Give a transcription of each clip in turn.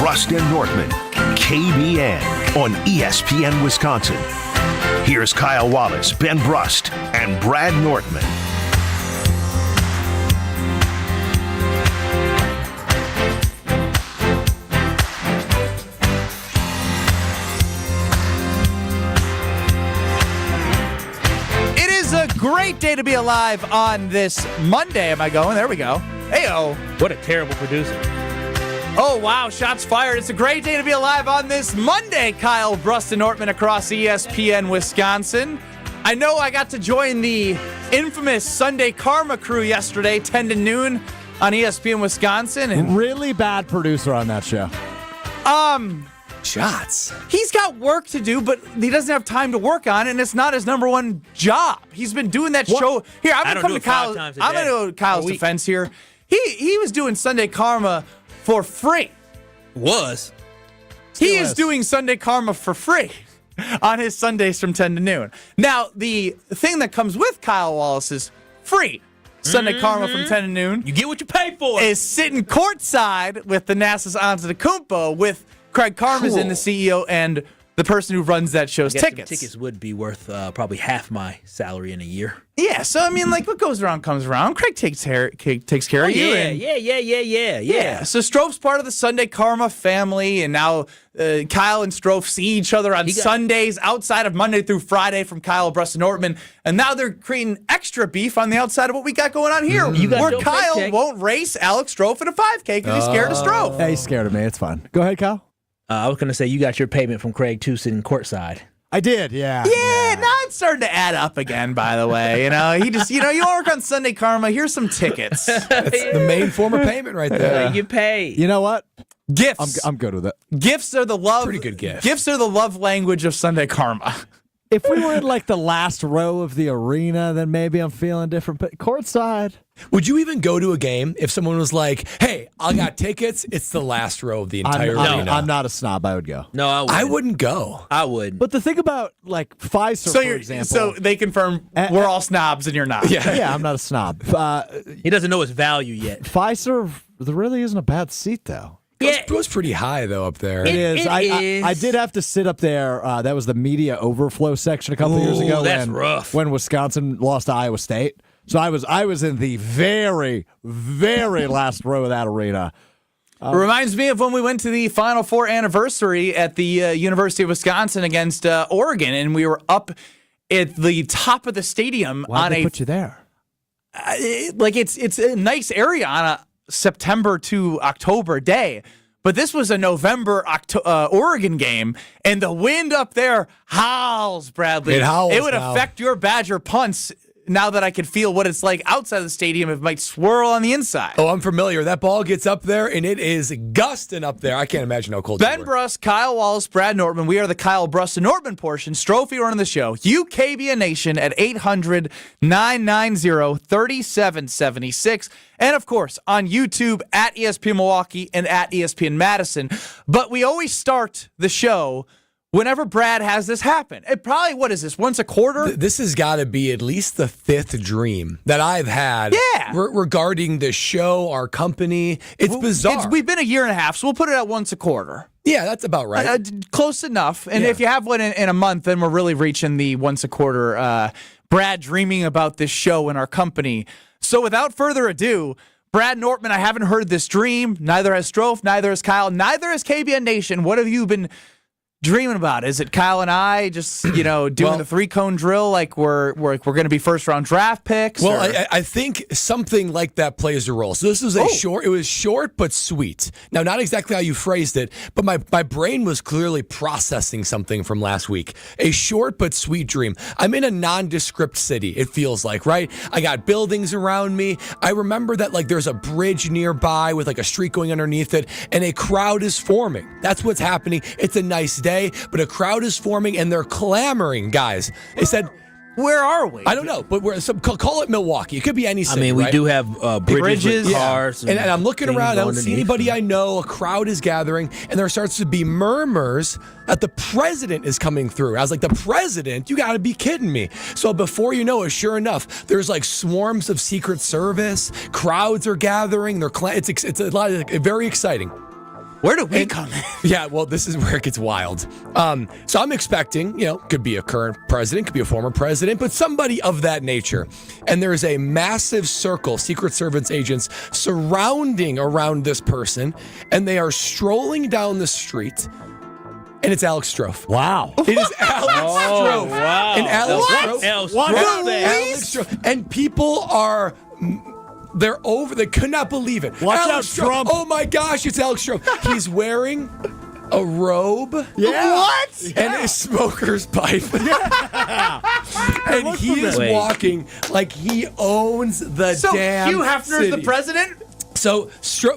Brust and Nortman, KBN on ESPN Wisconsin. Here's Kyle Wallace, Ben Brust, and Brad Nortman. It is a great day to be alive on this Monday. Am I going? There we go. Hey-oh. What a terrible producer. Oh, wow. Shots fired. It's a great day to be alive on this Monday. Kyle, Brust, and Nortman across ESPN Wisconsin. I know I got to join the infamous Sunday Karma crew yesterday, 10 to noon on ESPN Wisconsin. And really bad producer on that show. Shots. He's got work to do, but he doesn't have time to work on it, and it's not his number one job. He's been doing that show. Here, I'm going to come to Kyle's. I'm going to go to Kyle's defense here. He was doing Sunday Karma for free. He is doing Sunday Karma for free on his Sundays from 10 to noon. Now, the thing that comes with Kyle Wallace's free Sunday Karma from 10 to noon. You get what you pay for. Is sitting courtside with the Nassas Antetokounmpo with Craig Karmazin, the CEO, and the person who runs that show's tickets. Tickets would be worth probably half my salary in a year. Yeah, so I mean, like, what goes around comes around. Craig takes care of you. Yeah. So Stroph's part of the Sunday Karma family, and now Kyle and Stroph see each other on Sundays outside of Monday through Friday from Kyle, Brust, and Nortman, and now they're creating extra beef on the outside of what we got going on here, where Kyle won't race Alex Stroff in a 5K because he's scared of Stroff. Hey, he's scared of me. It's fine. Go ahead, Kyle. I was going to say you got your payment from Craig too sitting courtside. I did, yeah. Yeah, now it's starting to add up again, by the way. He just, you want to work on Sunday Karma, here's some tickets. That's the main form of payment right there. You pay. You know what? Gifts. I'm good with it. Gifts are the love. Pretty good gift. Gifts are the love language of Sunday Karma. If we were in like the last row of the arena, then maybe I'm feeling different. But courtside. Would you even go to a game if someone was like, hey, I got tickets, it's the last row of the entire arena? I'm not a snob. I would go. No, I wouldn't go. I would. But the thing about like Pfizer, for example. So they confirm we're all snobs and you're not. Yeah, I'm not a snob. He doesn't know its value yet. Pfizer, there really isn't a bad seat, though. It goes pretty high, though, up there. It is. I did have to sit up there. That was the media overflow section a couple years ago. That's rough. When Wisconsin lost to Iowa State. So I was in the very, very last row of that arena. Reminds me of when we went to the Final Four anniversary at the University of Wisconsin against Oregon, and we were up at the top of the stadium. Why'd they put you there? It's a nice area on a September to October day. But this was a November Oregon game, and the wind up there howls, Bradley. It howls. It would affect your Badger punts. Now that I can feel what it's like outside of the stadium, it might swirl on the inside. Oh, I'm familiar. That ball gets up there, and it is gusting up there. I can't imagine how cold Ben Brust, Kyle Wallace, Brad Nortman. We are the Kyle, Brust, and Nortman portion. Strophy running the show. KBN Nation at 800-990-3776. And, of course, on YouTube at ESPN Milwaukee and at ESPN Madison. But we always start the show whenever Brad has this happen. It probably, what is this, once a quarter? This has got to be at least the fifth dream that I've had regarding the show, our company. It's bizarre. We've been a year and a half, so we'll put it at once a quarter. Yeah, that's about right. Close enough. And if you have one in a month, then we're really reaching the once a quarter Brad dreaming about this show and our company. So without further ado, Brad Nortman, I haven't heard this dream. Neither has Stroff, neither has Kyle, neither has KBN Nation. What have you been dreaming about? Is it Kyle and I just, doing the 3-cone drill like we're going to be first-round draft picks? Well, I think something like that plays a role. So this was it was short but sweet. Now, not exactly how you phrased it, but my brain was clearly processing something from last week. A short but sweet dream. I'm in a nondescript city, it feels like, right? I got buildings around me. I remember that there's a bridge nearby with a street going underneath it, and a crowd is forming. That's what's happening. It's a nice day. But a crowd is forming and they're clamoring, guys. They said, where are we? I don't know, but call it Milwaukee. It could be any city. I mean, we do have bridges with cars. And I'm looking around. I don't see anybody I know. A crowd is gathering, and there starts to be murmurs that the president is coming through. I was like, the president? You got to be kidding me. So before you know it, sure enough, there's swarms of Secret Service. Crowds are gathering. It's a lot of very exciting. Where do we come in? Yeah, well, this is where it gets wild. So I'm expecting, could be a current president, could be a former president, but somebody of that nature. And there is a massive circle, Secret Service agents surrounding around this person, and they are strolling down the street. And it's Alex Strofe. Wow. It is Alex Strofe. Wow. And Alex What? Strofe. Alex Strofe. And people are... They could not believe it. Watch Alex out, Trump. Oh my gosh, it's Alex Strofe. He's wearing a robe. Yeah. What? And a smoker's pipe. And he is walking like he owns the So damn Hugh Hefner's city. the president? So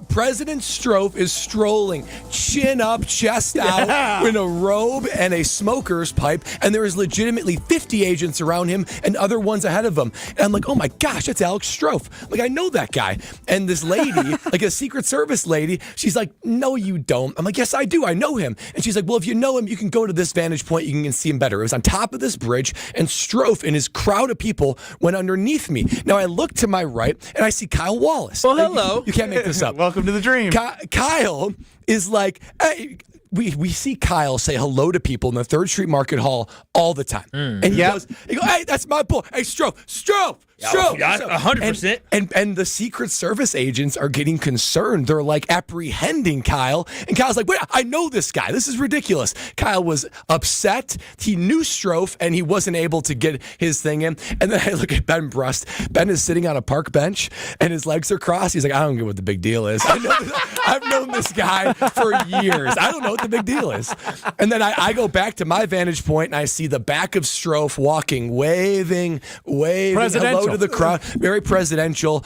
President Strofe is strolling, chin up, chest out, in a robe and a smoker's pipe, and there is legitimately 50 agents around him and other ones ahead of him. And I'm like, oh my gosh, that's Alex Strofe. Like, I know that guy. And this lady, like a Secret Service lady, she's like, no, you don't. I'm like, yes, I do. I know him. And she's like, well, if you know him, you can go to this vantage point. You can see him better. It was on top of this bridge, and Strofe and his crowd of people went underneath me. Now, I look to my right, and I see Kyle Wallace. Well, hello. You can't make this up. Welcome to the dream. Kyle is like, hey, we see Kyle say hello to people in the 3rd Street Market Hall all the time. And he goes, hey, that's my boy. Hey, Strofe. 100%. And the Secret Service agents are getting concerned. They're like apprehending Kyle. And Kyle's like, wait, I know this guy. This is ridiculous. Kyle was upset. He knew Strofe and he wasn't able to get his thing in. And then I look at Ben Brust. Ben is sitting on a park bench and his legs are crossed. He's like, I don't get what the big deal is. I've known this guy for years. I don't know what the big deal is. And then I go back to my vantage point and I see the back of Strofe walking, waving hello to the crowd, very presidential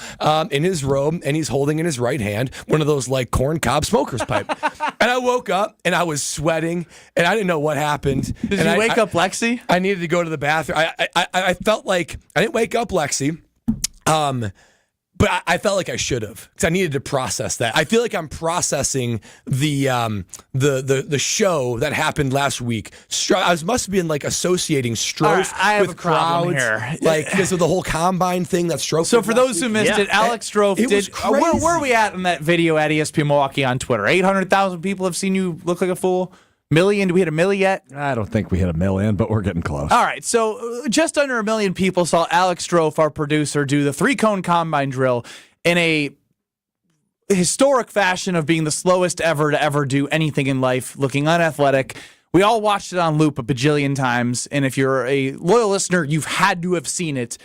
in his robe, and he's holding in his right hand one of those like corn cob smoker's pipe. And I woke up and I was sweating and I didn't know what happened. Did you wake up Lexi? I needed to go to the bathroom. I felt like I didn't wake up Lexi. But I felt like I should have because I needed to process that. I feel like I'm processing the show that happened last week. I must have been like associating Strofe I have with a problem crowds, here. like because of the whole combine thing that Strofe. So did for last those who week. missed it, Alex Strofe It was did. crazy. Where are we at in that video at ESPN Milwaukee on Twitter? 800,000 people have seen you look like a fool. Million? Do we hit a million yet? I don't think we hit a million, but we're getting close. All right, so just under a million people saw Alex Strofe, our producer, do the 3-cone combine drill in a historic fashion of being the slowest ever to ever do anything in life, looking unathletic. We all watched it on loop a bajillion times, and if you're a loyal listener, you've had to have seen it,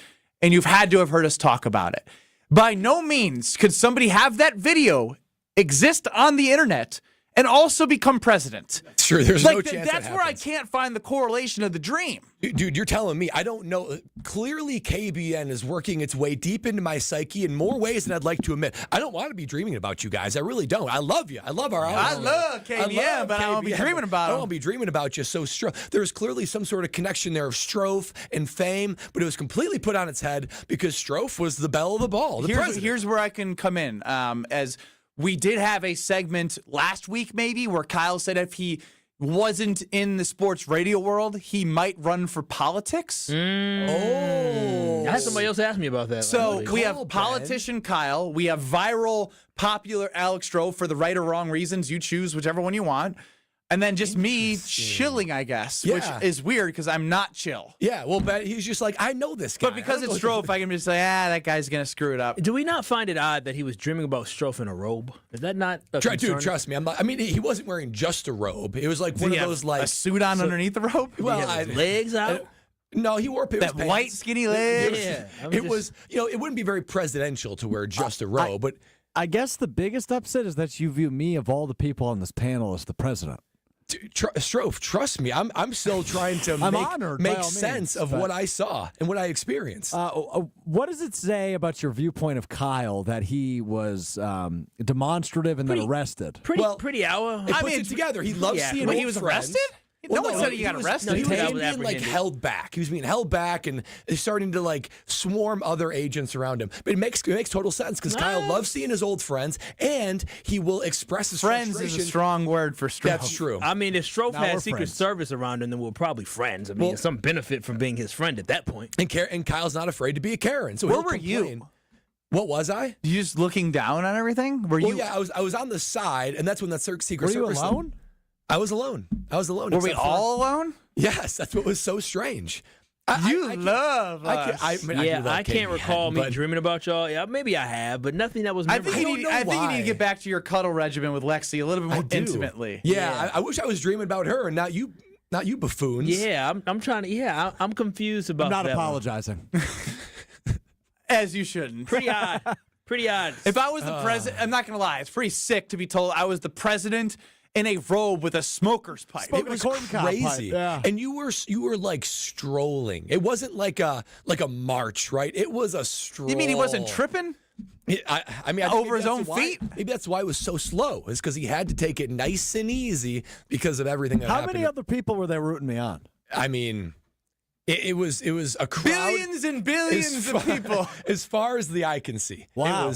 and you've had to have heard us talk about it. By no means could somebody have that video exist on the internet and also become president. Sure, there's no chance that's where I can't find the correlation of the dream. Dude, you're telling me. I don't know. Clearly, KBN is working its way deep into my psyche in more ways than I'd like to admit. I don't want to be dreaming about you guys. I really don't. I love you. I love our I love KBN, but I don't be dreaming about I him. don't be dreaming about you. So there's clearly some sort of connection there of Strofe and fame, but it was completely put on its head because Strofe was the belle of the ball. Here's where I can come in. As we did have a segment last week, maybe, where Kyle said if he wasn't in the sports radio world, he might run for politics. I had somebody else ask me about that. So we have politician Kyle. We have viral, popular Alex Strofe for the right or wrong reasons. You choose whichever one you want. And then just me chilling, I guess, which is weird because I'm not chill. Yeah, well, but he's just like, I know this guy. But because it's Strofe, I can just say, that guy's going to screw it up. Do we not find it odd that he was dreaming about Strofe in a robe? Is that not a concern? Dude, trust me. I mean, he wasn't wearing just a robe. It was like one of those, like... a suit on underneath the robe? Well, his legs out? No, he wore that white skinny legs. Yeah. It was, it wouldn't be very presidential to wear just a robe, but... I guess the biggest upset is that you view me, of all the people on this panel, as the president. Strofe, trust me, I'm still trying to make sense of what I saw and what I experienced. What does it say about your viewpoint of Kyle that he was demonstrative and then arrested? Pretty hour. It puts it together. He loves seeing old he was friends. arrested? No one said he got arrested. He was being like held back. He was being held back and starting to like swarm other agents around him. But it makes total sense because Kyle loves seeing his old friends and he will express his friends frustration. Is a strong word for Strofe. That's true. I mean, if Strofe had Secret friends. Service around him, then we're probably friends. I mean, some benefit from being his friend at that point. And Kyle's not afraid to be a Karen. So Where he'll were complain. you? What was I? You just looking down on everything? Were Well, you? yeah, I was on the side, and that's when that Secret Were you Service. alone? I was alone. Were we except for- all alone? Yes, that's what was so strange. You love us. I do love I can't KBN, recall me but- dreaming about y'all. Yeah, maybe I have, but nothing that was I memorable. think you need to get back to your cuddle regimen with Lexi a little bit more do. intimately. Yeah, I wish I was dreaming about her and not you buffoons. Yeah, I'm trying to. Yeah, I'm confused about I'm not that one. apologizing. As you shouldn't. Pretty odd. Pretty odd. If I was the president, I'm not going to lie, it's pretty sick to be told I was the president in a robe with a smoker's pipe. Smoking It was a corn cob pipe, crazy, yeah. and you were like strolling. It wasn't like a march, right? It was a stroll. You mean he wasn't tripping? I mean, I think Over maybe his that's own why- feet? Maybe that's why it was so slow. Is because he had to take it nice and easy because of everything that How happened. many other people were they rooting me on? I mean, it was a crowd. Billions and billions of people. As far as the eye can see. Wow.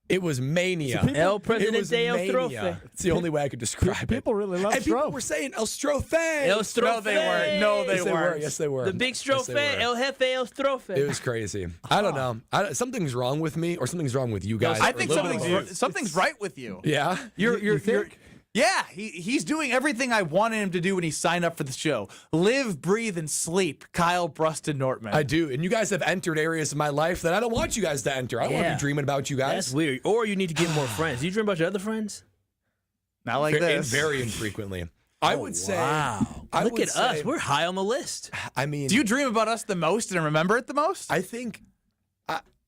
It was mania. So people- El It Presidente was El mania. Trofe. It's the only way I could describe it. People really love And people Strofe. were saying El Strofe. El Strofe. No, they weren't. No, they Yes, they weren't. were. Yes, they were. The big Yes, Strofe, they were. El Jefe El Strofe. It was crazy. I don't know. Something's wrong with me, or something's wrong with you guys. I or think a little bit of both. something's right with you. Yeah. You're think? yeah, he's doing everything I wanted him to do when he signed up for the show. Live, breathe, and sleep. Kyle, Brust, and Nortman. I do. And you guys have entered areas of my life that I don't want you guys to enter. I don't want to Yeah. be dreaming about you guys. That's weird. Or you need to get more friends. You dream about your other friends? Not like this. Very infrequently. I would say. Wow. I Look would at us. say- We're high on the list. I mean, Do you dream about us the most and remember it the most? I think.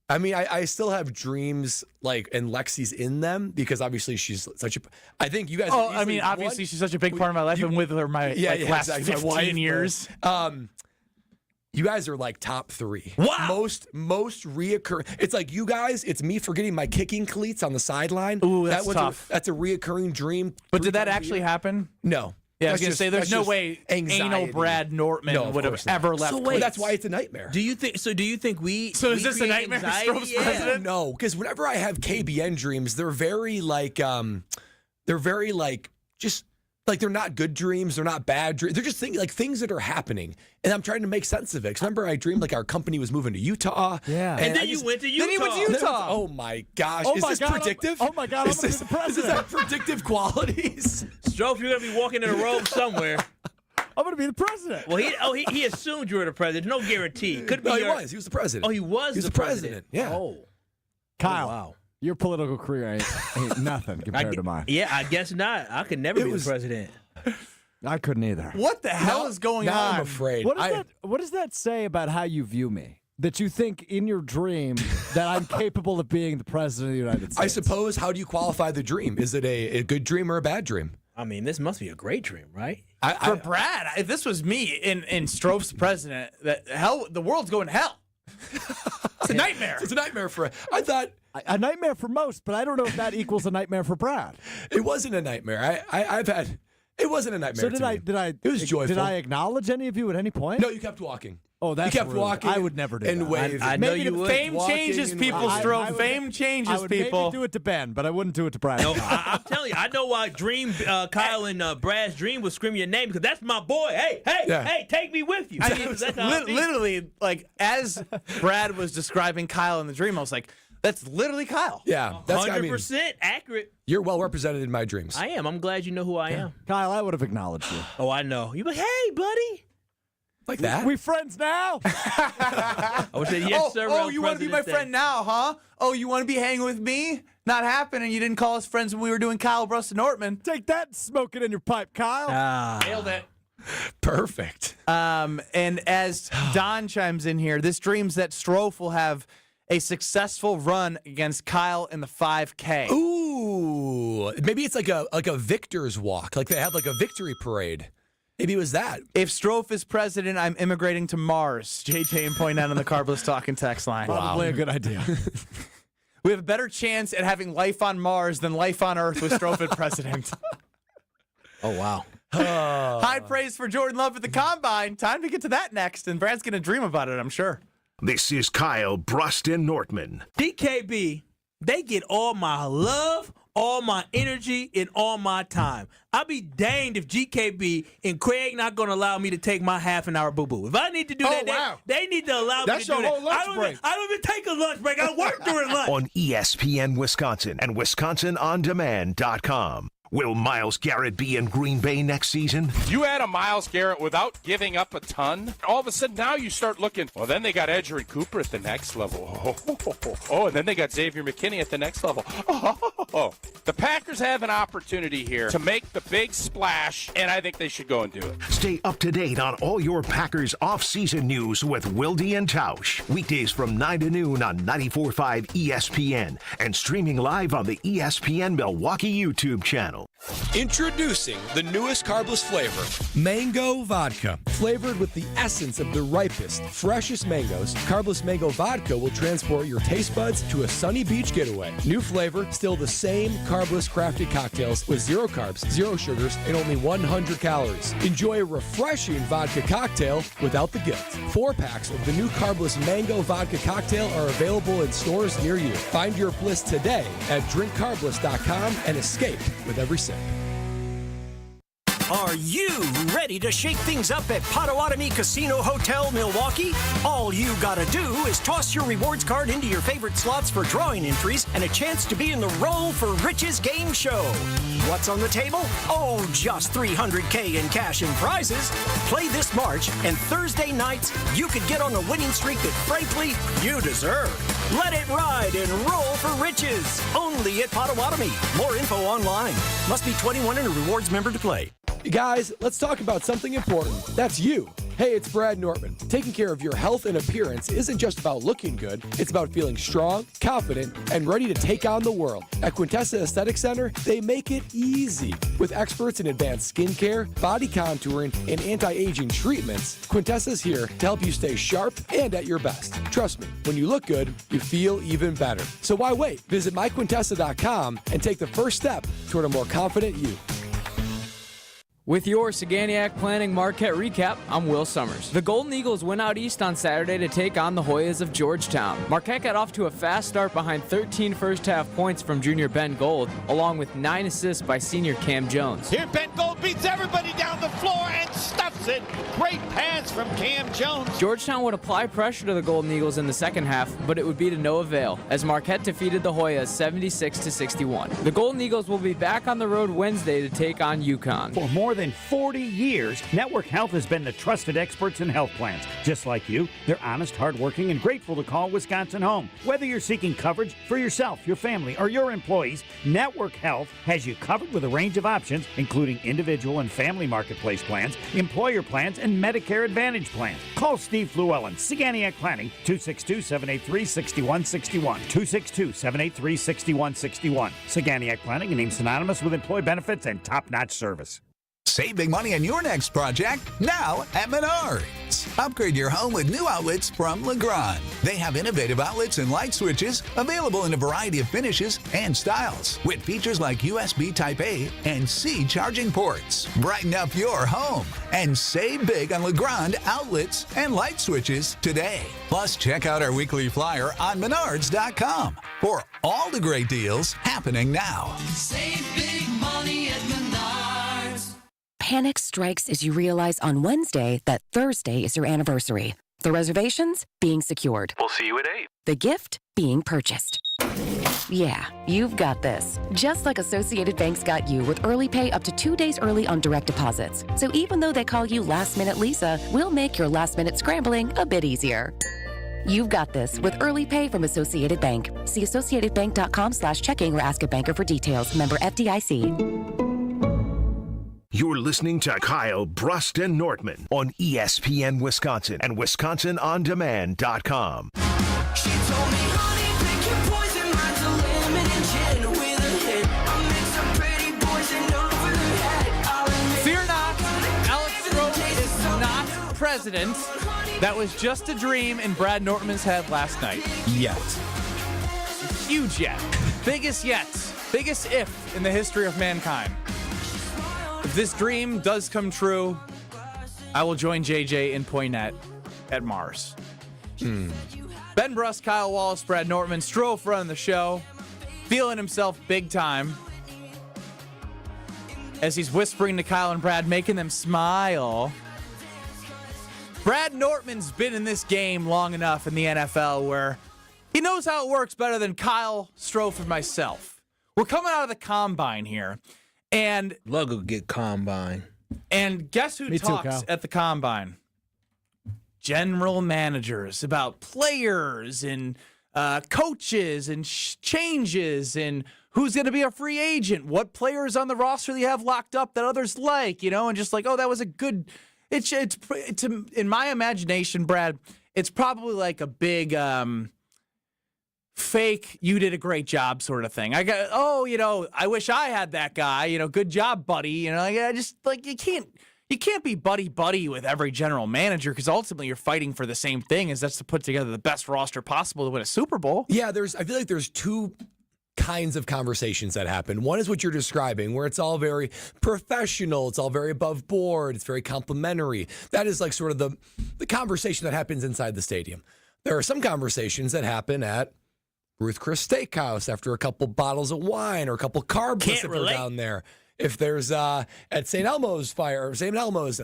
I still have dreams like, and Lexi's in them because obviously she's such a. I think you guys. Oh, are I mean, easily obviously one- she's such a big part of my life, and with her my last exactly. 15 My wife, years. You guys are like top 3. Wow. Most reoccurring. It's like you guys. It's me forgetting my kicking cleats on the sideline. Ooh, that's tough. That's a reoccurring dream. But did that 3 times a actually year. happen? No. Yeah, I was That's going to just- say there's that's no just way anxiety. anal Brad Nortman No, of would have course not. ever left. So wait, Well, Queens. that's why it's a nightmare. Do you think we? So is we this a create nightmare for anxiety? Stroh's Yeah. president? No, because whenever I have KBN dreams, they're very just like they're not good dreams, they're not bad dreams. They're just things that are happening, and I'm trying to make sense of it. 'Cause remember, I dreamed like our company was moving to Utah. Yeah. And then I you just- went to Utah. Then he went to Utah. Oh my gosh! Oh is my this God, predictive? oh my God, I'm Is gonna be this, the president. Is this have predictive qualities? Strofe, you're gonna be walking in a robe somewhere. I'm going to be the president. Well, he assumed you were the president. No guarantee. Could be. No, he your- was. He was the president. Oh, he was. He was the president. Yeah. Oh, Kyle, wow. your political career ain't nothing compared to mine. Yeah, I guess not. I could never be was- the president. I couldn't either. What the hell is going now on? I'm afraid. What does that say about how you view me? That you think in your dream that I'm capable of being the president of the United States? I suppose. How do you qualify the dream? Is it a good dream or a bad dream? I mean, this must be a great dream, right? For Brad, if this was me in Strove's president, the world's going to hell. It's a nightmare. It's a nightmare for. I thought A nightmare for most, but I don't know if that equals a nightmare for Brad. it wasn't a nightmare. I've had. It wasn't a nightmare. So to did I? It was joyful. Did I acknowledge any of you at any point? No, you kept walking. Oh, that's you kept rude. walking. I would never do and that. waving. I know Maybe you the would. fame Walking changes and people, walking. Strove. Fame changes I would people. maybe do it to Ben, but I wouldn't do it to Brad. No, I'm telling you, I know why Kyle and Brad's dream would scream your name because that's my boy. Hey, Yeah. hey, take me with you. I mean, That's how I feel. literally, like as Brad was describing Kyle in the dream, I was like, "That's literally Kyle." Yeah, that's. I mean, 100% accurate. you're well represented in my dreams. I am. I'm glad you know who I am. Kyle, I would have acknowledged you. Oh, I know. You be like, hey, buddy. Like that. We friends now? I would say yes, sir. Oh, you want to be my friend now, huh? Oh, you want to be hanging with me? Not happening. You didn't call us friends when we were doing Kyle, Brust, and Nortman. Take that and smoke it in your pipe, Kyle. Nailed it. Perfect. And as Don chimes in here, this dreams that Strofe will have a successful run against Kyle in the 5K. Ooh, maybe it's like a victor's walk. Like they have like a victory parade. Maybe it was that. If Strofe is president, I'm immigrating to Mars. JJ and point out on the Carbless Talking text line. Probably a good idea. We have a better chance at having life on Mars than life on Earth with Strofe as president. Oh, wow. High praise for Jordan Love at the Combine. Time to get to that next, and Brad's going to dream about it, I'm sure. This is Kyle, Brust, and Nortman. DKB, they get all my love, all my energy and all my time. I'll be danged if GKB and Craig not going to allow me to take my half-an-hour boo-boo. If I need to do that, they need to allow me to do that. That's your whole lunch break. I don't even take a lunch break. I work during lunch. On ESPN Wisconsin and WisconsinOnDemand.com. Will Myles Garrett be in Green Bay next season? You add a Myles Garrett without giving up a ton, all of a sudden now you start looking, well, then they got Edger and Cooper at the next level. Oh, and then they got Xavier McKinney at the next level. Oh. The Packers have an opportunity here to make the big splash, and I think they should go and do it. Stay up to date on all your Packers off-season news with Wilde and Tausch. Weekdays from 9 to noon on 94.5 ESPN and streaming live on the ESPN Milwaukee YouTube channel. Introducing the newest carbless flavor, Mango Vodka. Flavored with the essence of the ripest, freshest mangoes, carbless mango vodka will transport your taste buds to a sunny beach getaway. New flavor, still the same carbless crafted cocktails with 0 carbs, 0 sugars, and only 100 calories. Enjoy a refreshing vodka cocktail without the guilt. 4 packs of the new carbless mango vodka cocktail are available in stores near you. Find your bliss today at drinkcarbless.com and escape with every sip. Are you ready to shake things up at Potawatomi Casino Hotel, Milwaukee? All you gotta do is toss your rewards card into your favorite slots for drawing entries and a chance to be in the Roll for Riches game show. What's on the table? Oh, just $300K in cash and prizes. Play this March, and Thursday nights, you could get on a winning streak that, frankly, you deserve. Let it ride and roll for riches. Only at Potawatomi. More info online. Must be 21 and a rewards member to play. Guys, let's talk about something important. That's you. Hey, it's Brad Nortman. Taking care of your health and appearance isn't just about looking good. It's about feeling strong, confident, and ready to take on the world. At Quintessa Aesthetic Center, they make it easy. With experts in advanced skincare, body contouring, and anti-aging treatments, Quintessa's here to help you stay sharp and at your best. Trust me, when you look good, you feel even better. So why wait? Visit myquintessa.com and take the first step toward a more confident you. With your Saganiac Planning Marquette recap, I'm Will Summers. The Golden Eagles went out east on Saturday to take on the Hoyas of Georgetown. Marquette got off to a fast start behind 13 first-half points from junior Ben Gold, along with 9 assists by senior Cam Jones. Here Ben Gold beats everybody down the floor and stuffs it. Great pass from Cam Jones. Georgetown would apply pressure to the Golden Eagles in the second half, but it would be to no avail, as Marquette defeated the Hoyas 76-61. The Golden Eagles will be back on the road Wednesday to take on UConn. For more than 40 years, Network Health has been the trusted experts in health plans. Just like you, they're honest, hardworking, and grateful to call Wisconsin home. Whether you're seeking coverage for yourself, your family, or your employees, Network Health has you covered with a range of options, including individual and family marketplace plans, employer plans, and Medicare Advantage plans. Call Steve Fluellen, Saganiac Planning, 262-783-6161. 262-783-6161. Saganiac Planning, a name synonymous with employee benefits and top-notch service. Save big money on your next project now at Menards. Upgrade your home with new outlets from Legrand. They have innovative outlets and light switches available in a variety of finishes and styles with features like USB Type-A and C charging ports. Brighten up your home and save big on Legrand outlets and light switches today. Plus, check out our weekly flyer on Menards.com for all the great deals happening now. Save big money at Menards. Panic strikes as you realize on Wednesday that Thursday is your anniversary. The reservations being secured. We'll see you at 8. The gift being purchased. Yeah, you've got this. Just like Associated Bank's got you with early pay up to 2 days early on direct deposits. So even though they call you Last Minute Lisa, we'll make your last minute scrambling a bit easier. You've got this with early pay from Associated Bank. See associatedbank.com/checking or ask a banker for details. Member FDIC. You're listening to Kyle, Brust, and Nortman on ESPN Wisconsin and WisconsinOnDemand.com. She told me, honey, pick your poison, mine's a lemon and gin with a hit. I mix some pretty poison over the head. Fear not, Alex Stroh is not president. That was just a dream in Brad Nortman's head last night. Yet. Huge yet. Biggest yet. Biggest if in the history of mankind. If this dream does come true, I will join JJ in Poinet at Mars. Ben Brust, Kyle Wallace, Brad Nortman, Stroh running the show. feeling himself big time as he's whispering to Kyle and Brad, making them smile. Brad Nortman's been in this game long enough in the NFL where he knows how it works better than Kyle, Strofe, and myself. We're coming out of the combine here, and love to get combine. And guess who talks Kyle. at the combine? General managers about players and coaches and changes and who's going to be a free agent, what players on the roster do you have locked up that others like, and just like, oh, that was a good. It's in my imagination, Brad. It's probably like a big fake. You did a great job, sort of thing. I wish I had that guy. Good job, buddy. I just like you can't be buddy with every general manager because ultimately you're fighting for the same thing, as that's to put together the best roster possible to win a Super Bowl. Yeah, I feel like there's two kinds of conversations that happen. One is what you're describing, where it's all very professional, it's all very above board, it's very complimentary. That is like sort of the conversation that happens inside the stadium. There are some conversations that happen at Ruth Chris Steakhouse after a couple bottles of wine or a couple carbs down there. If there's at St. Elmo's Fire, that's St. Elmo's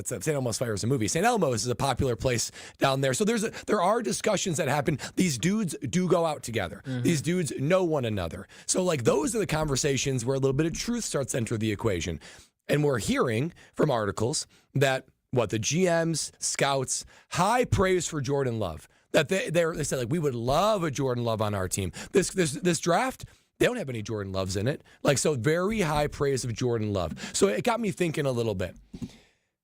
Fire is a movie. St. Elmo's is a popular place down there. So there are discussions that happen. These dudes do go out together. Mm-hmm. These dudes know one another. So like those are the conversations where a little bit of truth starts to enter the equation. And we're hearing from articles that the GMs, scouts, high praise for Jordan Love. That they said like we would love a Jordan Love on our team. This draft. They don't have any Jordan Loves in it. So very high praise of Jordan Love. So it got me thinking a little bit.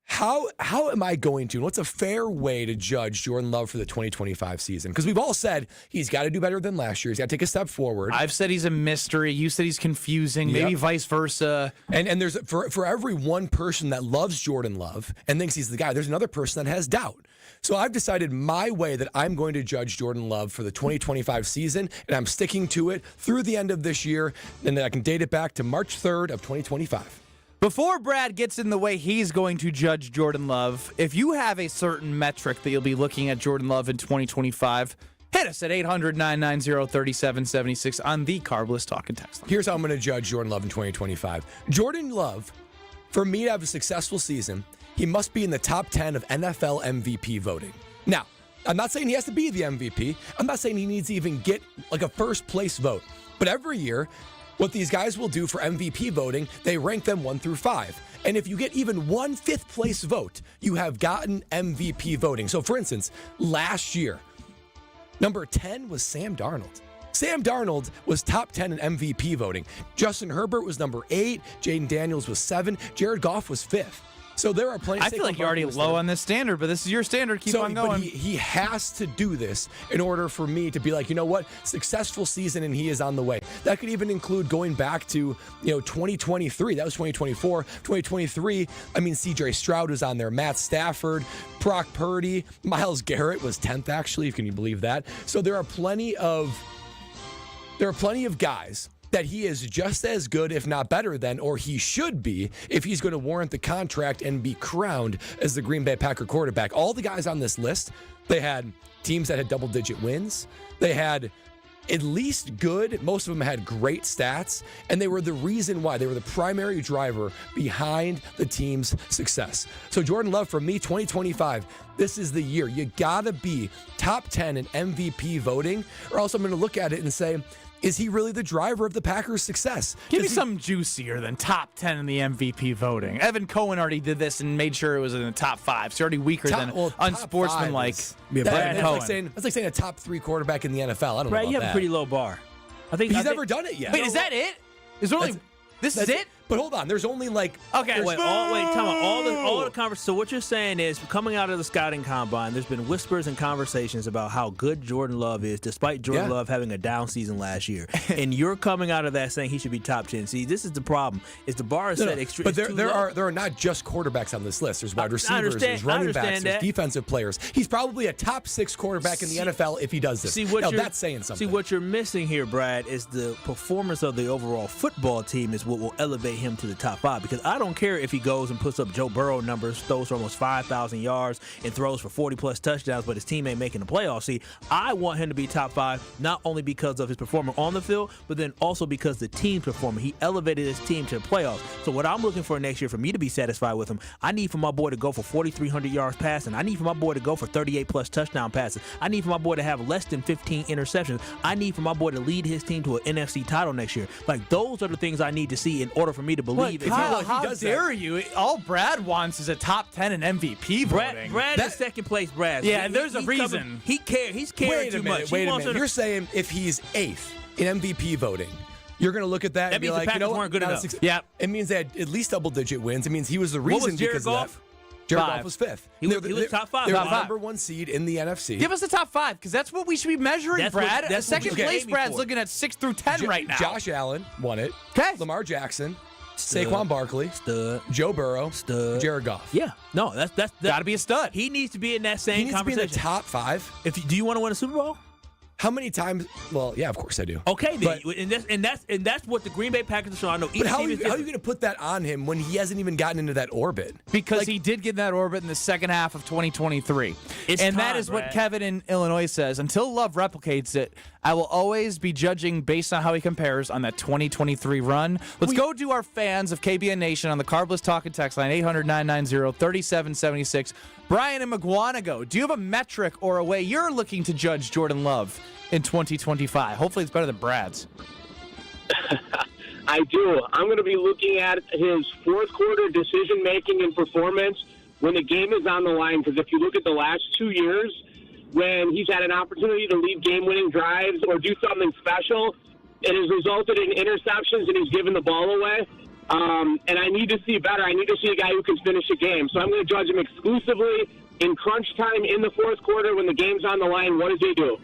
How am I going to, and what's a fair way to judge Jordan Love for the 2025 season? Because we've all said he's got to do better than last year. He's got to take a step forward. I've said he's a mystery. You said he's confusing. Maybe vice versa. And there's for every one person that loves Jordan Love and thinks he's the guy, there's another person that has doubt. So I've decided my way that I'm going to judge Jordan Love for the 2025 season, and I'm sticking to it through the end of this year, and then I can date it back to March 3rd of 2025. Before Brad gets in the way he's going to judge Jordan Love, if you have a certain metric that you'll be looking at Jordan Love in 2025, hit us at 800-990-3776 on the Carbless Talk and Text line. Here's how I'm going to judge Jordan Love in 2025. Jordan Love, for me to have a successful season, he must be in the top 10 of NFL MVP voting. Now, I'm not saying he has to be the MVP. I'm not saying he needs to even get like a first place vote. But every year, what these guys will do for MVP voting, they rank them 1 through 5. And if you get even one fifth place vote, you have gotten MVP voting. So for instance, last year, number 10 was Sam Darnold. Sam Darnold was top 10 in MVP voting. Justin Herbert was number 8. Jaden Daniels was 7. Jared Goff was 5th. So there are plenty. I feel like you're already low on this standard, but this is your standard. Keep on going. But he has to do this in order for me to be like, you know what, successful season, and he is on the way. That could even include going back to 2023. That was 2024, 2023. I mean, C.J. Stroud was on there. Matt Stafford, Brock Purdy, Myles Garrett was 10th actually. Can you believe that? So there are plenty of guys that he is just as good, if not better than, or he should be, if he's going to warrant the contract and be crowned as the Green Bay Packer quarterback. All the guys on this list, they had teams that had double-digit wins. They had at least good. Most of them had great stats, and they were the reason why. They were the primary driver behind the team's success. So Jordan Love, for me, 2025, this is the year. You got to be top 10 in MVP voting, or else I'm going to look at it and say, is he really the driver of the Packers' success? Give me something juicier than top 10 in the MVP voting. Evan Cohen already did this and made sure it was in the top 5. So already weaker than unsportsmanlike Brad Cohen. That's like saying a top 3 quarterback in the NFL. I don't know about you have that. a pretty low bar. He's never done it yet. Wait, is that it? Is there only this is it? But hold on, there's only like tell me all the conversations. So what you're saying is, coming out of the scouting combine, there's been whispers and conversations about how good Jordan Love is, despite Jordan Love having a down season last year. And you're coming out of that saying he should be top 10. See, this is the problem: is the bar is set extreme. But there are not just quarterbacks on this list. There's wide receivers, there's running backs, there's defensive players. He's probably a top 6 quarterback in the NFL if he does this. That's saying something. See, what you're missing here, Brad, is the performance of the overall football team is what will elevate elevate him to the top 5, because I don't care if he goes and puts up Joe Burrow numbers, throws for almost 5,000 yards, and throws for 40-plus touchdowns, but his team ain't making the playoffs. See, I want him to be top 5, not only because of his performance on the field, but then also because the team's performance. He elevated his team to the playoffs. So what I'm looking for next year, for me to be satisfied with him, I need for my boy to go for 4,300 yards passing. I need for my boy to go for 38-plus touchdown passes. I need for my boy to have less than 15 interceptions. I need for my boy to lead his team to an NFC title next year. Like, those are the things I need to see in order for me to believe. But Kyle, how dare you? All Brad wants is a top 10 in MVP voting. Brad is second place, Brad. Yeah, there's a reason. He cares. He's caring too much. Wait a minute. You're saying if he's 8th in MVP voting, you're going to look at that and be like, you know what? Weren't good enough. Yeah. It means they had at least double-digit wins. It means he was the reason. What was Jared because Goff? of that. Jared Goff was 5th. He was top 5. They're the number 1 seed in the NFC. Give us the top 5, because that's what we should be measuring, Brad. Second place, Brad's looking at 6 through 10 right now. Josh Allen won it. Okay. Lamar Jackson. Stud. Saquon Barkley. Stud. Joe Burrow. Stud. Jared Goff. Yeah. No, that's got to be a stud. He needs to be in that same He needs conversation. to be in the top 5. Do you want to win a Super Bowl? How many times? Well, yeah, of course I do. Okay, then, and that's what the Green Bay Packers are showing. I know. But how are you going to put that on him when he hasn't even gotten into that orbit? Because he did get in that orbit in the second half of 2023. That is what Kevin in Illinois says. Until Love replicates it, I will always be judging based on how he compares on that 2023 run. Let's go to our fans of KBN Nation on the Carbless Talk and Text line, 800-990-3776. Brian and McGuanago, do you have a metric or a way you're looking to judge Jordan Love in 2025? Hopefully it's better than Brad's. I do. I'm going to be looking at his fourth quarter decision-making and performance when the game is on the line, because if you look at the last 2 years, when he's had an opportunity to lead game-winning drives or do something special, it has resulted in interceptions and he's given the ball away. And I need to see better. I need to see a guy who can finish a game. So I'm going to judge him exclusively in crunch time in the fourth quarter when the game's on the line. What does he do?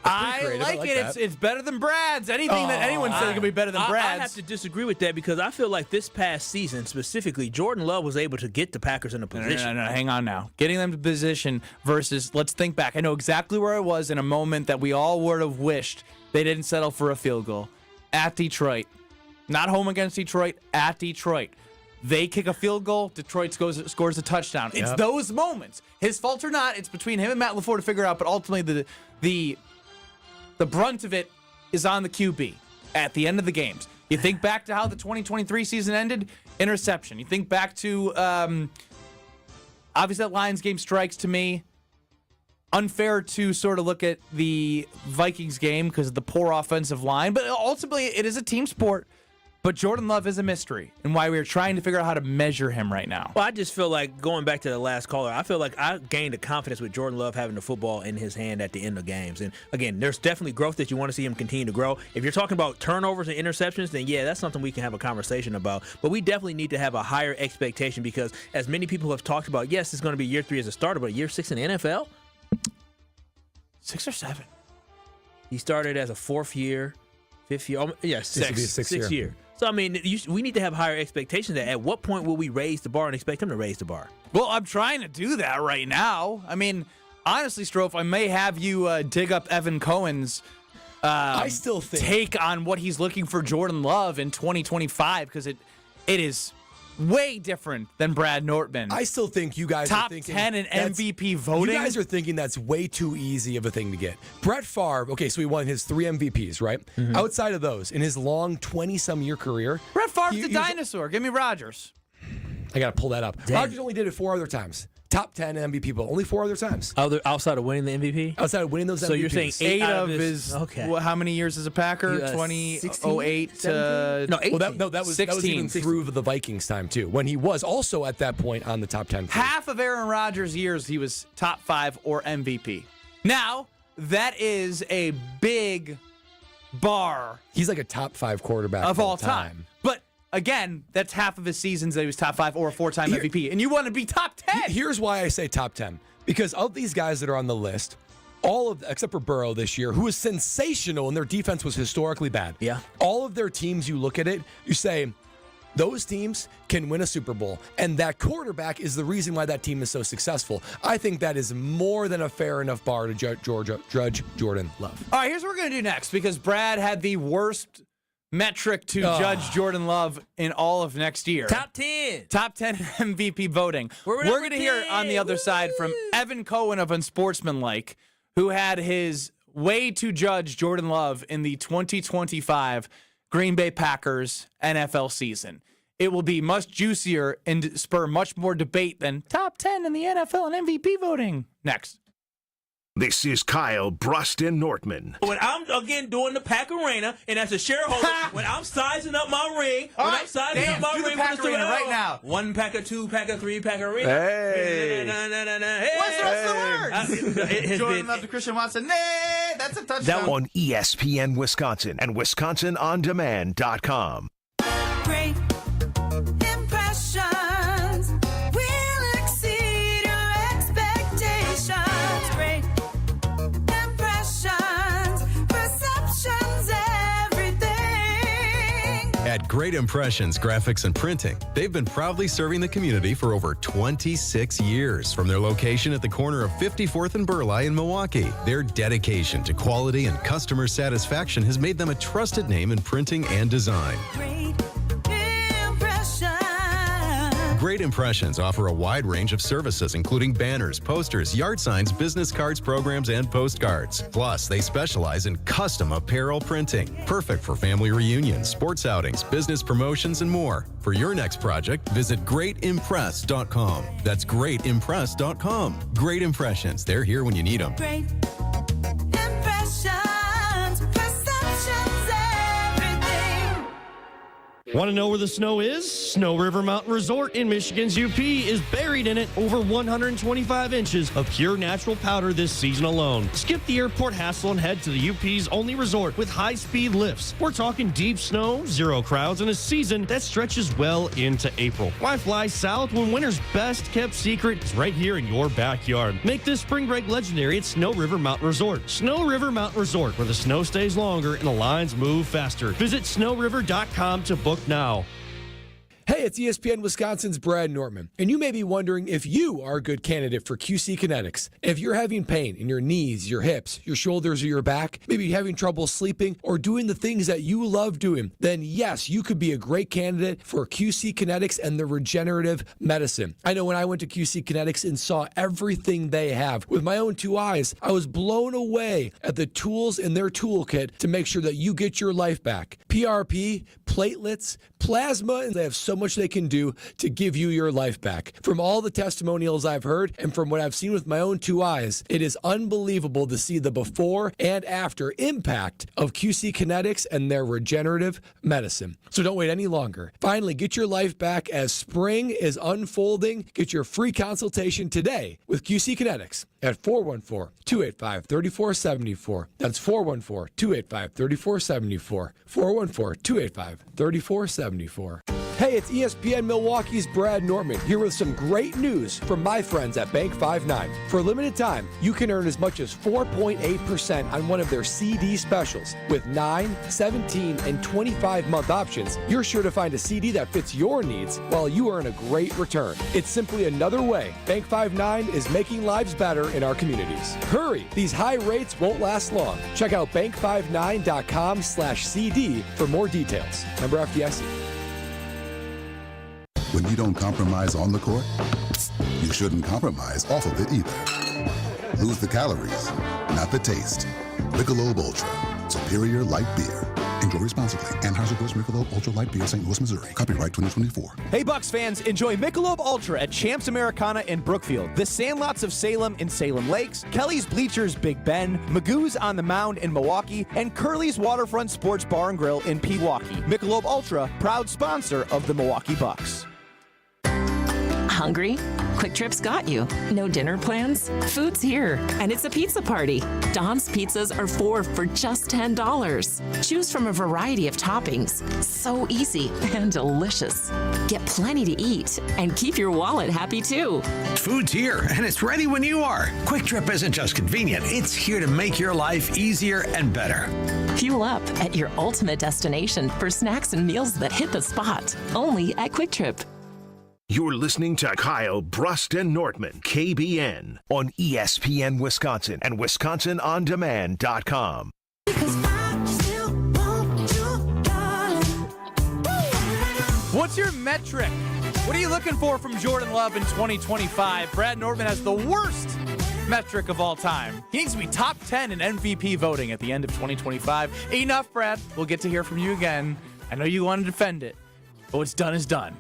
I like it. It's better than Brad's. Anything that anyone says can be better than Brad's. I have to disagree with that, because I feel like this past season specifically, Jordan Love was able to get the Packers in a position. No, hang on now. Getting them to position versus, let's think back. I know exactly where I was in a moment that we all would have wished they didn't settle for a field goal. At Detroit. Not home against Detroit, at Detroit. They kick a field goal, Detroit scores a touchdown. Yep. It's those moments. His fault or not, it's between him and Matt LaFleur to figure out, but ultimately the brunt of it is on the QB at the end of the games. You think back to how the 2023 season ended, interception. You think back to, obviously that Lions game strikes to me. Unfair to sort of look at the Vikings game because of the poor offensive line, but ultimately it is a team sport. But Jordan Love is a mystery, and why we're trying to figure out how to measure him right now. Well, I just feel like, going back to the last caller, I feel like I gained a confidence with Jordan Love having the football in his hand at the end of games. And again, there's definitely growth that you want to see him continue to grow. If you're talking about turnovers and interceptions, then yeah, that's something we can have a conversation about. But we definitely need to have a higher expectation, because as many people have talked about, yes, it's going to be year 3 as a starter, but year 6 in the NFL? 6 or 7. He started as a 4th year, 5th year. Yeah, sixth year. So, I mean, we need to have higher expectations. At what point will we raise the bar and expect him to raise the bar? Well, I'm trying to do that right now. I mean, honestly, Strofe, I may have you dig up Evan Cohen's I still think take on what he's looking for Jordan Love in 2025, because it is way different than Brad Nortman. I still think you guys top are thinking 10 in MVP voting. You guys are thinking that's way too easy of a thing to get. Brett Favre, okay, so he won his 3 MVPs, right? Mm-hmm. Outside of those, in his long 20-some year career, Brett Favre's a dinosaur. Give me Rodgers. I got to pull that up. Rodgers only did it 4 other times. Top 10 MVP, but only 4 other times. Outside of winning the MVP? Outside of winning those MVPs. So you're saying 8 of his, how many years as a Packer? 2008 to... No, 18. Well, that was even through the Vikings time, too, when he was also at that point on the top 10. Half of Aaron Rodgers' years, he was top 5 or MVP. Now, that is a big bar. He's like a top 5 quarterback of all time. But again, that's half of his seasons that he was top 5 or a 4-time MVP. And you want to be top 10. Here's why I say top 10. Because of these guys that are on the list, except for Burrow this year, who was sensational and their defense was historically bad. Yeah. All of their teams, you look at it, you say, those teams can win a Super Bowl. And that quarterback is the reason why that team is so successful. I think that is more than a fair enough bar to judge Jordan Love. All right, here's what we're going to do next, because Brad had the worst metric to judge Jordan Love in all of next year. Top 10 MVP voting. We're going to hear on the other side from Evan Cohen of Unsportsmanlike, who had his way to judge Jordan Love in the 2025 Green Bay Packers NFL season. It will be much juicier and spur much more debate than top 10 in the NFL and MVP voting. Next. This is Kyle, Brust, and Nortman. When I'm, again, doing the Pack Arena, and as a shareholder, when I'm sizing up my ring, I'm sizing up my ring Pack Arena right now. 1 packer, 2 packer, 3 packer arena. Hey. What's the rest of the words? Jordan Love to Christian Watson. Nay, that's a touchdown. On ESPN Wisconsin and WisconsinOnDemand.com. Great impressions will exceed your expectations. Great impressions, perceptions, everything. At Great Impressions Graphics and Printing, they've been proudly serving the community for over 26 years. From their location at the corner of 54th and Burleigh in Milwaukee, their dedication to quality and customer satisfaction has made them a trusted name in printing and design. Great Impressions offer a wide range of services, including banners, posters, yard signs, business cards, programs, and postcards. Plus, they specialize in custom apparel printing, perfect for family reunions, sports outings, business promotions, and more. For your next project, visit greatimpress.com. That's greatimpress.com. Great Impressions. They're here when you need them. Great impressions, perceptions, everything. Want to know where the snow is? Snow River Mountain Resort in Michigan's UP is buried in it. Over 125 inches of pure natural powder this season alone. Skip the airport hassle and head to the UP's only resort with high-speed lifts. We're talking deep snow, zero crowds, and a season that stretches well into April. Why fly south when winter's best-kept secret is right here in your backyard? Make this spring break legendary at Snow River Mountain Resort. Snow River Mountain Resort, where the snow stays longer and the lines move faster. Visit snowriver.com to book now. Hey, it's ESPN Wisconsin's Brad Nortman, and you may be wondering if you are a good candidate for QC Kinetics. If you're having pain in your knees, your hips, your shoulders, or your back, maybe you're having trouble sleeping or doing the things that you love doing, then yes, you could be a great candidate for QC Kinetics and the regenerative medicine. I know when I went to QC Kinetics and saw everything they have with my own 2 eyes, I was blown away at the tools in their toolkit to make sure that you get your life back. PRP, platelets, plasma, and they have so much they can do to give you your life back. From all the testimonials I've heard and from what I've seen with my own 2 eyes, it is unbelievable to see the before and after impact of QC Kinetics and their regenerative medicine. So don't wait any longer. Finally, get your life back as spring is unfolding. Get your free consultation today with QC Kinetics at 414-285-3474. That's 414-285-3474. 414-285-3474. Hey, it's ESPN Milwaukee's Brad Nortman here with some great news from my friends at Bank 5-9. For a limited time, you can earn as much as 4.8% on one of their CD specials. With 9, 17, and 25-month options, you're sure to find a CD that fits your needs while you earn a great return. It's simply another way Bank 5-9 is making lives better in our communities. Hurry! These high rates won't last long. Check out bank59.com/CD for more details. Member FDIC. When you don't compromise on the court, you shouldn't compromise off of it either. Lose the calories, not the taste. Michelob Ultra, superior light beer. Enjoy responsibly. Anheuser-Busch Michelob Ultra Light Beer, St. Louis, Missouri. Copyright 2024. Hey, Bucks fans, enjoy Michelob Ultra at Champs Americana in Brookfield, the Sandlots of Salem in Salem Lakes, Kelly's Bleachers Big Bend, Magoo's on the Mound in Milwaukee, and Curly's Waterfront Sports Bar and Grill in Pewaukee. Michelob Ultra, proud sponsor of the Milwaukee Bucks. Hungry? Quick Trip's got you. No dinner plans? Food's here, and it's a pizza party. Don's pizzas are 4 for just $10. Choose from a variety of toppings. So easy and delicious. Get plenty to eat and keep your wallet happy too. Food's here, and it's ready when you are. Quick Trip isn't just convenient, it's here to make your life easier and better. Fuel up at your ultimate destination for snacks and meals that hit the spot. Only at Quick Trip. You're listening to Kyle, Brust, and Nortman, KBN, on ESPN Wisconsin and WisconsinOnDemand.com. Because I still want you, darling. What's your metric? What are you looking for from Jordan Love in 2025? Brad Nortman has the worst metric of all time. He needs to be top 10 in MVP voting at the end of 2025. Enough, Brad. We'll get to hear from you again. I know you want to defend it, but what's done is done.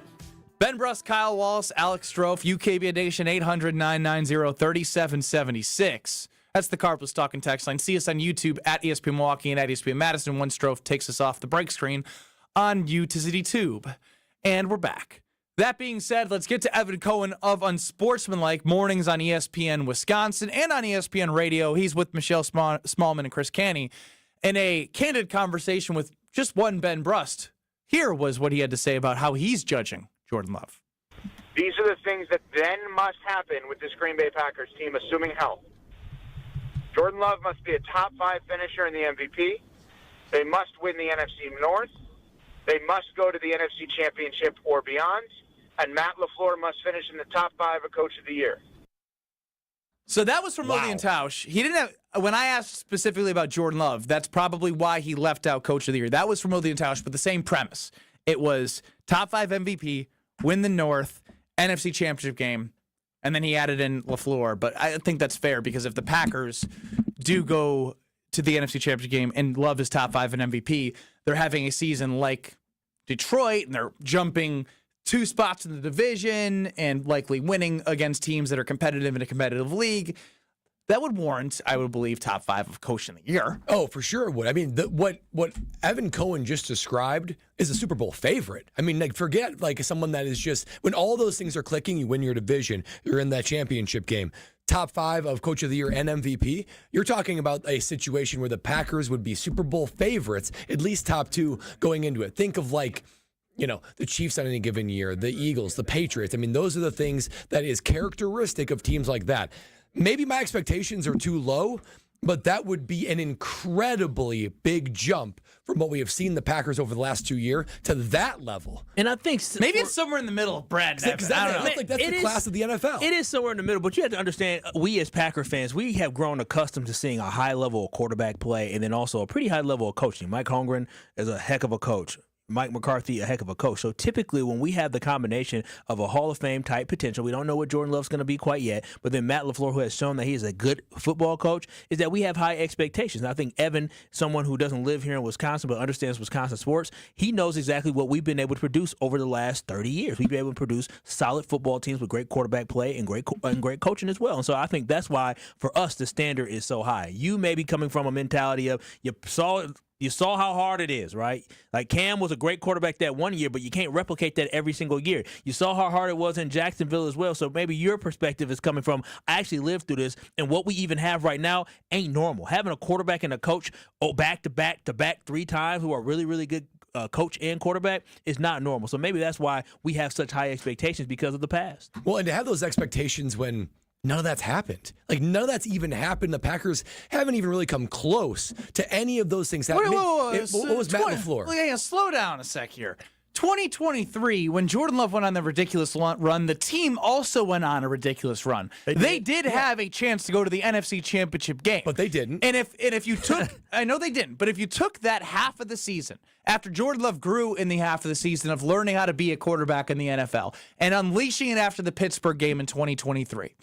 Ben Brust, Kyle Wallace, Alex Strofe, UKB Nation, 800-990-3776. That's the Carpless Talking text line. See us on YouTube at ESPN Milwaukee and at ESPN Madison when Strofe takes us off the break screen on UTCity Tube. And we're back. That being said, let's get to Evan Cohen of Unsportsmanlike mornings on ESPN Wisconsin and on ESPN Radio. He's with Michelle Smallman and Chris Canny in a candid conversation with just one Ben Brust. Here was what he had to say about how he's judging Jordan Love. These are the things that then must happen with this Green Bay Packers team, assuming health. Jordan Love must be a top 5 finisher in the MVP. They must win the NFC North. They must go to the NFC Championship or beyond. And Matt LaFleur must finish in the top 5 of Coach of the Year. So that was from William Tausch. He didn't have, when I asked specifically about Jordan Love, that's probably why he left out Coach of the Year. That was from William Tausch, but the same premise. It was top 5 MVP, win the North, NFC Championship game, and then he added in LaFleur. But I think that's fair because if the Packers do go to the NFC Championship game and Love is top 5 in MVP, they're having a season like Detroit, and they're jumping 2 spots in the division and likely winning against teams that are competitive in a competitive league. That would warrant, I would believe, top 5 of Coach in the Year. Oh, for sure it would. I mean, what Evan Cohen just described is a Super Bowl favorite. I mean, like, forget like someone that is just, when all those things are clicking, you win your division, you're in that championship game. Top 5 of Coach of the Year and MVP, you're talking about a situation where the Packers would be Super Bowl favorites, at least top 2 going into it. Think of like, you know, the Chiefs on any given year, the Eagles, the Patriots. I mean, those are the things that is characteristic of teams like that. Maybe my expectations are too low, but that would be an incredibly big jump from what we have seen the Packers over the last 2 years to that level. And I think maybe it's somewhere in the middle, Brad. Because that's the class of the NFL. It is somewhere in the middle, but you have to understand, we as Packer fans, we have grown accustomed to seeing a high level of quarterback play and then also a pretty high level of coaching. Mike Holmgren is a heck of a coach. Mike McCarthy, a heck of a coach. So typically when we have the combination of a Hall of Fame type potential, we don't know what Jordan Love's going to be quite yet, but then Matt LaFleur, who has shown that he is a good football coach, is that we have high expectations. And I think Evan, someone who doesn't live here in Wisconsin but understands Wisconsin sports, he knows exactly what we've been able to produce over the last 30 years. We've been able to produce solid football teams with great quarterback play and great coaching as well. And so I think that's why for us the standard is so high. You may be coming from a mentality of you saw how hard it is, right? Like Cam was a great quarterback that one year, but you can't replicate that every single year. You saw how hard it was in Jacksonville as well. So maybe your perspective is coming from, I actually lived through this, and what we even have right now ain't normal. Having a quarterback and a coach back to back 3 times who are really, really good coach and quarterback is not normal. So maybe that's why we have such high expectations because of the past. Well, and to have those expectations when none of that's happened. Like, none of that's even happened. The Packers haven't even really come close to any of those things happening. What was Matt LaFleur? Slow down a sec here. 2023, when Jordan Love went on the ridiculous run, the team also went on a ridiculous run. They did have a chance to go to the NFC Championship game. But they didn't. And if you took, I know they didn't, but if you took that half of the season, after Jordan Love grew in the half of the season of learning how to be a quarterback in the NFL and unleashing it after the Pittsburgh game in 2023,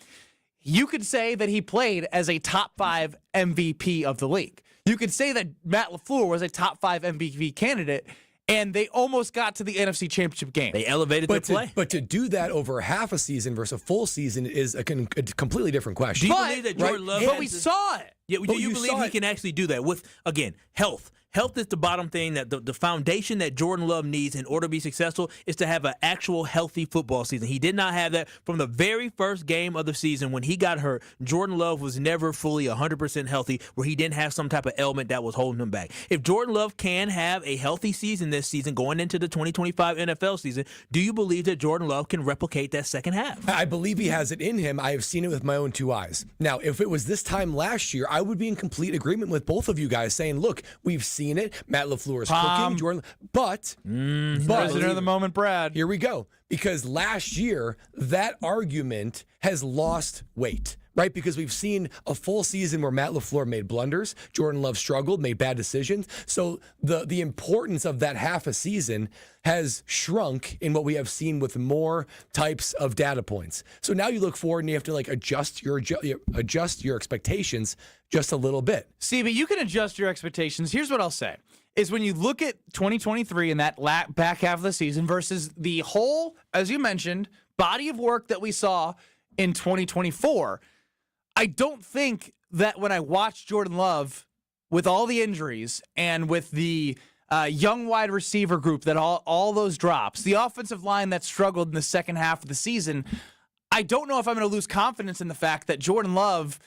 you could say that he played as a top 5 MVP of the league. You could say that Matt LaFleur was a top 5 MVP candidate, and they almost got to the NFC Championship game. They elevated their play. But to do that over half a season versus a full season is a completely different question. Do you believe that Jordan Love... But we saw it. Yeah, do you believe he can actually do that with, again, health? Health is the bottom thing, that the foundation that Jordan Love needs in order to be successful is to have an actual healthy football season. He did not have that from the very first game of the season. When he got hurt, Jordan Love was never fully 100% healthy, where he didn't have some type of ailment that was holding him back. If Jordan Love can have a healthy season this season going into the 2025 NFL season, do you believe that Jordan Love can replicate that second half? I believe he has it in him. I have seen it with my own 2 eyes. Now, if it was this time last year, I would be in complete agreement with both of you guys saying, look, we've seen it. Matt LaFleur is cooking, Jordan, but prisoner of the moment, Brad. Here we go. Because last year, that argument has lost weight. right? Because we've seen a full season where Matt LaFleur made blunders, Jordan Love struggled, made bad decisions. So the importance of that half a season has shrunk in what we have seen with more types of data points. So now you look forward and you have to adjust your expectations just a little bit. See, but you can adjust your expectations. Here's what I'll say. Is when you look at 2023 and that back half of the season versus the whole, as you mentioned, body of work that we saw in 2024, I don't think that when I watched Jordan Love with all the injuries and with the young wide receiver group that all those drops, the offensive line that struggled in the second half of the season, I don't know if I'm going to lose confidence in the fact that Jordan Love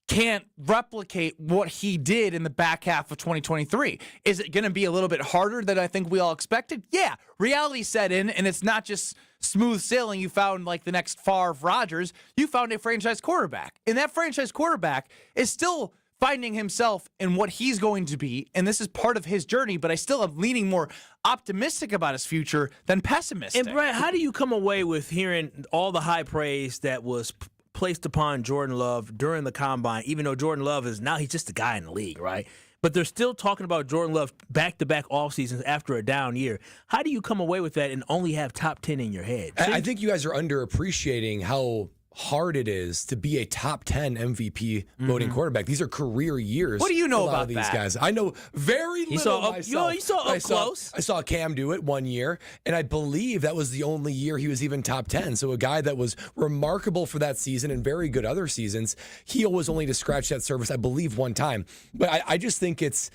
can't replicate what he did in the back half of 2023. Is it going to be a little bit harder than I think we all expected? Yeah. Reality set in, and it's not just smooth sailing. You found the next Favre Rodgers. You found a franchise quarterback. And that franchise quarterback is still finding himself in what he's going to be, and this is part of his journey, but I still am leaning more optimistic about his future than pessimistic. And Brad, how do you come away with hearing all the high praise that was placed upon Jordan Love during the combine, even though Jordan Love is now he's just a guy in the league, right? But they're still talking about Jordan Love back-to-back off seasons after a down year. How do you come away with that and only have top 10 in your head? I think you guys are underappreciating how hard it is to be a top 10 MVP voting quarterback. These are career years. What do you know for a lot about of these that? guys? I know very little myself. You saw up close. I saw Cam do it one year, and I believe that was the only year he was even top 10. So a guy that was remarkable for that season and very good other seasons, he was only to scratch that surface, I believe, one time. But I just think it's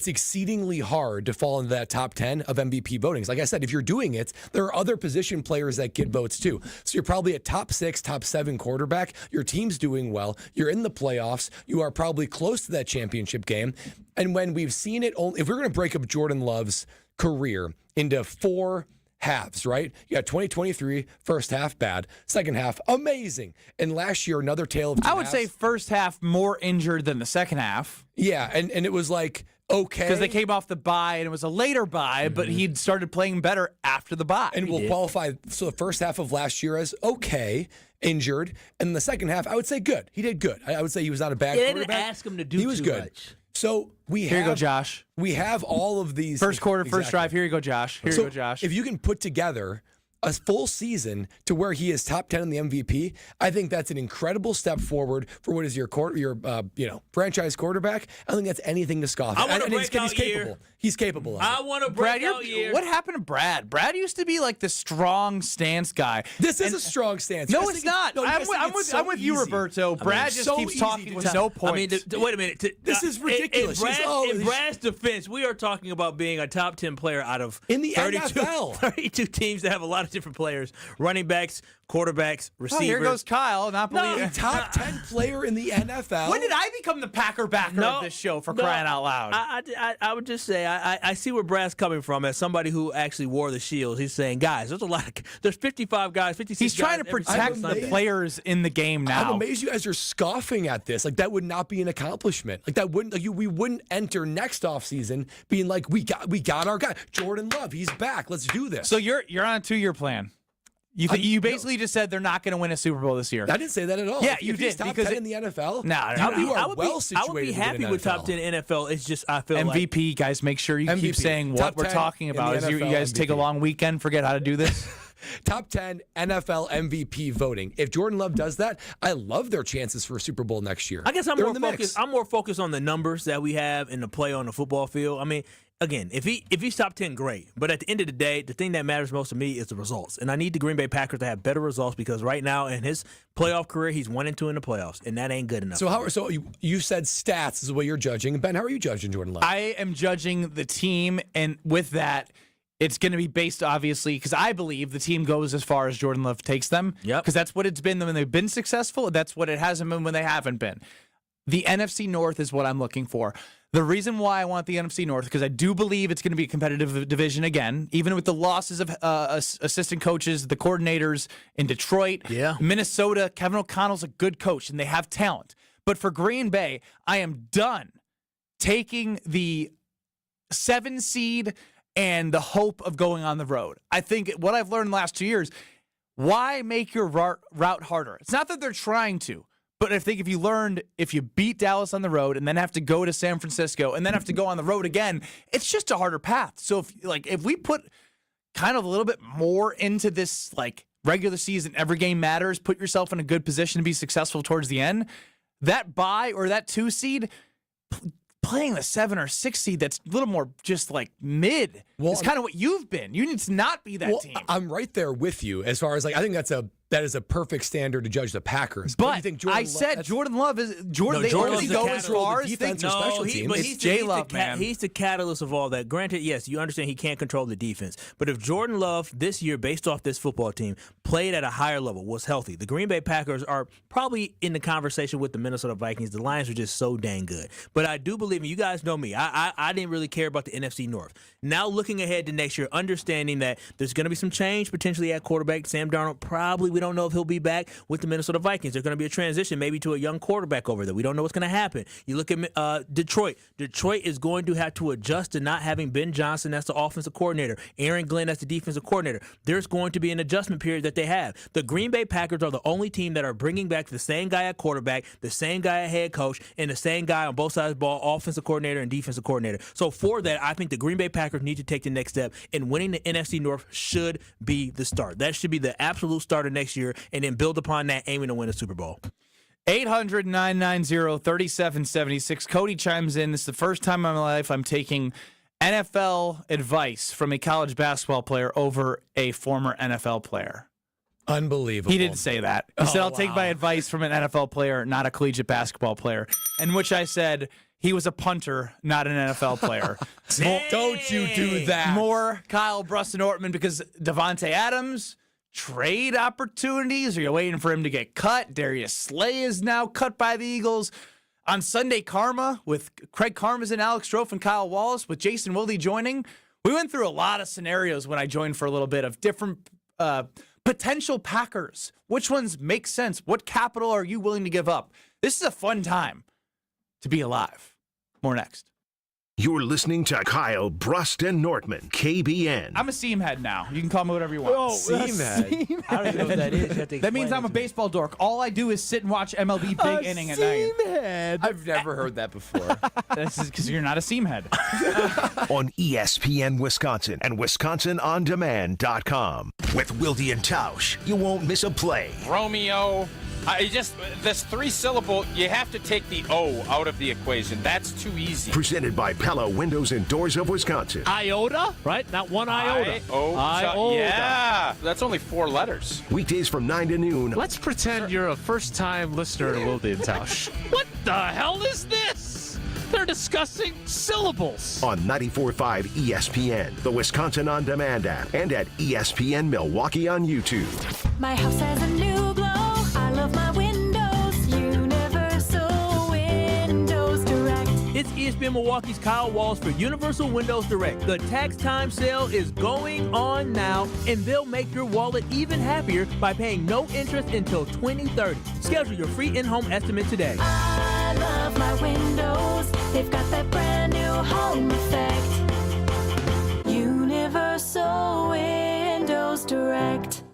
exceedingly hard to fall into that top 10 of MVP votings. Like I said, if you're doing it, there are other position players that get votes too. So you're probably a top 6, top 7 quarterback. Your team's doing well. You're in the playoffs. You are probably close to that championship game. And when we've seen it, if we're going to break up Jordan Love's career into 4 halves, right? You got 2023, first half bad, second half amazing. And last year, another tale of two I would say first half more injured than the second half. Yeah, and it was okay. Because they came off the bye, and it was a later bye, but he'd started playing better after the bye. And we'll qualify, so the first half of last year as okay, injured, and the second half, I would say good. He did good. I would say he was not a bad quarterback. They didn't ask him to do He was too good. much. So Here you go, Josh. We have all of these. First quarter, first drive. Here you go, Josh. Here you go, Josh. If you can put together a full season to where he is top 10 in the MVP, I think that's an incredible step forward for what is your franchise quarterback. I think that's anything to scoff at. I want a breakout he's capable. year. He's capable of it. I want a breakout year. What happened to Brad? Brad used to be the strong stance guy. This is a strong stance. No, it's not. I'm with you, Roberto. Brad just keeps talking with no point. Wait a minute. This is ridiculous. In Brad's defense, we are talking about being a top 10 player out of in the 32 teams that have a lot of different players, running backs, quarterbacks, receivers. Here goes Kyle. Not believing top 10 player in the NFL. When did I become the Packer backer of this show for crying out loud? I would just say I see where Brad's coming from as somebody who actually wore the shields. He's saying, guys, there's 55 guys, 56 He's trying guys to protect the players in the game now. I'm amazed you guys are scoffing at this. That would not be an accomplishment. We wouldn't enter next offseason being we got our guy. Jordan Love, he's back. Let's do this. So you're on a 2-year plan. You basically just said they're not going to win a Super Bowl this year. I didn't say that at all. Yeah, if you he's did. Top Because 10 in the NFL. I would be happy with top 10 NFL. NFL. It's just I feel MVP, guys. Make sure you keep saying what we're talking about. As you guys take a long weekend, forget how to do this. Top 10 NFL MVP voting. If Jordan Love does that, I love their chances for a Super Bowl next year. I guess I'm more focused on the numbers that we have in the play on the football field. I mean, again, if he's top 10, great. But at the end of the day, the thing that matters most to me is the results. And I need the Green Bay Packers to have better results because right now in his playoff career, he's 1-2 in the playoffs, and that ain't good enough. So you said stats is the way you're judging. Ben, how are you judging Jordan Love? I am judging the team, and with that, it's going to be based, obviously, because I believe the team goes as far as Jordan Love takes them. Yep. Because that's what it's been when they've been successful. That's what it hasn't been when they haven't been. The NFC North is what I'm looking for. The reason why I want the NFC North, because I do believe it's going to be a competitive division again, even with the losses of assistant coaches, the coordinators in Detroit, Minnesota. Kevin O'Connell's a good coach, and they have talent. But for Green Bay, I am done taking the 7 seed and the hope of going on the road. I think what I've learned in the last 2 years, why make your route harder? It's not that they're trying to, But I think if you beat Dallas on the road and then have to go to San Francisco and then have to go on the road again, it's just a harder path. So if we put kind of a little bit more into this regular season, every game matters, put yourself in a good position to be successful towards the end, that bye or that 2 seed, playing the 7 or 6 seed that's a little more just mid. Well, it's kind of what you've been. You need to not be that team. I'm right there with you as far as I think that is a perfect standard to judge the Packers. But you think Jordan Love is Jordan. They only go as far as defense or special teams. But it's J-Love, man. He's the catalyst of all that. Granted, yes, you understand he can't control the defense. But if Jordan Love this year, based off this football team, played at a higher level, was healthy, the Green Bay Packers are probably in the conversation with the Minnesota Vikings. The Lions are just so dang good. But I do believe, and you guys know me, I didn't really care about the NFC North. Now looking ahead to next year, understanding that there's going to be some change potentially at quarterback. Sam Darnold probably, we don't know if he'll be back with the Minnesota Vikings. There's going to be a transition maybe to a young quarterback over there. We don't know what's going to happen. You look at Detroit. Detroit is going to have to adjust to not having Ben Johnson as the offensive coordinator, Aaron Glenn as the defensive coordinator. There's going to be an adjustment period that they have. The Green Bay Packers are the only team that are bringing back the same guy at quarterback, the same guy at head coach, and the same guy on both sides of the ball, offensive coordinator and defensive coordinator. So for that, I think the Green Bay Packers need to take the next step, and winning the NFC North should be the start. That should be the absolute start of next year, and then build upon that, aiming to win a Super Bowl. 800-990-3776. Cody chimes in. This is the first time in my life I'm taking NFL advice from a college basketball player over a former NFL player. Unbelievable. He didn't say that. He said, I'll take my advice from an NFL player, not a collegiate basketball player. In which I said, he was a punter, not an NFL player. Don't you do that. More Kyle, Brust, and Nortman, because Devontae Adams, trade opportunities. Are you waiting for him to get cut? Darius Slay is now cut by the Eagles. On Sunday Karma, with Craig Karmazin, Alex Strofe, and Kyle Wallace, with Jason Wilde joining, we went through a lot of scenarios when I joined for a little bit of different potential Packers. Which ones make sense? What capital are you willing to give up? This is a fun time to be alive. More next. You're listening to Kyle, Brust, and Nortman, KBN. I'm a seam head now. You can call me whatever you want. Oh, seam head. I don't even know what that is. That means I'm a baseball dork. All I do is sit and watch MLB Big Inning at night. Seam head. I've never heard that before. This is because you're not a seam head. On ESPN Wisconsin and WisconsinOnDemand.com. With Wilde and Tausch, you won't miss a play. Romeo. This 3-syllable, you have to take the O out of the equation. That's too easy. Presented by Pella Windows and Doors of Wisconsin. Iota, right? Not one iota. Iota. Yeah. That's only 4 letters. Weekdays from 9 to noon. Let's pretend you're a first-time listener to Wilde and Tausch. What the hell is this? They're discussing syllables. On 94.5 ESPN, the Wisconsin On Demand app, and at ESPN Milwaukee on YouTube. My house has a new glow. I love my windows. Universal Windows Direct. It's ESPN Milwaukee's Kyle Walls for Universal Windows Direct. The tax time sale is going on now, and they'll make your wallet even happier by paying no interest until 2030. Schedule your free in-home estimate today. I love my windows. They've got that brand new home effect. Universal Windows Direct.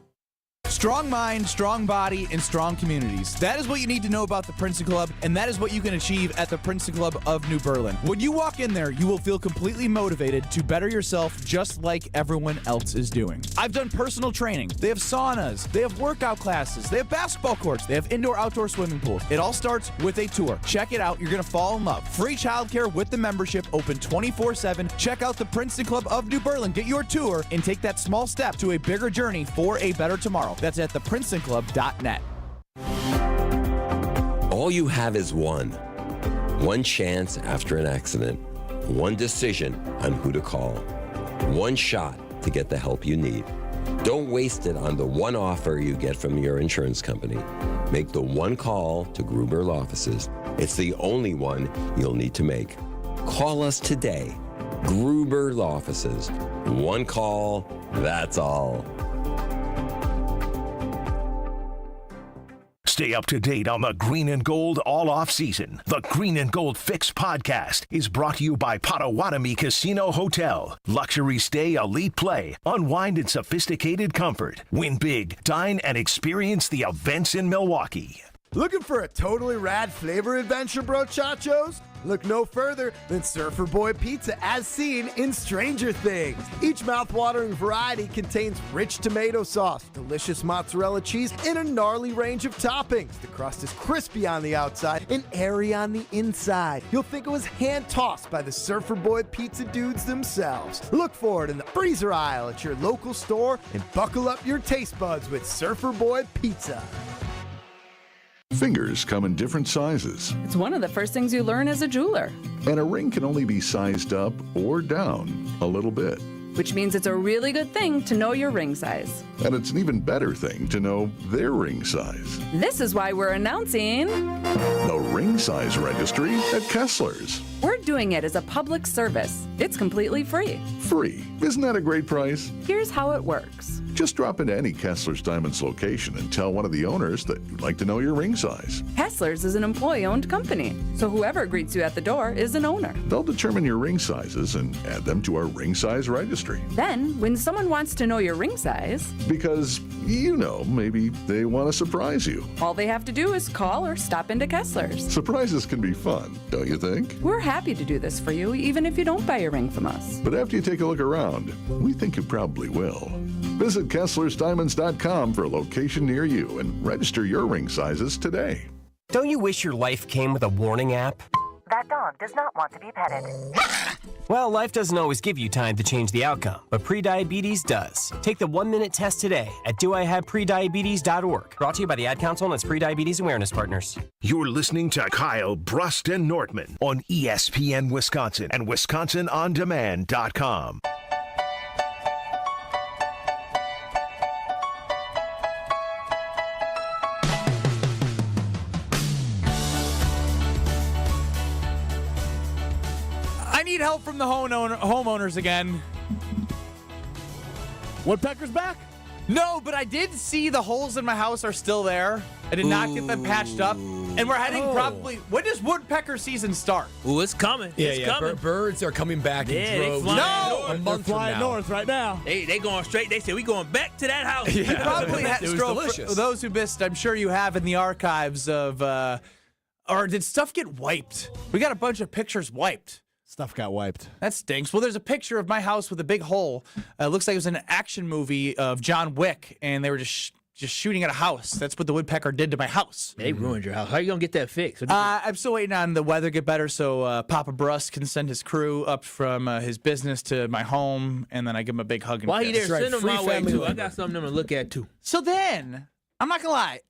Strong mind, strong body, and strong communities. That is what you need to know about the Princeton Club, and that is what you can achieve at the Princeton Club of New Berlin. When you walk in there, you will feel completely motivated to better yourself just like everyone else is doing. I've done personal training. They have saunas. They have workout classes. They have basketball courts. They have indoor-outdoor swimming pools. It all starts with a tour. Check it out. You're going to fall in love. Free childcare with the membership, open 24/7. Check out the Princeton Club of New Berlin. Get your tour and take that small step to a bigger journey for a better tomorrow. That's at theprincetonclub.net. All you have is one chance after an accident, one decision on who to call, one shot to get the help you need. Don't waste it on the one offer you get from your insurance company. Make the one call to Gruber Law Offices. It's the only one you'll need to make. Call us today. Gruber Law Offices. One call, that's all. Stay up to date on the Green and Gold all off season. The Green and Gold Fix podcast is brought to you by Potawatomi Casino Hotel. Luxury stay, elite play, unwind in sophisticated comfort. Win big, dine, and experience the events in Milwaukee. Looking for a totally rad flavor adventure, brochachos? Look no further than Surfer Boy Pizza as seen in Stranger Things. Each mouth-watering variety contains rich tomato sauce, delicious mozzarella cheese, and a gnarly range of toppings. The crust is crispy on the outside and airy on the inside. You'll think it was hand-tossed by the Surfer Boy Pizza dudes themselves. Look for it in the freezer aisle at your local store and buckle up your taste buds with Surfer Boy Pizza. Fingers come in different sizes, It's one of the first things you learn as a jeweler, and a ring can only be sized up or down a little bit. which means it's a really good thing to know your ring size. And it's an even better thing to know their ring size. This is why we're announcing The Ring Size Registry at Kessler's. we're doing it as a public service. It's completely free. Free. Isn't that a great price? Here's how it works. Just drop into any Kessler's Diamonds location and tell one of the owners that you'd like to know your ring size. Kessler's is an employee-owned company, so whoever greets you at the door is an owner. They'll determine your ring sizes and add them to our ring size registry. Then, when someone wants to know your ring size, Because, you know, maybe they want to surprise you. all they have to do is call or stop into Kessler's. Surprises can be fun, don't you think? We're happy to do this for you, even if you don't buy a ring from us. But after you take a look around, we think you probably will. Visit KesslersDiamonds.com for a location near you and register your ring sizes today. Don't you wish your life came with a warning app? That dog does not want to be petted. Well, life doesn't always give you time to change the outcome, but prediabetes does. Take the 1-minute test today at doihaveprediabetes.org. Brought to you by the Ad Council and its Prediabetes Awareness Partners. You're listening to Kyle, Brust, and Nortman on ESPN Wisconsin and WisconsinOnDemand.com. I need help from the homeowners again. Woodpecker's back? No, but I did see the holes in my house are still there. I did not get them patched up. And we're heading probably... When does woodpecker season start? Ooh, it's coming. It's coming. Birds are coming back in Yeah, they droves. flying No! A month from Flying now. north right now. They going straight. They said, we going back to that house. You probably had It was Stroh, delicious. for those who missed, I'm sure you have in the archives of... or did stuff get wiped? We got a bunch of pictures wiped. Stuff got wiped. That stinks. Well, there's a picture of my house with a big hole. Looks like it was an action movie of John Wick, and they were just shooting at a house. That's what the woodpecker did to my house. They ruined your house. How are you going to get that fixed? I'm still waiting on the weather to get better so Papa Brust can send his crew up from his business to my home, and then I give him a big hug and While he there, kiss. send them my way, too. I got something to look at, too. So then, I'm not going to lie,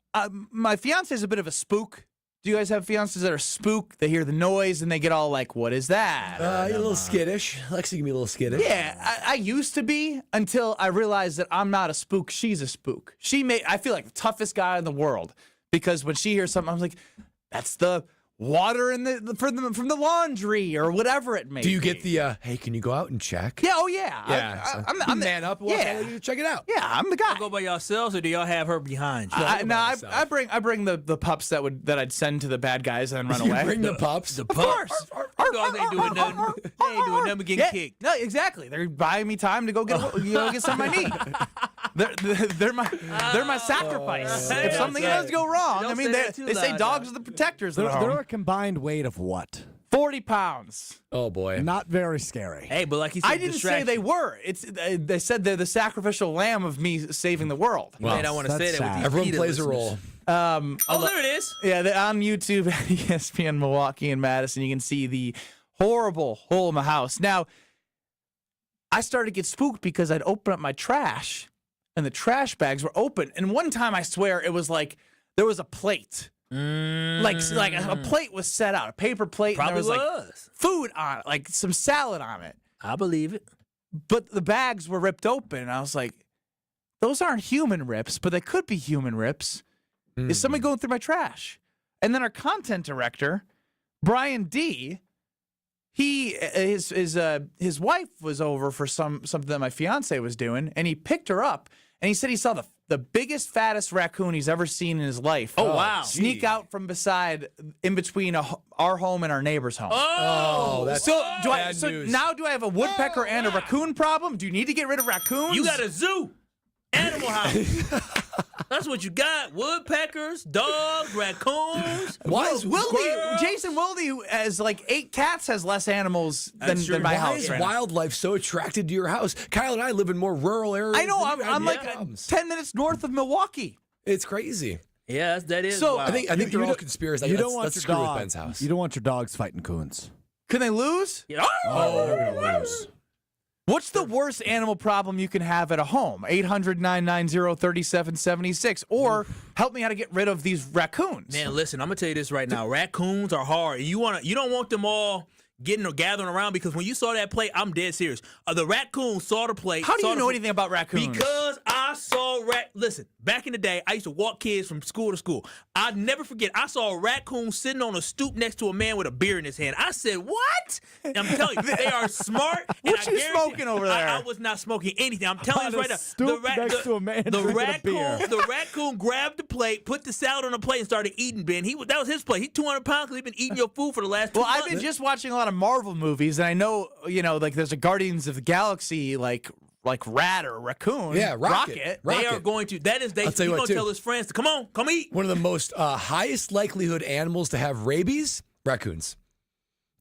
my fiance is a bit of a spook. Do you guys have fiancés that are spook? They hear the noise and they get all like, what is that? You're a little skittish. Lexi can be a little skittish. Yeah, I used to be until I realized that I'm not a spook. She's a spook. I feel like the toughest guy in the world because when she hears something, I'm like, that's the water in from the laundry or whatever it may be. Do you get the, hey, can you go out and check? Yeah, oh yeah. Yeah. I'm man up. Well, yeah. Check it out. Yeah, I'm the guy. Y'all go by yourselves or do y'all have her behind you? I bring the pups that I'd send to the bad guys and then run away. Bring the pups? The Of pups. course. They ain't doing nothing. They ain't doing nothing but getting kicked. No, exactly. They're buying me time to go get something I need. They're my sacrifice. If something does go wrong, Don't I mean, say that they too say loud, dogs are the protectors of the They're home. a combined weight of what? 40 pounds. Oh, boy. Not very scary. Hey, but like he said, I didn't say they were. They said they're the sacrificial lamb of me saving the world. Well, I want to say that with these everyone PETA plays a listeners. role. There it is. Yeah, on YouTube, ESPN Milwaukee and Madison, you can see the horrible hole in my house. Now, I started to get spooked because I'd open up my trash, and the trash bags were open. And one time, I swear, it was like there was a plate. Like a plate was set out, a paper plate, Probably and there was like food on it, like some salad on it. I believe it. But the bags were ripped open, and I was like, those aren't human rips, but they could be human rips. Is somebody going through my trash? And then our content director, Brian D., his wife was over for something that my fiance was doing, and he picked her up, and he said he saw the biggest, fattest raccoon he's ever seen in his life. Oh, wow. Sneak out from in between our home and our neighbor's home. Oh, that's bad news. Now do I have a woodpecker and a raccoon problem? Do you need to get rid of raccoons? You got a zoo. Animal house. That's what you got. Woodpeckers, dogs, raccoons. Jason Wilde, who has like 8 cats, has less animals than my house. Why is wildlife so attracted to your house? Kyle and I live in more rural areas. I know. I'm like 10 minutes north of Milwaukee. It's crazy. Yeah, that is. So wild. I think they're all conspiracies. You don't want let's your screw with dog. Ben's house. You don't want your dogs fighting coons. Can they lose? Yeah. They're gonna lose. What's the worst animal problem you can have at a home? 800-990-3776. Or help me how to get rid of these raccoons. Man, listen, I'm gonna tell you this right now. Raccoons are hard. You don't want them all getting or gathering around, because when you saw that plate, I'm dead serious. The raccoon saw the plate. How do you know anything about raccoons? Because I saw Listen, back in the day, I used to walk kids from school to school. I'll never forget, I saw a raccoon sitting on a stoop next to a man with a beer in his hand. I said, what? And I'm telling you, they are smart. What you smoking over there? I was not smoking anything. I'm telling you right now. Stoop next to a man drinking a beer. The raccoon grabbed the plate, put the salad on the plate, and started eating, Ben. That was his plate. He's 200 pounds because he's been eating your food for the last 2 months. I've been just watching a lot of Marvel movies, and I know, like there's a Guardians of the Galaxy, like rat or raccoon. Yeah, Rocket. They are going to. That is, he's going to tell his friends to come on, come eat. One of the most highest likelihood animals to have rabies, raccoons.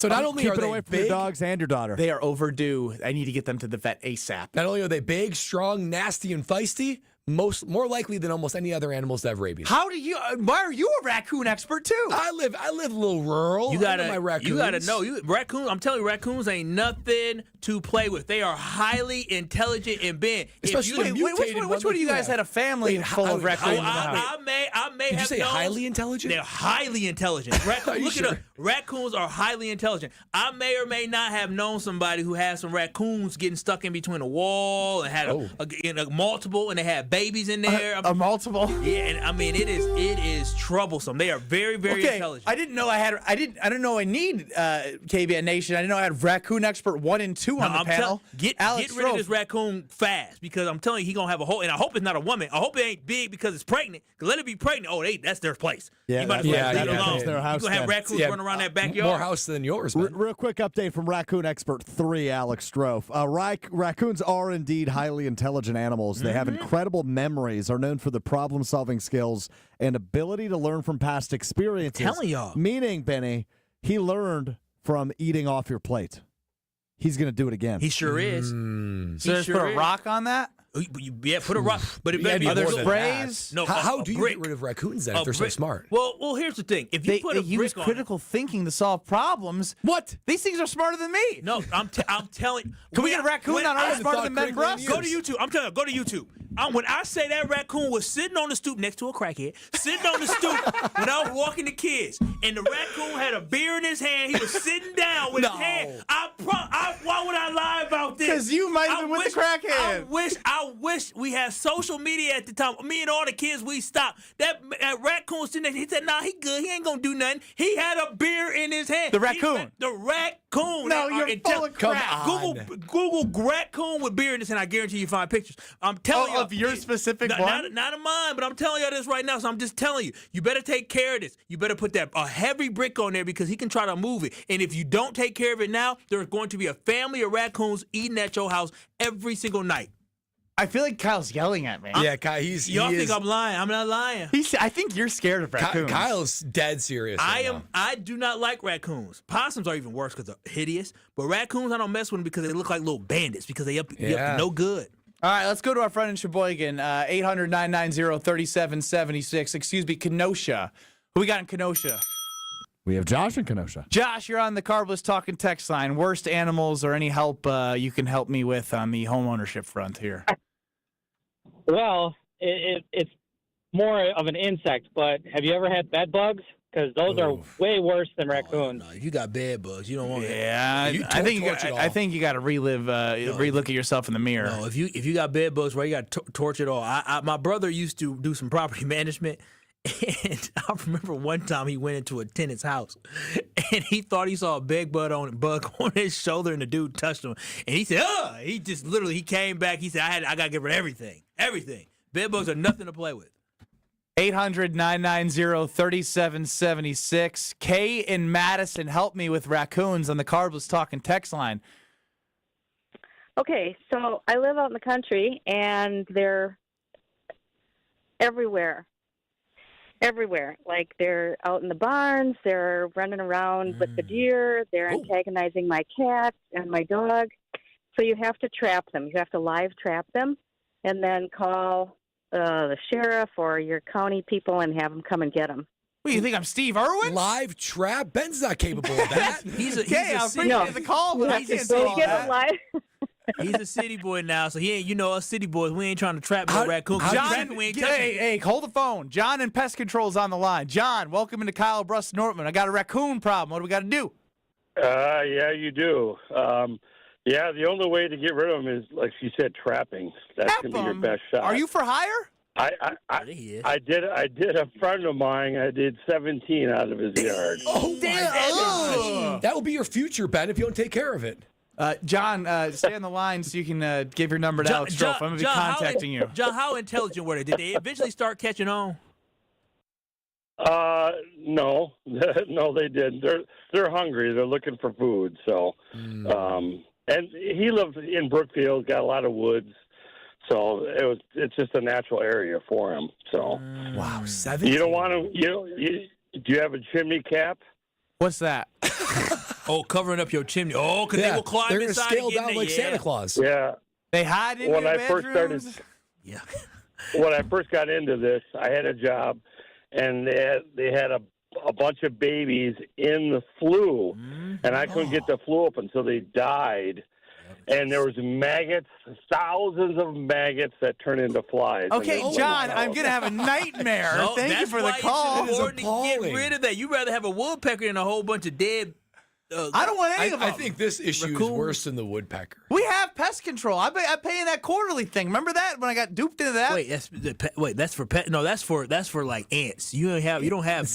So not only keep are it they away from big, your dogs and your daughter. They are overdue. I need to get them to the vet ASAP. Not only are they big, strong, nasty, and feisty, more likely than almost any other animals to have rabies. How do you? Why are you a raccoon expert too? I live a little rural. You gotta, I know my raccoons. you gotta know. Raccoons. I'm telling you, raccoons ain't nothing to play with. They are highly intelligent and big. Especially which one of you guys had a family full of raccoons? I may Did have you say known, highly intelligent? They're highly intelligent. Look it up. Raccoons are highly intelligent. I may or may not have known somebody who had some raccoons getting stuck in between a wall and had a multiple, and they had babies in there. A multiple. Yeah, and I mean it is troublesome. They are very, very intelligent. I didn't know I didn't know I need KBN Nation. I didn't know I had raccoon expert 1 and 2 on the panel. Get rid of this raccoon fast, because I'm telling you, he gonna have a whole. And I hope it's not a woman. I hope it ain't big because it's pregnant. Let it be pregnant. Oh, that's their place. Yeah, you might as well leave it alone. That's their house. You gonna have raccoons running around that backyard. More house than yours. Real quick update from Raccoon Expert 3, Alex Strofe. Raccoons are indeed highly intelligent animals. They have incredible memories, are known for the problem-solving skills and ability to learn from past experiences. I'm telling y'all. Meaning, Benny, he learned from eating off your plate. He's going to do it again. He sure is. So just put a rock on that? Yeah, put a rock. But it better be Are there more than sprays? that. No, How do you brick. get rid of raccoons then if they're so smart? Well, here's the thing. If you put a They use brick on critical thinking to solve problems. What? These things are smarter than me. No, I'm telling. Can we get a raccoon on our smarter than Ben Brust? Go to YouTube. I'm telling you, go to YouTube. When I say that raccoon was sitting on the stoop next to a crackhead, sitting on the stoop when I was walking the kids, and the raccoon had a beer in his hand. He was sitting down with his hand. Why would I lie about this? Because you might have been with the crackhead. I wish we had social media at the time. Me and all the kids, we stopped. That raccoon sitting there, he said, nah, he good. He ain't going to do nothing. He had a beer in his hand. The raccoon. The raccoon. No, you're full of crap. Google raccoon with beer in his hand. I guarantee you find pictures. I'm telling you. Of your specific one? Not of mine, but I'm telling you this right now, so I'm just telling you. You better take care of this. You better put a heavy brick on there, because he can try to move it. And if you don't take care of it now, there's going to be a family of raccoons eating at your house every single night. I feel like Kyle's yelling at me. Yeah, Kyle, Y'all think I'm lying. I'm not lying. I think you're scared of raccoons. Kyle's dead serious. I do not like raccoons. Possums are even worse because they're hideous. But raccoons, I don't mess with them because they look like little bandits, because they up to no good. All right, let's go to our friend in Sheboygan, 800-990-3776. Excuse me, Kenosha. Who we got in Kenosha? We have Josh in Kenosha. Josh, you're on the Carbless Talking text line. Worst animals or any help you can help me with on the home ownership front here? Well, it's more of an insect, but have you ever had bed bugs? Because those are way worse than raccoons. No, if you got bed bugs, you don't want I think you got to relook at yourself in the mirror. No, if you got bed bugs, right, you got to torch it all. My brother used to do some property management, and I remember one time he went into a tenant's house, and he thought he saw a big bug on his shoulder, and the dude touched him, and he said, "Ugh!" He just literally came back. He said, "I got to get rid of everything. Bed bugs are nothing to play with." 800-990-3776. Kay in Madison, help me with raccoons on the Carbless Talking text line. Okay, so I live out in the country, and they're everywhere. Everywhere. Like they're out in the barns, they're running around with the deer, they're antagonizing my cat and my dog. So you have to trap them. You have to live trap them and then call the sheriff or your county people and have them come and get them. What, you think I'm Steve Irwin? Live trap? Ben's not capable of that. He's a I appreciate the call, but I can't do all that. He's a city boy now, so he ain't. Us city boys, we ain't trying to trap no raccoon. John, We ain't touching it. hey, hold the phone. John in Pest Control's on the line. John, welcome into Kyle, Brust, Nortman. I got a raccoon problem. What do we got to do? Yeah, you do. Yeah, the only way to get rid of them is, like she said, trapping. That's going to be your best shot. Are you for hire? I did. A friend of mine, I did 17 out of his yard. Oh, damn. That will be your future, Ben, if you don't take care of it. John, stay on the line so you can give your number to Alex Strofe. I'm going to be contacting you. John, how intelligent were they? Did they eventually start catching on? No, no, they didn't. They're hungry. They're looking for food. So, and he lives in Brookfield, got a lot of woods. So it's just a natural area for him. So wow, 17. You don't want to. Do you have a chimney cap? What's that? Covering up your chimney. Oh, because they will climb they're inside scale and get down in like there. Santa Claus. Yeah. They hide in when your I bedrooms? first started, when I first got into this, I had a job, and they had a bunch of babies in the flue, and I couldn't get the flue open, so they died. And there was maggots, thousands of maggots that turn into flies. Okay, John, I'm going to have a nightmare. No, Thank you for the call. It's important to get rid of that. You'd rather have a woodpecker than a whole bunch of dead. I don't want any of them. I think this issue is worse than the woodpecker. We have pest control. I'm paying that quarterly thing. Remember that when I got duped into that? That's for pet. No, that's for like ants. You don't have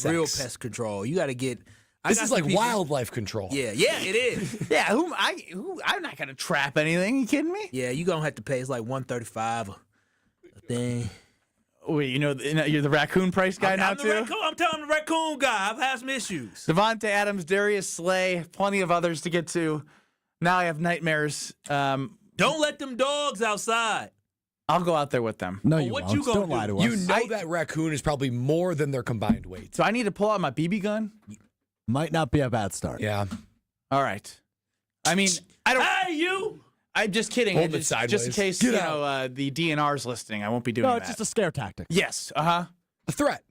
real pest control. You got to get. This is like wildlife control. Yeah, it is. Yeah, I'm not gonna trap anything. You kidding me? Yeah, you gonna have to pay. It's like $135 a thing. Wait, you're the raccoon price guy now too? I'm telling the raccoon guy. I've had some issues. Devontae Adams, Darius Slay, plenty of others to get to. Now I have nightmares. Don't let them dogs outside. I'll go out there with them. No, you won't. Don't lie to us. You know that raccoon is probably more than their combined weight. So I need to pull out my BB gun? Might not be a bad start. Yeah. All right. I mean, I don't. Hey, you! I'm just kidding. Hold it sideways. Just in case the DNR's listening, I won't be doing that. No, it's just a scare tactic. Yes. A threat.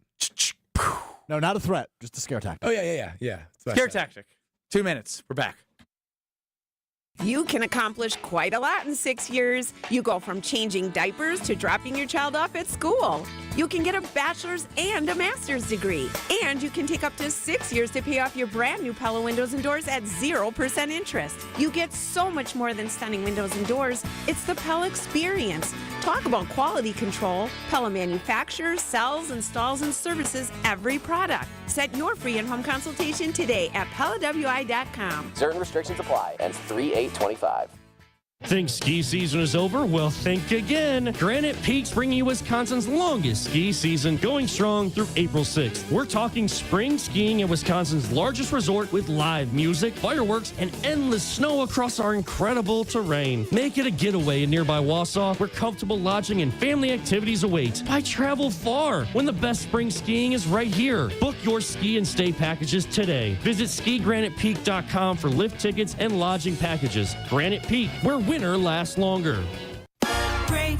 No, not a threat. Just a scare tactic. Oh yeah. Scare tactic. 2 minutes. We're back. You can accomplish quite a lot in 6 years. You go from changing diapers to dropping your child off at school. You can get a bachelor's and a master's degree. And you can take up to 6 years to pay off your brand new Pella windows and doors at 0% interest. You get so much more than stunning windows and doors. It's the Pella experience. Talk about quality control. Pella manufactures, sells, installs, and services every product. Set your free in-home consultation today at PellaWI.com. Certain restrictions apply. Ends 3/8/25. Think ski season is over? Well, think again. Granite Peak's bringing you Wisconsin's longest ski season, going strong through April 6th. We're talking spring skiing at Wisconsin's largest resort with live music, fireworks, and endless snow across our incredible terrain. Make it a getaway in nearby Wausau, where comfortable lodging and family activities await. Why travel far when the best spring skiing is right here? Book your ski and stay packages today. Visit skigranitepeak.com for lift tickets and lodging packages. Granite Peak, where winter lasts longer. Great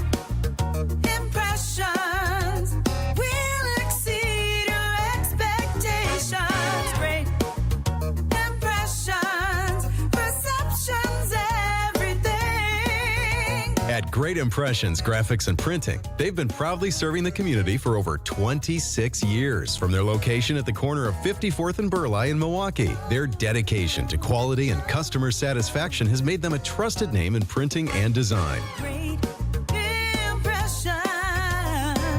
impressions will exceed your expectations. Great impressions, perceptions, everything. At Great Impressions Graphics and Printing, they've been proudly serving the community for over 26 years. From their location at the corner of 54th and Burleigh in Milwaukee, their dedication to quality and customer satisfaction has made them a trusted name in printing and design.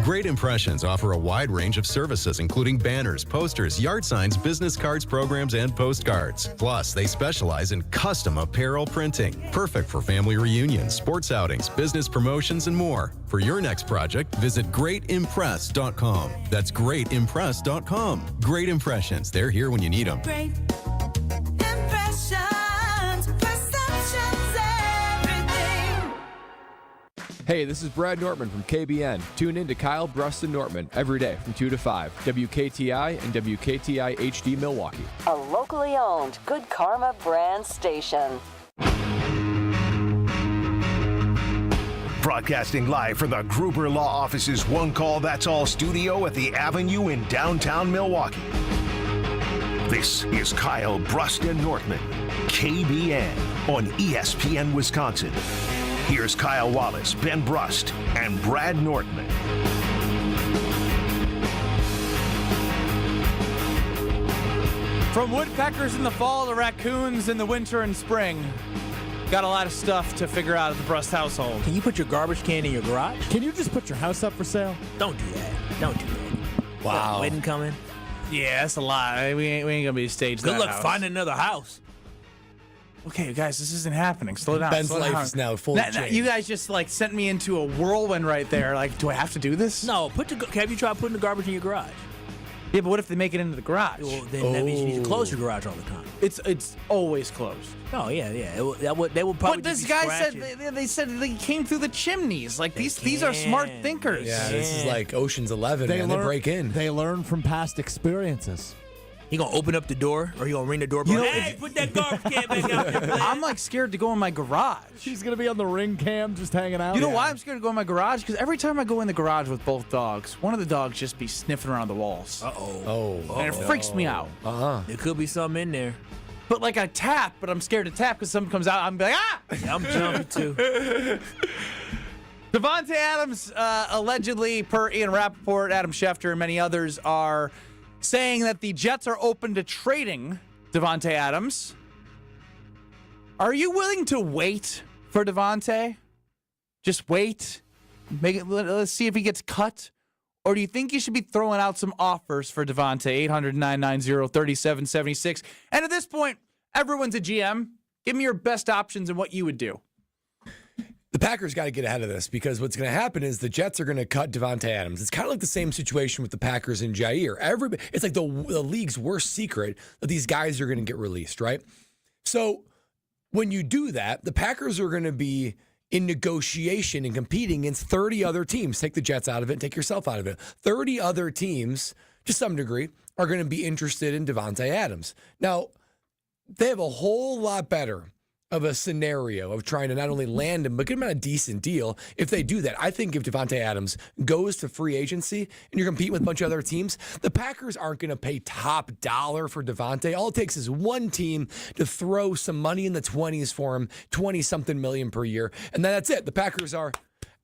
Great Impressions offer a wide range of services, including banners, posters, yard signs, business cards, programs, and postcards. Plus, they specialize in custom apparel printing, perfect for family reunions, sports outings, business promotions, and more. For your next project, visit greatimpress.com. That's greatimpress.com. Great Impressions. They're here when you need them. Great impressions, perceptions, everything. Hey, this is Brad Nortman from KBN. Tune in to Kyle, Brust, and Nortman every day from 2 to 5. WKTI and WKTI HD Milwaukee. A locally owned Good Karma brand station. Broadcasting live from the Gruber Law Office's One Call That's All studio at the Avenue in downtown Milwaukee. This is Kyle, Brust, and Nortman, KBN on ESPN Wisconsin. Here's Kyle Wallace, Ben Brust, and Brad Nortman. From woodpeckers in the fall to raccoons in the winter and spring, got a lot of stuff to figure out at the Brust household. Can you put your garbage can in your garage? Can you just put your house up for sale? Don't do that. Don't do that. Wow. Wedding coming. Yeah, that's a lot. We ain't gonna be staged. Good that luck house. finding another house. Okay, guys, this isn't happening. Slow down. Ben's slow life down. is now full of change. You guys just like sent me into a whirlwind right there. Like, do I have to do this? No, have you tried putting the garbage in your garage? Yeah, but what if they make it into the garage? Well, then that means you need to close your garage all the time. It's always closed. Oh yeah. They will probably. But this just be guy scratching. said they said they came through the chimneys. Like these are smart thinkers. Yeah, this is like Ocean's 11. They break in. They learn from past experiences. He gonna open up the door, or he gonna ring the doorbell? Hey, put that garbage can back out there. I'm like scared to go in my garage. She's gonna be on the ring cam, just hanging out. You know why I'm scared to go in my garage? Because every time I go in the garage with both dogs, one of the dogs just be sniffing around the walls. And it freaks me out. There could be something in there. But like I tap, but I'm scared to tap because something comes out. I'm like, ah! Yeah, I'm jumping too. Davante Adams, allegedly, per Ian Rappaport, Adam Schefter, and many others, are saying that the Jets are open to trading Davante Adams. Are you willing to wait for Davante? Just wait. Let's see if he gets cut. Or do you think you should be throwing out some offers for Davante? 800-990-3776. And at this point, everyone's a GM. Give me your best options and what you would do. The Packers got to get ahead of this because what's going to happen is the Jets are going to cut Davante Adams. It's kind of like the same situation with the Packers and Jair. It's like the league's worst secret that these guys are going to get released, right? So when you do that, the Packers are going to be in negotiation and competing against 30 other teams. Take the Jets out of it and take yourself out of it. 30 other teams, to some degree, are going to be interested in Davante Adams. Now, they have a whole lot better of a scenario of trying to not only land him, but get him on a decent deal if they do that. I think if Davante Adams goes to free agency and you're competing with a bunch of other teams, the Packers aren't going to pay top dollar for Davante. All it takes is one team to throw some money in the 20s for him, 20-something million per year, and then that's it. The Packers are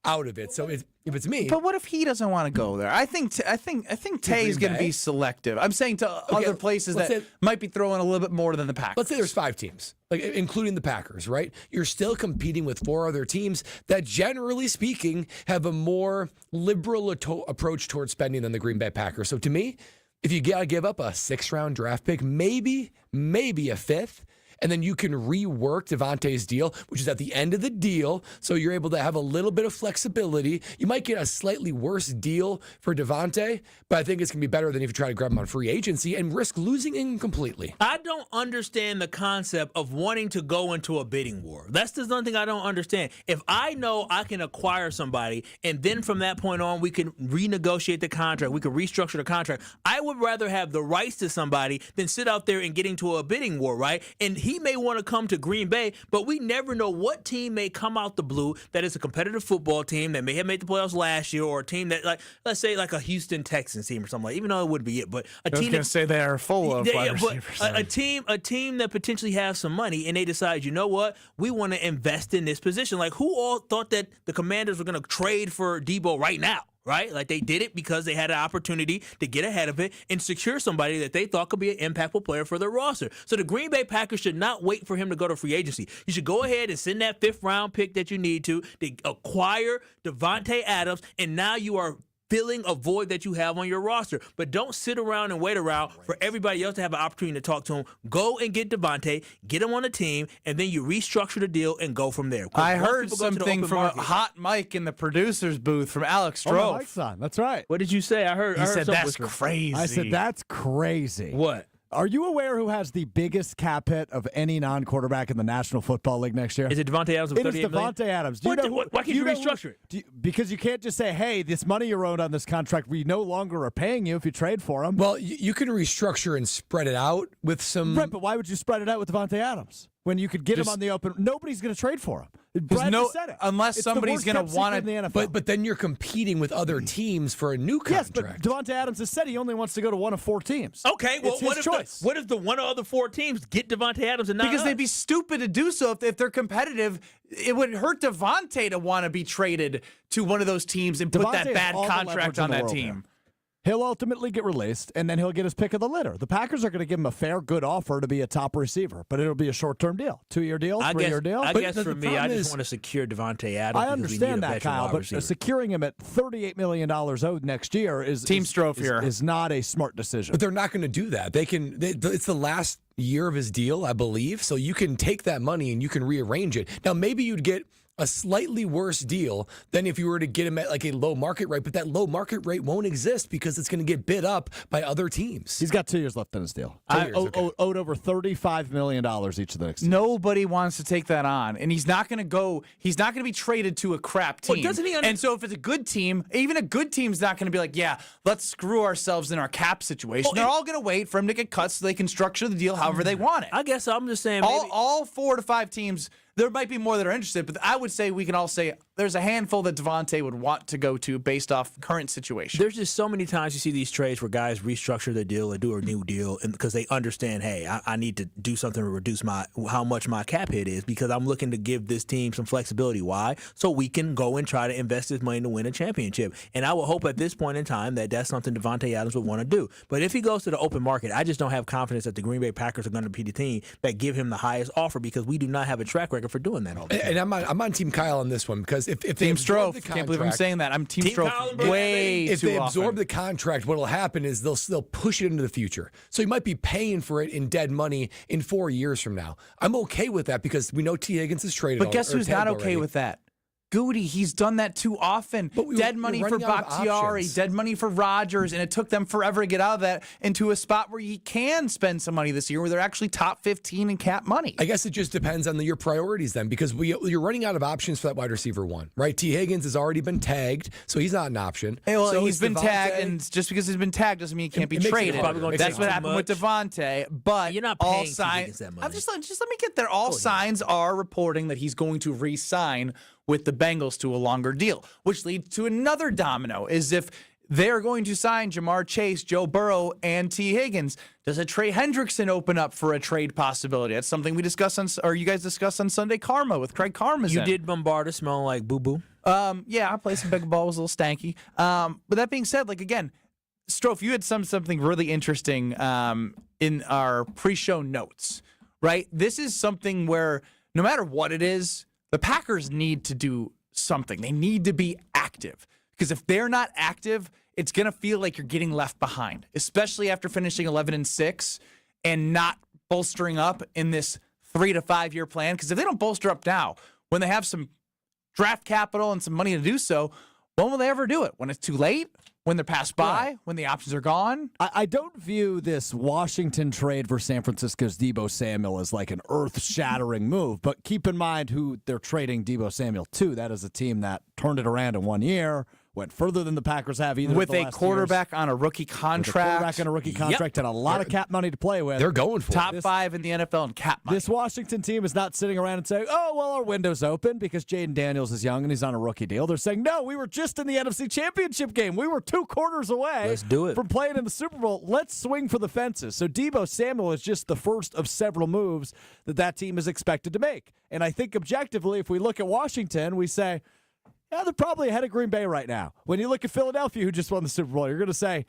out of it. So if it's me, but what if he doesn't want to go there? I think Tay's going to be selective. I'm saying to other places that might be throwing a little bit more than the Packers. Let's say there's 5 teams, like including the Packers, right? You're still competing with 4 other teams that, generally speaking, have a more liberal approach towards spending than the Green Bay Packers. So to me, if you got to give up a 6th-round draft pick, maybe a 5th, and then you can rework Davante's deal, which is at the end of the deal, so you're able to have a little bit of flexibility. You might get a slightly worse deal for Davante, but I think it's going to be better than if you try to grab him on free agency and risk losing him completely. I don't understand the concept of wanting to go into a bidding war. That's the one thing I don't understand. If I know I can acquire somebody, and then from that point on, we can renegotiate the contract, we can restructure the contract, I would rather have the rights to somebody than sit out there and get into a bidding war, right? And he may want to come to Green Bay, but we never know what team may come out the blue that is a competitive football team that may have made the playoffs last year, or a team that, like, let's say like a Houston Texans team or something like, even though it wouldn't be it, but a team I was going to say they are full of wide receivers. a team that potentially has some money, and they decide, you know what, we want to invest in this position. Like, who all thought that the Commanders were going to trade for Debo right now? Right? Like, they did it because they had an opportunity to get ahead of it and secure somebody that they thought could be an impactful player for their roster. So the Green Bay Packers should not wait for him to go to free agency. You should go ahead and send that 5th-round pick that you need to acquire Davante Adams, and now you are filling a void that you have on your roster. But don't sit around and wait around for everybody else to have an opportunity to talk to him. Go and get Davante, get him on the team, and then you restructure the deal and go from there. I heard something from a hot mic in the producer's booth from Alex Stroh. Oh, my mic's on. That's right. What did you say? I heard said something that's crazy. I said that's crazy. What? Are you aware who has the biggest cap hit of any non-quarterback in the National Football League next year? Is it Devontae Adams with $38 million? It is Devontae Adams. Why can't you restructure it? Because you can't just say, hey, this money you owed on this contract, we no longer are paying you if you trade for him. Well, you can restructure and spread it out with some... Right, but why would you spread it out with Devontae Adams? When you could get him on the open, nobody's going to trade for him. Brad just said it. Unless somebody's going to want to. But then you're competing with other teams for a new contract. Yes, but Devontae Adams has said he only wants to go to one of 4 teams. Okay, well, it's what if the one of the 4 teams get Devontae Adams and not Because us? they'd be stupid to do so if they're competitive. It would hurt Devontae to want to be traded to one of those teams and put that bad contract on that team. He'll ultimately get released, and then he'll get his pick of the litter. The Packers are going to give him a fair, good offer to be a top receiver, but it'll be a short-term deal. 2-year deal, 3-year deal. I guess for me, I just want to secure Devontae Adams. I understand that, Kyle, but securing him at $38 million owed next year is not a smart decision. But they're not going to do that. It's the last year of his deal, I believe, so you can take that money and you can rearrange it. Now, maybe you'd get a slightly worse deal than if you were to get him at like a low market rate, but that low market rate won't exist because it's going to get bid up by other teams. He's got 2 years left in his deal. Owed over $35 million each of the next. Nobody wants to take that on, and he's not going to go. He's not going to be traded to a crap team. Well, doesn't he and so if it's a good team, even a good team's not going to be like, yeah, let's screw ourselves in our cap situation. They're all going to wait for him to get cut so they can structure the deal however they want it. I guess I'm just saying all 4 to 5 teams. There might be more that are interested, but I would say we can all say there's a handful that Devontae would want to go to based off current situation. There's just so many times you see these trades where guys restructure their deal or do a new deal because they understand, hey, I need to do something to reduce how much my cap hit is because I'm looking to give this team some flexibility. Why? So we can go and try to invest this money to win a championship. And I would hope at this point in time that that's something Devontae Adams would want to do. But if he goes to the open market, I just don't have confidence that the Green Bay Packers are going to be the team that give him the highest offer because we do not have a track record for doing that all the time. And I'm on Team Kyle on this one because if they Team absorb Strofe, the can't believe I'm saying that. I'm Team Strofe way if too they often. absorb the contract, what will happen is they'll push it into the future. So you might be paying for it in dead money in 4 years from now. I'm okay with that because we know T. Higgins is traded. But guess who's not okay with that? Goody, he's done that too often. Dead money for Bakhtiari, dead money for Rodgers, and it took them forever to get out of that into a spot where you can spend some money this year where they're actually top 15 in cap money. I guess it just depends on your priorities then because you're running out of options for that wide receiver one, right? T. Higgins has already been tagged, so he's not an option. Hey, well, so he's been tagged, and just because he's been tagged doesn't mean he can't be traded. That's what happened with Devontae. But you're not all paying signs. that money. Just let me get there. All signs are reporting that he's going to re-sign with the Bengals to a longer deal, which leads to another domino, is if they're going to sign Jamar Chase, Joe Burrow, and T. Higgins, does a Trey Hendrickson open up for a trade possibility? That's something we discussed you guys discussed on Sunday Karma with Craig Karmazin. You did bombard us smelling like boo-boo. Yeah, I played some big ball, was a little stanky. But that being said, again, Strofe, you had something really interesting in our pre-show notes, right? This is something where no matter what it is, the Packers need to do something. They need to be active because if they're not active, it's going to feel like you're getting left behind, especially after finishing 11-6 and not bolstering up in this 3 to 5 year plan. Because if they don't bolster up now, when they have some draft capital and some money to do so, when will they ever do it? When it's too late? When they're passed by? When the options are gone? I don't view this Washington trade for San Francisco's Deebo Samuel as like an earth-shattering move, but keep in mind who they're trading Deebo Samuel to. That is a team that turned it around in 1 year, went further than the Packers have either with the a last quarterback years. on a rookie contract. With a quarterback on a rookie contract and a lot of cap money to play with. They're going for Top 5 in the NFL in cap money. This Washington team is not sitting around and saying, oh, well, our window's open because Jaden Daniels is young and he's on a rookie deal. They're saying, no, we were just in the NFC Championship game. We were 2 quarters away Let's do it. from playing in the Super Bowl. Let's swing for the fences. So Deebo Samuel is just the first of several moves that team is expected to make. And I think objectively, if we look at Washington, we say, yeah, they're probably ahead of Green Bay right now. When you look at Philadelphia, who just won the Super Bowl, you're going to say,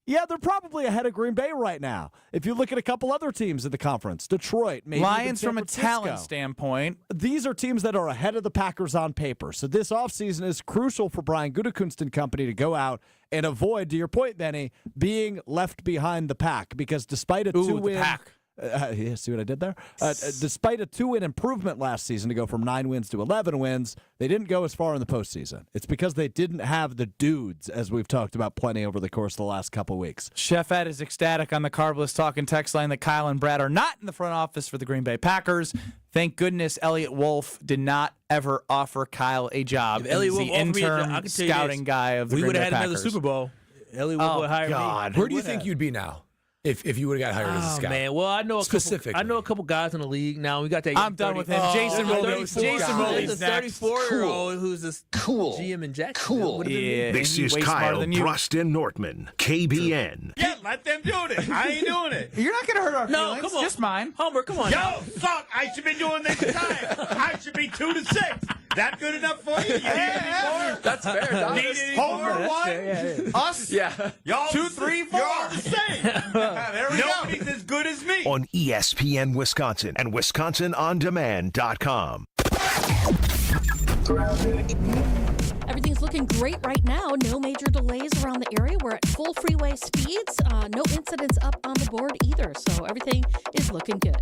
yeah, they're probably ahead of Green Bay right now. If you look at a couple other teams in the conference, Detroit, maybe Lions even from a San talent Francisco. standpoint. These are teams that are ahead of the Packers on paper. So this offseason is crucial for Brian Gutekunst and company to go out and avoid, to your point, Benny, being left behind the pack. Because despite a 2-win See what I did there? Despite a 2-win improvement last season to go from 9 wins to 11 wins, they didn't go as far in the postseason. It's because they didn't have the dudes, as we've talked about plenty over the course of the last couple weeks. Chef Ed is ecstatic on the Carbless Talking text line that Kyle and Brad are not in the front office for the Green Bay Packers. Thank goodness Elliot Wolf did not ever offer Kyle a job. Elliot He's Wolf the interim scouting guy of the Green Bay Packers. We would have had another Super Bowl. Elliot Wolf would hire me. Where do you think you'd be now? If you would have got hired as a scout. Man, well, I know a couple guys in the league now. We got that. I'm done with him. Jason Rowley's the 34-year-old who's this GM in Jacksonville. Yeah, this is Kyle, Brust, and Nortman, KBN. Yeah, let them do it. I ain't doing it. You're not going to hurt our feelings. Come on. Just mine. Homer, come on. Yo, fuck, I should be doing this time. I should be 2-6. That good enough for you? You need any more? That's fair. Need any Homer 1? Us? Yeah. Y'all 2, 3, 4. You're all the same. There we Nobody's go. As good as me. On ESPN Wisconsin and WisconsinOnDemand.com. Everything's looking great right now. No major delays around the area. We're at full freeway speeds. No incidents up on the board either. So everything is looking good.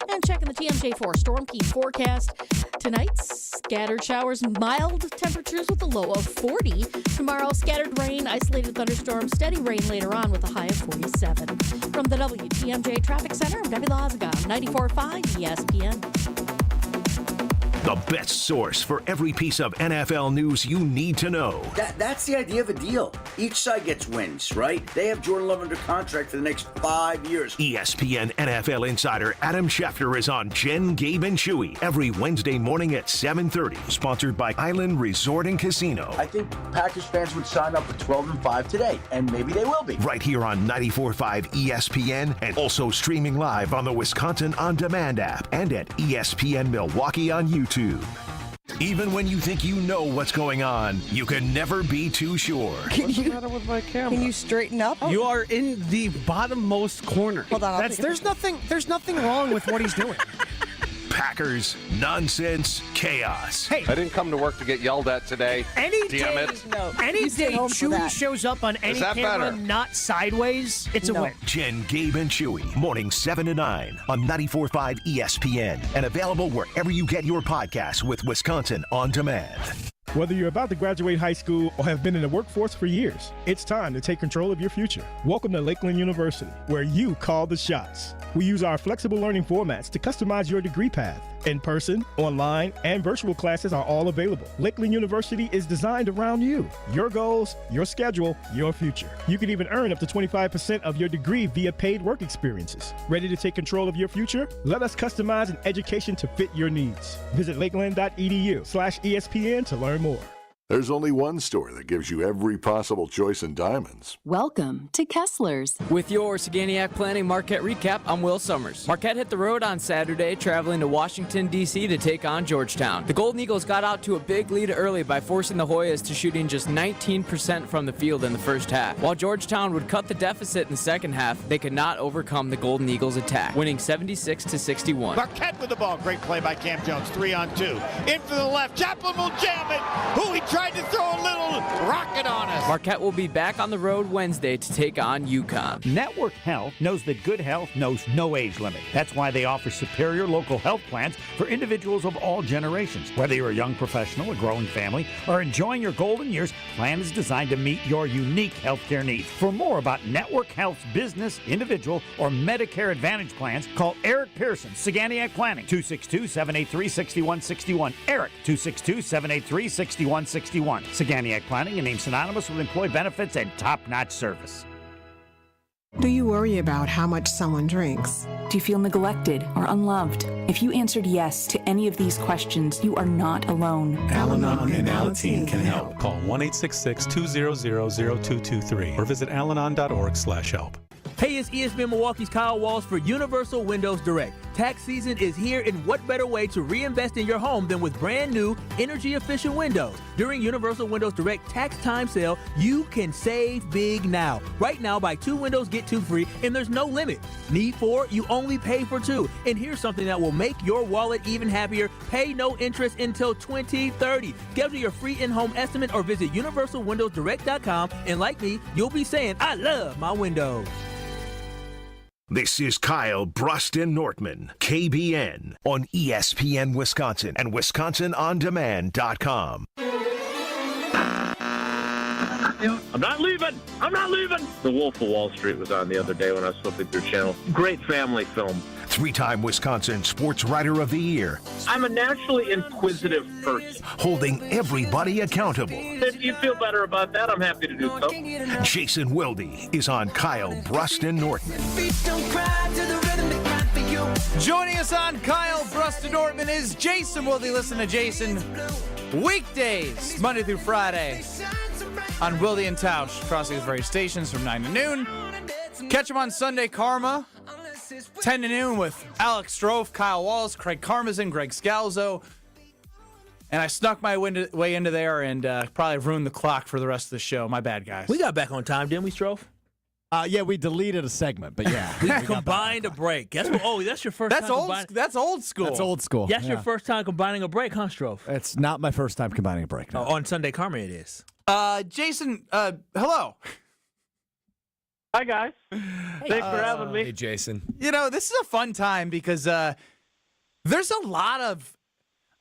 And checking the TMJ4 Storm Key forecast. Tonight, scattered showers, mild temperatures with a low of 40. Tomorrow, scattered rain, isolated thunderstorms, steady rain later on with a high of 47. From the WTMJ Traffic Center, I'm Debbie Loziga, 94.5 ESPN. The best source for every piece of NFL news you need to know. That's the idea of a deal. Each side gets wins, right? They have Jordan Love under contract for the next 5 years. ESPN NFL insider Adam Schefter is on Jen, Gabe, and Chewy every Wednesday morning at 7:30. Sponsored by Island Resort and Casino. I think Packers fans would sign up for 12-5 today, and maybe they will be. Right here on 94.5 ESPN and also streaming live on the Wisconsin On Demand app and at ESPN Milwaukee on YouTube. Even when you think you know what's going on, you can never be too sure. What's the matter with my camera? Can you straighten up? You are in the bottommost corner. Hold on. There's nothing wrong with what he's doing. Packers, nonsense, chaos. Hey, I didn't come to work to get yelled at today. Any Damn day, it. any day Chewy shows up on any camera, better? not sideways, it's a win. Jen, Gabe, and Chewy, mornings 7 to 9 on 94.5 ESPN and available wherever you get your podcasts with Wisconsin On Demand. Whether you're about to graduate high school or have been in the workforce for years, it's time to take control of your future. Welcome to Lakeland University, where you call the shots. We use our flexible learning formats to customize your degree path. In person, online, and virtual classes are all available. Lakeland University is designed around you, your goals, your schedule, your future. You can even earn up to 25% of your degree via paid work experiences. Ready to take control of your future? Let us customize an education to fit your needs. Visit lakeland.edu/ESPN to learn more. There's only one store that gives you every possible choice in diamonds. Welcome to Kessler's. With your Saganiac Planning Marquette recap, I'm Will Summers. Marquette hit the road on Saturday, traveling to Washington, D.C. to take on Georgetown. The Golden Eagles got out to a big lead early by forcing the Hoyas to shooting just 19% from the field in the first half. While Georgetown would cut the deficit in the second half, they could not overcome the Golden Eagles' attack, winning 76-61. Marquette with the ball. Great play by Cam Jones. 3-on-2. In for the left. Chaplin will jam it. He tried to throw a little rocket on us. Marquette will be back on the road Wednesday to take on UConn. Network Health knows that good health knows no age limit. That's why they offer superior local health plans for individuals of all generations. Whether you're a young professional, a growing family, or enjoying your golden years, plan is designed to meet your unique healthcare needs. For more about Network Health's business, individual, or Medicare Advantage plans, call Eric Pearson, Saganiac Planning, 262-783-6161. Eric, 262-783-6161. Saganiac Planning, a name synonymous with employee benefits and top-notch service. Do you worry about how much someone drinks? Do you feel neglected or unloved? If you answered yes to any of these questions, you are not alone. Al-Anon and Alateen can help. Call 1-866-200-0223 or visit alanon.org/help. Hey, it's ESPN Milwaukee's Kyle Walsh for Universal Windows Direct. Tax season is here, and what better way to reinvest in your home than with brand new energy-efficient windows? During Universal Windows Direct tax time sale, you can save big now. Right now, buy 2 windows, get 2 free, and there's no limit. Need 4? You only pay for 2. And here's something that will make your wallet even happier. Pay no interest until 2030. Schedule your free in-home estimate or visit universalwindowsdirect.com, and like me, you'll be saying, I love my windows. This is Kyle, Brust, and Nortman, KBN, on ESPN Wisconsin and WisconsinOnDemand.com. I'm not leaving. I'm not leaving. The Wolf of Wall Street was on the other day when I was flipping through channel. Great family film. Three-time Wisconsin Sports Writer of the Year. I'm a naturally inquisitive person. Holding everybody accountable. If you feel better about that, I'm happy to do so. Jason Wilde is on Kyle, Brust, and Nortman. Joining us on Kyle, Brust, and Nortman is Jason Wilde. Listen to Jason weekdays, Monday through Friday, on Wilde and Tausch, across these various stations from 9 to noon. Catch him on Sunday Karma, 10 to noon with Alex Strofe, Kyle Wallace, Craig Karmazin, Greg Scalzo. And I snuck my way into there and probably ruined the clock for the rest of the show. My bad, guys. We got back on time, didn't we, Strofe? Yeah, we deleted a segment, but yeah. We combined a break. That's your first time. That's old school. That's old school. That's your first time combining a break, huh, Strofe? It's not my first time combining a break. No. On Sunday Karma it is. Jason, hello. Hi, guys. Thanks for having me. Hey, Jason. You know, this is a fun time because there's a lot of,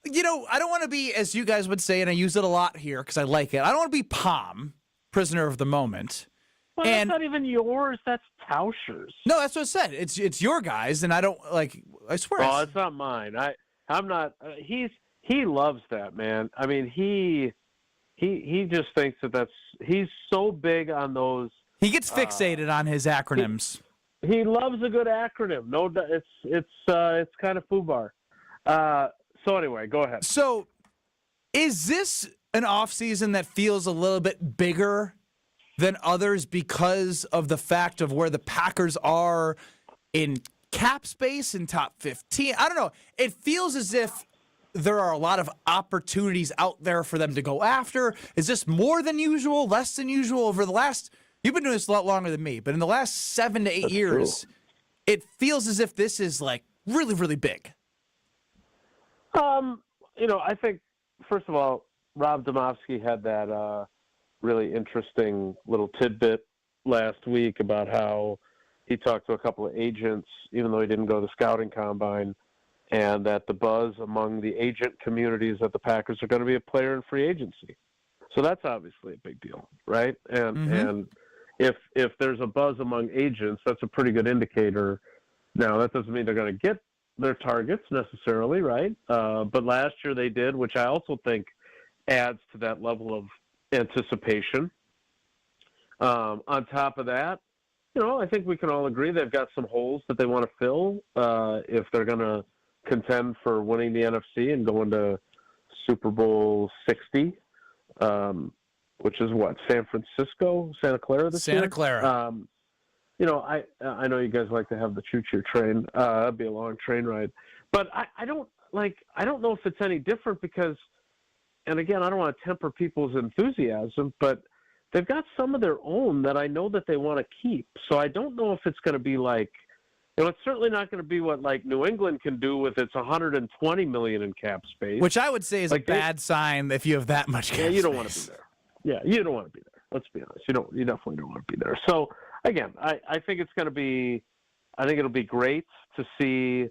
I don't want to be, as you guys would say, and I use it a lot here because I like it, I don't want to be Palm, prisoner of the moment. Well, that's not even yours. That's Tauscher's. No, that's what I said. It's your guys, and I don't, I swear. Oh, it's not mine. I'm not. He loves that, man. I mean, he just thinks he's so big on those. He gets fixated on his acronyms. He loves a good acronym. No, it's kind of FUBAR. So anyway, go ahead. So, is this an off season that feels a little bit bigger than others because of the fact of where the Packers are in cap space in top 15? I don't know. It feels as if there are a lot of opportunities out there for them to go after. Is this more than usual, less than usual over the last? You've been doing this a lot longer than me, but in the last 7 to 8 years, it feels as if this is really, really big. I think first of all, Rob Domofsky had that really interesting little tidbit last week about how he talked to a couple of agents, even though he didn't go to the scouting combine, and that the buzz among the agent communities that the Packers are going to be a player in free agency. So that's obviously a big deal, right? And if there's a buzz among agents, that's a pretty good indicator. Now, that doesn't mean they're going to get their targets necessarily, right? But last year they did, which I also think adds to that level of anticipation. On top of that, I think we can all agree they've got some holes that they want to fill if they're going to contend for winning the NFC and going to Super Bowl 60, which is what, Santa Clara this year? Santa Clara. I know you guys like to have the choo-choo train. That'd be a long train ride. But I don't know if it's any different because, and again, I don't want to temper people's enthusiasm, but they've got some of their own that I know that they want to keep. So I don't know if it's going to be it's certainly not going to be what New England can do with its $120 million in cap space. Which I would say is a bad sign if you have that much cap space. Yeah, you don't want to be there. Yeah, you don't want to be there. Let's be honest. You definitely don't want to be there. So again, I think it's going to be. I think it'll be great to see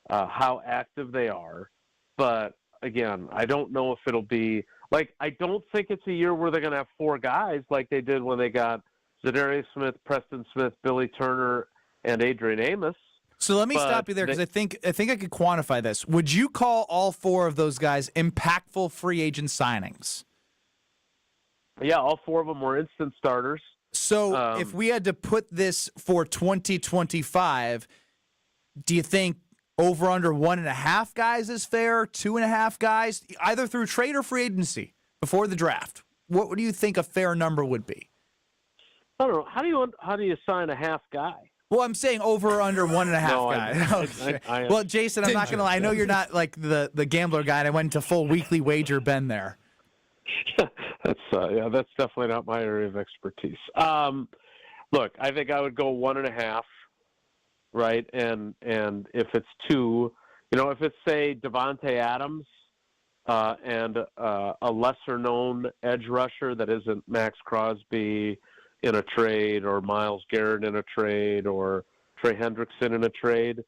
how active they are, but again, I don't know if it'll be I don't think it's a year where they're going to have four guys like they did when they got Zadarius Smith, Preston Smith, Billy Turner, and Adrian Amos. So let me stop you there because I think I could quantify this. Would you call all four of those guys impactful free agent signings? Yeah, all four of them were instant starters. So if we had to put this for 2025, do you think over under 1.5 guys is fair? 2.5 guys, either through trade or free agency before the draft? What do you think a fair number would be? I don't know. How do you sign a half guy? Well, I'm saying over or under 1.5 guys. Well, Jason, I'm not going to lie. I know you're not like the gambler guy, and I went into full weekly wager Ben there. That's definitely not my area of expertise. Look, I think I would go 1.5, right? And if it's 2, if it's say Devontae Adams and a lesser known edge rusher that isn't Max Crosby in a trade or Myles Garrett in a trade or Trey Hendrickson in a trade.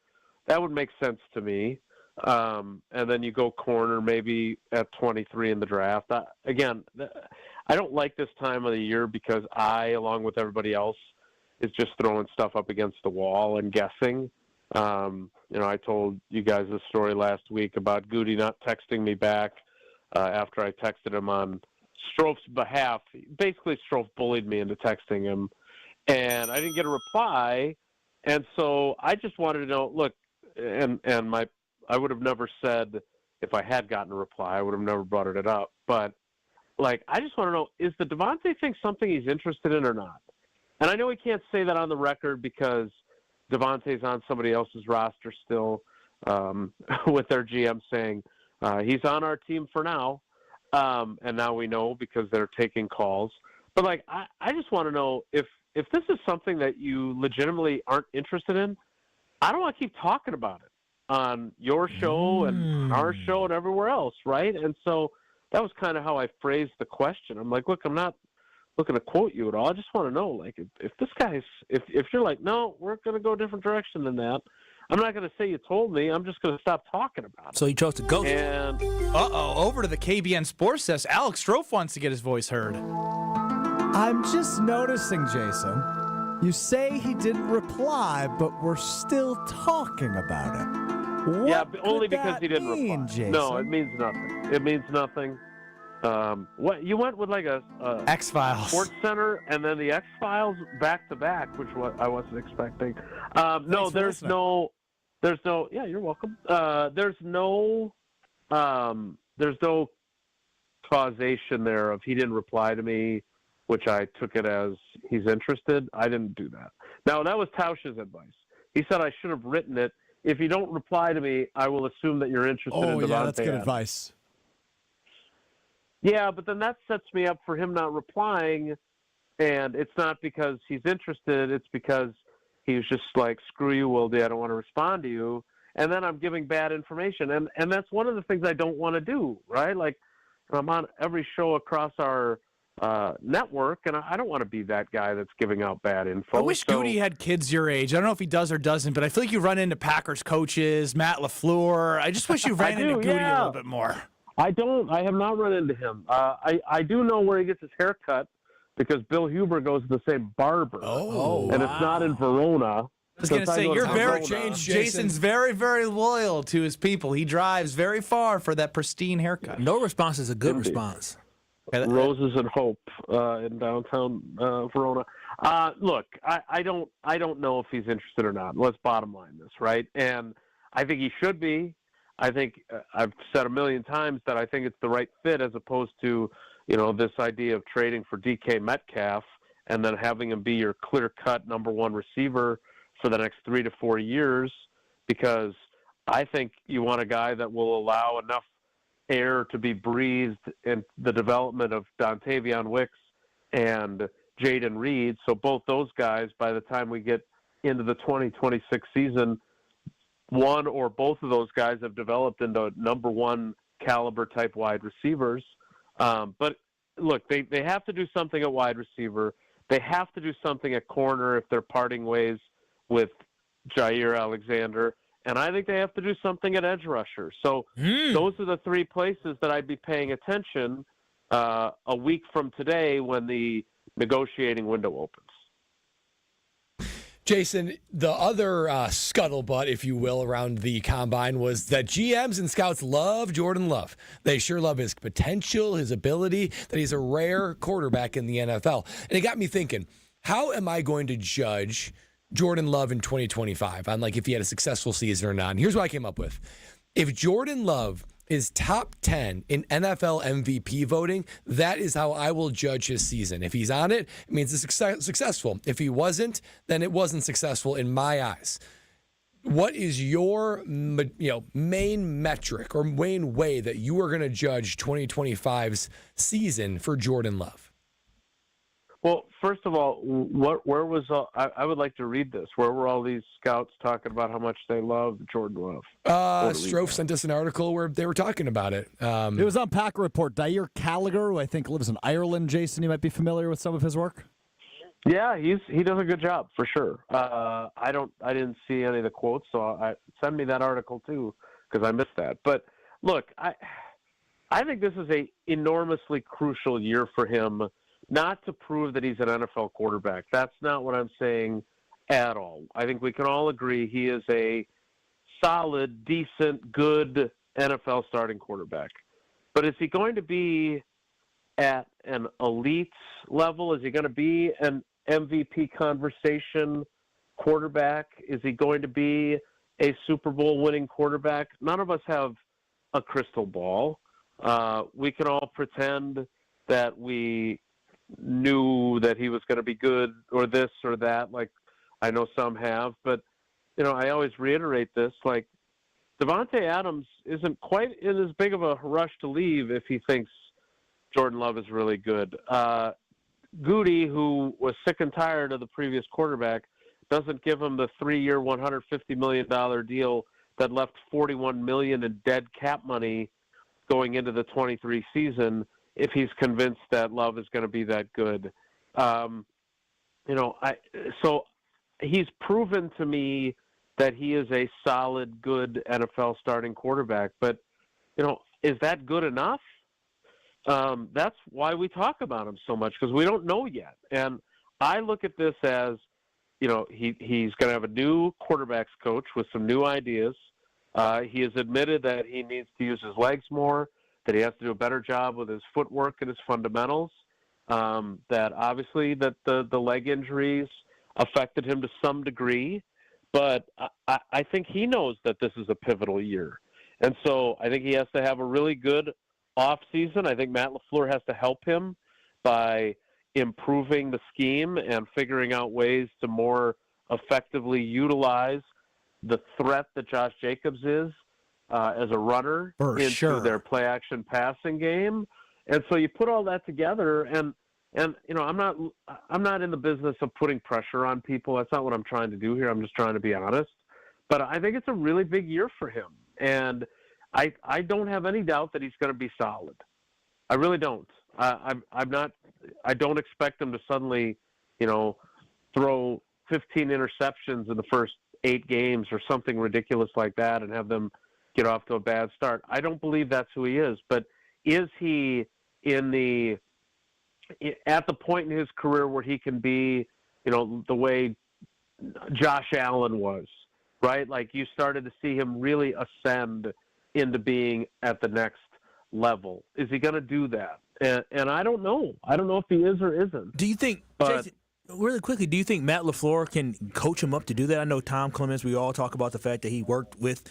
That would make sense to me. And then you go corner maybe at 23 in the draft. Again, I don't like this time of the year because I, along with everybody else, is just throwing stuff up against the wall and guessing. I told you guys this story last week about Goody not texting me back after I texted him on Strouf's behalf. Basically, Strouf bullied me into texting him, and I didn't get a reply. And so I just wanted to know, look, I would have never said if I had gotten a reply, I would have never brought it up. But, I just want to know, is the Devontae thing something he's interested in or not? And I know he can't say that on the record because Devontae's on somebody else's roster still with their GM saying he's on our team for now. And now we know because they're taking calls. But, I just want to know if this is something that you legitimately aren't interested in, I don't want to keep talking about it on your show and our show and everywhere else, right? And so that was kind of how I phrased the question. I'm like, look, I'm not looking to quote you at all. I just want to know, if this guy's, if you're like, no, we're going to go a different direction than that, I'm not going to say you told me. I'm just going to stop talking about it. So you chose to ghost. And over to the KBN Sports Desk. Alex Strouf wants to get his voice heard. I'm just noticing, Jason, you say he didn't reply, but we're still talking about it. Yeah, only because he didn't reply. Jason? No, it means nothing. It means nothing. What you went with a X-Files, Sports Center, and then the X-Files back to back, which I wasn't expecting. No, there's no. Yeah, you're welcome. There's no causation there of he didn't reply to me, which I took it as he's interested. I didn't do that. Now, that was Tausch's advice. He said I should have written it. If you don't reply to me, I will assume that you're interested in Devontae. Oh, yeah, that's good advice. Yeah, but then that sets me up for him not replying, and it's not because he's interested. It's because he was just like, screw you, Wildy, I don't want to respond to you. And then I'm giving bad information. And that's one of the things I don't want to do, right? I'm on every show across our network, and I don't want to be that guy that's giving out bad info. I wish Goody had kids your age. I don't know if he does or doesn't, but I feel like you run into Packers coaches, Matt LaFleur. I just wish you ran into Goody a little bit more. I don't. I have not run into him. I do know where he gets his hair cut because Bill Huber goes to the same barber. And it's not in Verona. I was going to say, Jason's very, very loyal to his people. He drives very far for that pristine haircut. No response is a good response. Roses and Hope in downtown Verona. Look, I don't know if he's interested or not. Let's bottom line this, right? And I think he should be. I think I've said a million times that I think it's the right fit as opposed to, this idea of trading for DK Metcalf and then having him be your clear-cut number one receiver for the next 3 to 4 years, because I think you want a guy that will allow enough air to be breathed in the development of Dontavion Wicks and Jaden Reed. So both those guys, by the time we get into the 2026 season, one or both of those guys have developed into number one caliber type wide receivers. But look, they have to do something at wide receiver. They have to do something at corner if they're parting ways with Jair Alexander. And I think they have to do something at edge rusher. So those are the three places that I'd be paying attention a week from today when the negotiating window opens. Jason, the other scuttlebutt, if you will, around the combine was that GMs and scouts love Jordan Love. They sure love his potential, his ability, that he's a rare quarterback in the NFL. And it got me thinking, how am I going to judge Jordan Love in 2025 on if he had a successful season or not? And here's what I came up with. If Jordan Love is top 10 in NFL MVP voting, that is how I will judge his season. If he's on it, it means it's successful. If he wasn't, then it wasn't successful in my eyes. What is your main metric or main way that you are going to judge 2025's season for Jordan Love? Well, first of all, where was I would like to read this. Where were all these scouts talking about how much they love Jordan Love? Strouf sent us an article where they were talking about it. It was on Packer Report. Dair Gallagher, who I think lives in Ireland. Jason, you might be familiar with some of his work. Yeah, he does a good job for sure. I didn't see any of the quotes, so send me that article too because I missed that. But look, I think this is a enormously crucial year for him, not to prove that he's an NFL quarterback. That's not what I'm saying at all. I think we can all agree he is a solid, decent, good NFL starting quarterback. But is he going to be at an elite level? Is he going to be an MVP conversation quarterback? Is he going to be a Super Bowl winning quarterback? None of us have a crystal ball. We can all pretend that we knew that he was going to be good or this or that, like I know some have. But, I always reiterate this, like Davante Adams isn't quite in as big of a rush to leave if he thinks Jordan Love is really good. Goody, who was sick and tired of the previous quarterback, doesn't give him the 3-year, $150 million deal that left $41 million in dead cap money going into the 23 season if he's convinced that Love is going to be that good. So he's proven to me that he is a solid, good NFL starting quarterback. But, is that good enough? That's why we talk about him so much, because we don't know yet. And I look at this as, he's going to have a new quarterbacks coach with some new ideas. He has admitted that he needs to use his legs more, that he has to do a better job with his footwork and his fundamentals, that obviously that the leg injuries affected him to some degree. But I think he knows that this is a pivotal year. And so I think he has to have a really good offseason. I think Matt LaFleur has to help him by improving the scheme and figuring out ways to more effectively utilize the threat that Josh Jacobs is as a runner into their play-action passing game. And so you put all that together, and I'm not in the business of putting pressure on people. That's not what I'm trying to do here. I'm just trying to be honest. But I think it's a really big year for him. And I don't have any doubt that he's going to be solid. I really don't. I don't expect him to suddenly, throw 15 interceptions in the first 8 games or something ridiculous like that and have them get off to a bad start. I don't believe that's who he is. But is he at the point in his career where he can be, the way Josh Allen was, right? Like you started to see him really ascend into being at the next level. Is he going to do that? And I don't know. I don't know if he is or isn't. Do you think, Jason, really quickly, do you think Matt LaFleur can coach him up to do that? I know Tom Clements, we all talk about the fact that he worked with,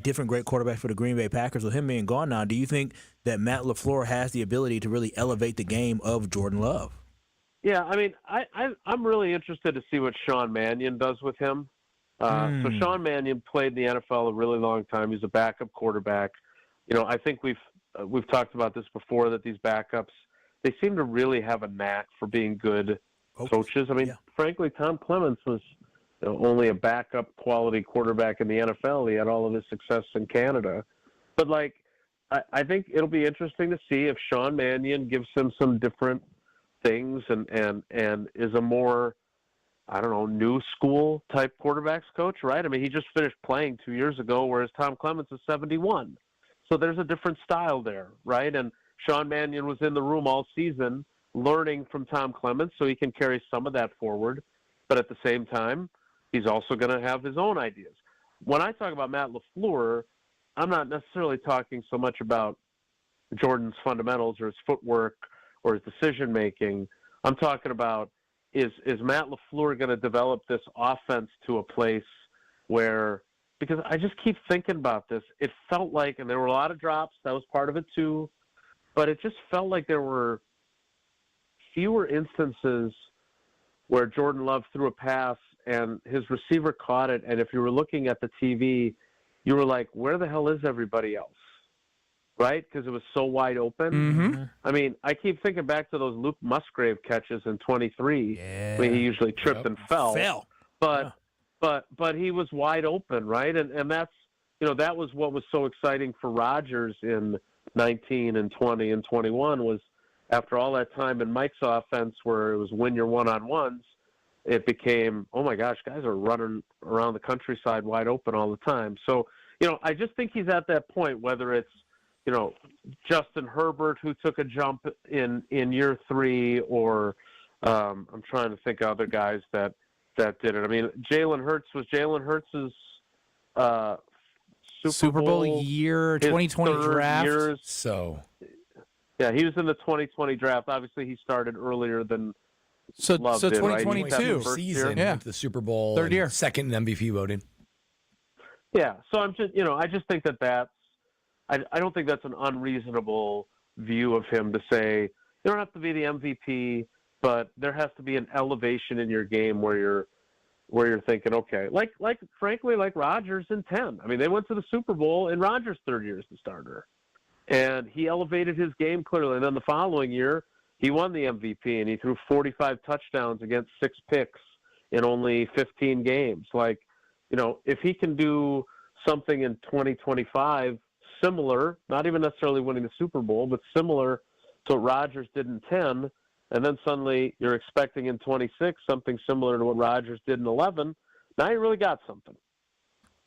different great quarterbacks for the Green Bay Packers. With him being gone now, do you think that Matt LaFleur has the ability to really elevate the game of Jordan Love? Yeah, I mean, I'm really interested to see what Sean Mannion does with him. So Sean Mannion played in the NFL a really long time. He's a backup quarterback. I think we've talked about this before, that these backups, they seem to really have a knack for being good coaches. I mean, frankly, Tom Clements was only a backup quality quarterback in the NFL. He had all of his success in Canada. But, I think it'll be interesting to see if Sean Mannion gives him some different things and is a more, new school type quarterbacks coach, right? I mean, he just finished playing 2 years ago, whereas Tom Clements is 71. So there's a different style there, right? And Sean Mannion was in the room all season learning from Tom Clements, so he can carry some of that forward. But at the same time, he's also going to have his own ideas. When I talk about Matt LaFleur, I'm not necessarily talking so much about Jordan's fundamentals or his footwork or his decision-making. I'm talking about, is Matt LaFleur going to develop this offense to a place where, because I just keep thinking about this, it felt like, and there were a lot of drops, that was part of it too, but it just felt like there were fewer instances where Jordan Love threw a pass and his receiver caught it, and if you were looking at the TV, you were like, where the hell is everybody else? Right? Because it was so wide open. Mm-hmm. I mean, I keep thinking back to those Luke Musgrave catches in 23. Yeah. I mean, he usually tripped and fell. But he was wide open, right? And that's, that was what was so exciting for Rodgers in 19 and 20 and 21 was after all that time in Mike's offense where it was win your one-on-ones, it became, oh my gosh, guys are running around the countryside wide open all the time. So, I just think he's at that point, whether it's, Justin Herbert, who took a jump in year 3, or I'm trying to think of other guys that did it. I mean, Jalen Hurts Super Bowl year, 2020 draft. Yeah, he was in the 2020 draft. Obviously, he started earlier than Love so did, 2022 right? season, yeah, went to the Super Bowl, 3rd year, second in MVP voting. Yeah, so I'm just, I just think that's, I don't think that's an unreasonable view of him to say, you don't have to be the MVP, but there has to be an elevation in your game where you're thinking, okay, frankly, like Rodgers in 10. I mean, they went to the Super Bowl in Rodgers' 3rd year as the starter, and he elevated his game clearly. And then the following year, he won the MVP, and he threw 45 touchdowns against 6 picks in only 15 games. If he can do something in 2025 similar, not even necessarily winning the Super Bowl, but similar to what Rodgers did in 10, and then suddenly you're expecting in 26 something similar to what Rodgers did in 11, now you really got something.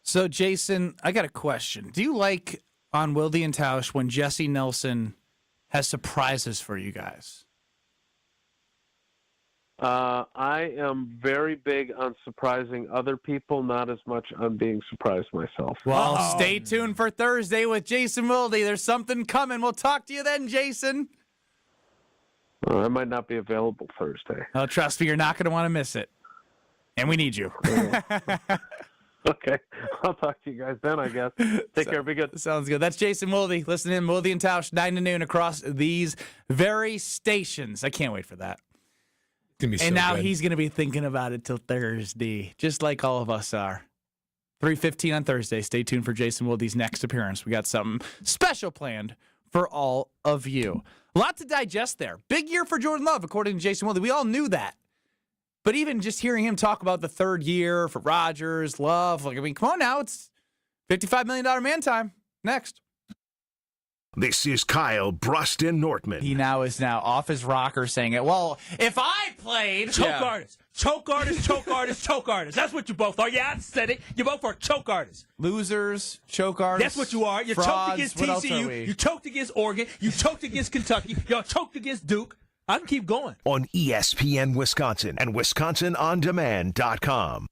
So, Jason, I got a question. Do you like on Wilde and Tausch when Jesse Nelson has surprises for you guys? I am very big on surprising other people, not as much on being surprised myself. Well, stay tuned for Thursday with Jason Wilde. There's something coming. We'll talk to you then, Jason. I might not be available Thursday. Oh, trust me, you're not going to want to miss it. And we need you. Okay. I'll talk to you guys then, I guess. Take care. Be good. Sounds good. That's Jason Wilde. Listen in, Wilde and Tausch, 9 to noon across these very stations. I can't wait for that. And now he's going to be thinking about it till Thursday, just like all of us are. 3:15 on Thursday. Stay tuned for Jason Wilde's next appearance. We got something special planned for all of you. A lot to digest there. Big year for Jordan Love, according to Jason Wilde. We all knew that. But even just hearing him talk about the 3rd year for Rodgers, Love, come on now. It's $55 million man time. Next. This is Kyle, Brust, and Nortman. He is now off his rocker saying it. Well, if I played... Choke artist. Choke artist, choke artist, choke artist. That's what you both are. Yeah, I said it. You both are choke artists. Losers, choke artists. That's what you are. You frauds, choked against TCU. You choked against Oregon. You choked against Kentucky. Y'all choked against Duke. I can keep going. On ESPN Wisconsin and WisconsinOnDemand.com.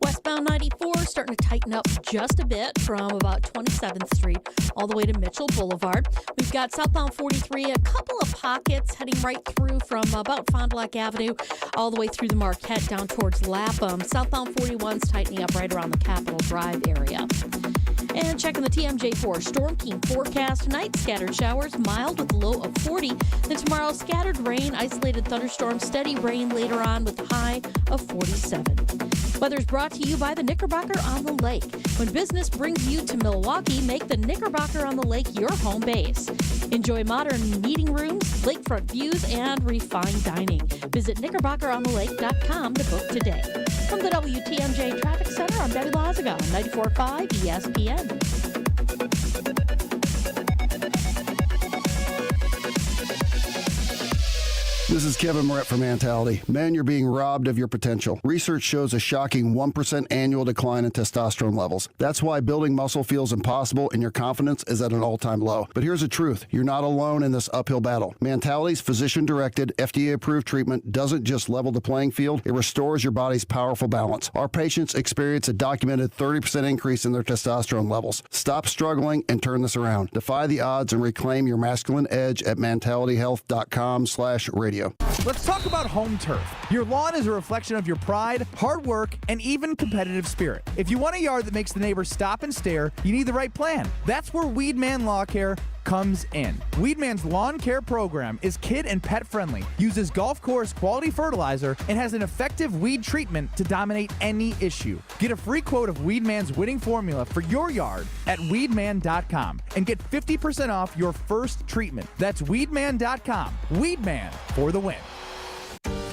Westbound 94 starting to tighten up just a bit from about 27th Street all the way to Mitchell Boulevard. We've got southbound 43, a couple of pockets heading right through from about Fond du Lac Avenue all the way through the Marquette down towards Lapham. Southbound 41's tightening up right around the Capitol Drive area. And checking the TMJ4 Storm King forecast tonight, scattered showers, mild with a low of 40. Then tomorrow, scattered rain, isolated thunderstorms, steady rain later on with a high of 47. Weather is brought to you by the Knickerbocker on the Lake. When business brings you to Milwaukee, make the Knickerbocker on the Lake your home base. Enjoy modern meeting rooms, lakefront views, and refined dining. Visit knickerbockerontheLake.com to book today. From the WTMJ Traffic Center, I'm Debbie Lazaga on 94.5 ESPN. This is Kevin Moret from Mentality. Men, you're being robbed of your potential. Research shows a shocking 1% annual decline in testosterone levels. That's why building muscle feels impossible and your confidence is at an all-time low. But here's the truth. You're not alone in this uphill battle. Mentality's physician-directed, FDA-approved treatment doesn't just level the playing field, it restores your body's powerful balance. Our patients experience a documented 30% increase in their testosterone levels. Stop struggling and turn this around. Defy the odds and reclaim your masculine edge at mentalityhealth.com/radio. Let's talk about home turf. Your lawn is a reflection of your pride, hard work, and even competitive spirit. If you want a yard that makes the neighbors stop and stare, you need the right plan. That's where Weedman Lawn Care comes in. Weedman's lawn care program is kid and pet friendly, uses golf course quality fertilizer, and has an effective weed treatment to dominate any issue. Get a free quote of Weedman's winning formula for your yard at weedman.com and get 50% off your first treatment. That's weedman.com. Weedman for the win.